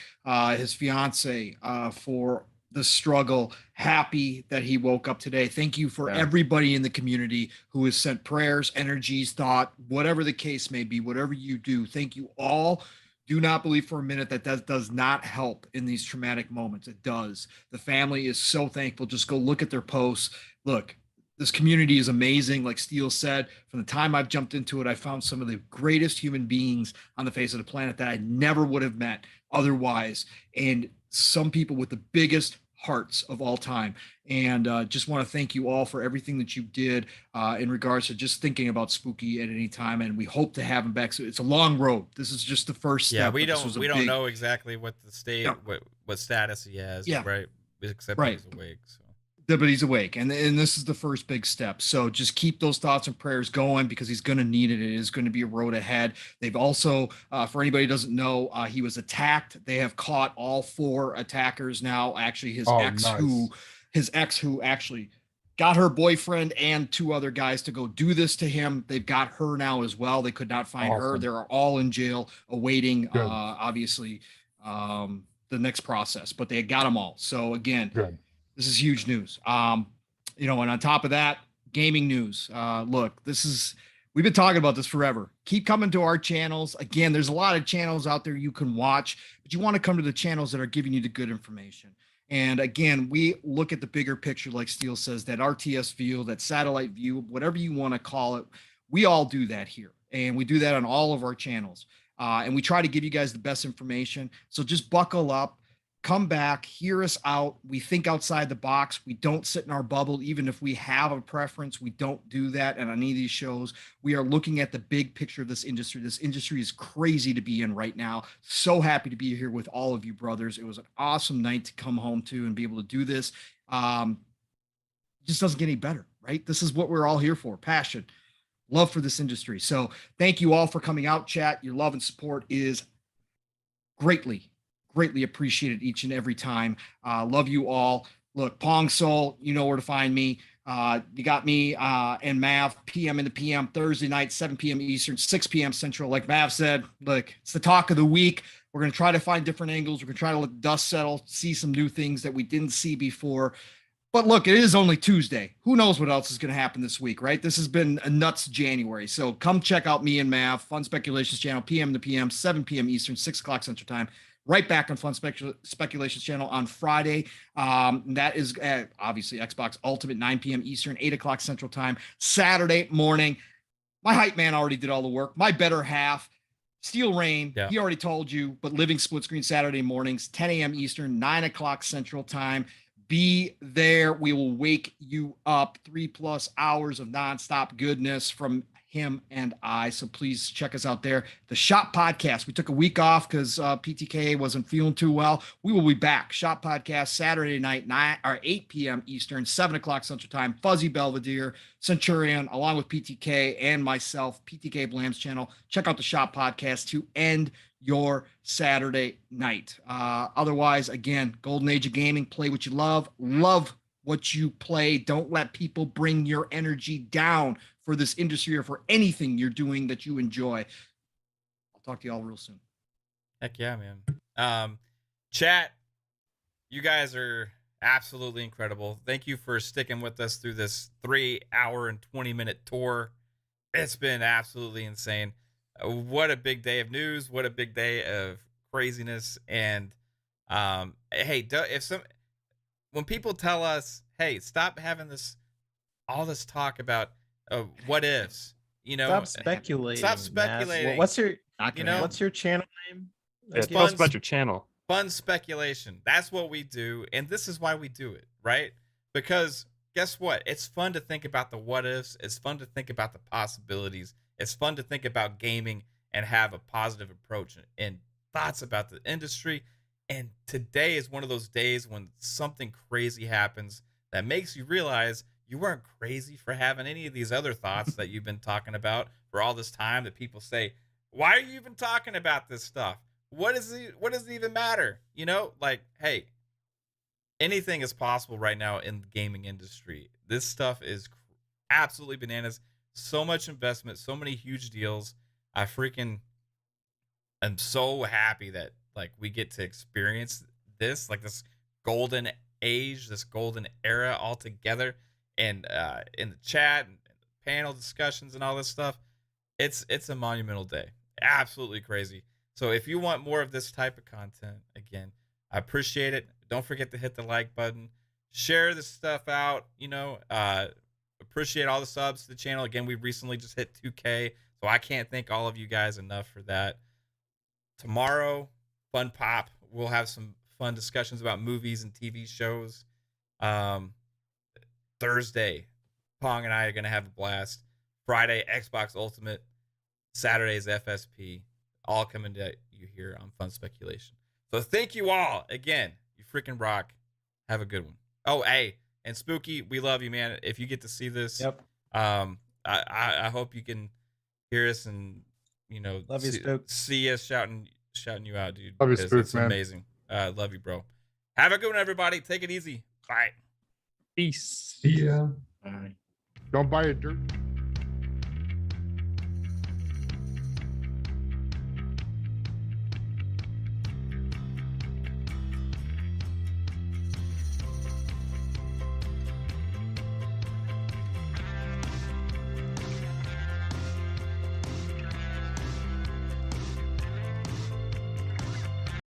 his fiance, for the struggle. Happy that he woke up today. Thank you for everybody in the community who has sent prayers, energies, thought, whatever the case may be, whatever you do. Thank you all. Do not believe for a minute that does not help in these traumatic moments. It does. The family is so thankful. Just go look at their posts. Look, this community is amazing. Like Steele said, from the time I've jumped into it, I found some of the greatest human beings on the face of the planet that I never would have met otherwise. And some people with the biggest hearts of all time. And just want to thank you all for everything that you did in regards to just thinking about Spooky at any time. And we hope to have him back. So it's a long road. This is just the first step. Yeah, we don't know exactly what the state, what status he has. Yeah. Right. Except he's awake. So. But he's awake, and this is the first big step. So just keep those thoughts and prayers going, because he's going to need it. It is going to be a road ahead. They've also, for anybody who doesn't know, he was attacked. They have caught all 4 attackers now. Actually, his ex who actually got her boyfriend and 2 other guys to go do this to him. They've got her now as well. They could not find her. They're all in jail awaiting, obviously, the next process. But they got them all. So again. Good. This is huge news. And on top of that, gaming news. Look, we've been talking about this forever. Keep coming to our channels. Again, there's a lot of channels out there you can watch, but you want to come to the channels that are giving you the good information. And again, we look at the bigger picture, like Steele says, that RTS view, that satellite view, whatever you want to call it. We all do that here. and we do that on all of our channels. And we try to give you guys the best information. So just buckle up, come back, hear us out. We think outside the box. We don't sit in our bubble. Even if we have a preference, we don't do that. And on any of these shows, we are looking at the big picture of this industry. This industry is crazy to be in right now. So happy to be here with all of you brothers. It was an awesome night to come home to and be able to do this. It just doesn't get any better, right? This is what we're all here for. Passion, love for this industry. So thank you all for coming out, chat. Your love and support is greatly appreciated each and every time. Love you all. Look, Pong Soul, you know where to find me. You got me and Mav, PM in the PM, Thursday night, 7 p.m. Eastern, 6 p.m. Central. Like Mav said, look, it's the talk of the week. We're going to try to find different angles. We're going to try to let the dust settle, see some new things that we didn't see before. But look, it is only Tuesday. Who knows what else is going to happen this week, right? This has been a nuts January. So come check out me and Mav, Fun Speculations channel, PM to PM, 7 p.m. Eastern, 6 o'clock Central Time. Right back on Fun Speculations channel on Friday. That is obviously Xbox Ultimate, 9 p.m. Eastern, 8 o'clock Central Time. Saturday morning, my hype man already did all the work. My better half, Steel Rain, he already told you, but Living Split Screen Saturday mornings, 10 a.m. Eastern, 9 o'clock Central Time. Be there. We will wake you up. 3+ hours of nonstop goodness from him and I. So please check us out there. The Shop Podcast. We took a week off because PTK wasn't feeling too well. We will be back. Shop Podcast Saturday night, 8 p.m. Eastern, 7 o'clock Central Time. Fuzzy Belvedere, Centurion, along with PTK and myself, PTK Blam's channel. Check out the Shop Podcast to end your Saturday night. Otherwise, again, Golden Age of Gaming. Play what you love. Love what you play. Don't let people bring your energy down for this industry or for anything you're doing that you enjoy. I'll talk to you all real soon. Heck yeah, man. Chat, you guys are absolutely incredible. Thank you for sticking with us through this 3 hour and 20-minute tour. It's been absolutely insane. What a big day of news. What a big day of craziness. And hey, when people tell us, hey, stop having all this talk about what ifs, stop speculating. Stop speculating. What's your channel name? Tell us about your channel. Fun Speculation. That's what we do, and this is why we do it, right? Because guess what? It's fun to think about the what ifs. It's fun to think about the possibilities. It's fun to think about gaming and have a positive approach and thoughts about the industry. And today is one of those days when something crazy happens that makes you realize you weren't crazy for having any of these other thoughts that you've been talking about for all this time, that people say, why are you even talking about this stuff? What does it even matter? Like, hey, anything is possible right now in the gaming industry. This stuff is absolutely bananas. So much investment, so many huge deals. I freaking am so happy that we get to experience this, this golden age, this golden era all together. And in the chat and panel discussions and all this stuff, it's a monumental day. Absolutely crazy. So if you want more of this type of content, again, I appreciate it. Don't forget to hit the like button, share this stuff out. Appreciate all the subs to the channel. Again, we recently just hit 2K, so I can't thank all of you guys enough for that. Tomorrow, Fun Pop, we'll have some fun discussions about movies and TV shows. Thursday, Pong and I are going to have a blast. Friday, Xbox Ultimate. Saturday's FSP. All coming to you here on Fun Speculation. So thank you all. Again, you freaking rock. Have a good one. Oh, hey, and Spooky, we love you, man. If you get to see this, I hope you can hear us and love you, Spook. See us shouting you out, dude. Love you, Spook, it's man. Amazing. Love you, bro. Have a good one, everybody. Take it easy. Bye. Peace. See ya. Don't buy a dirt.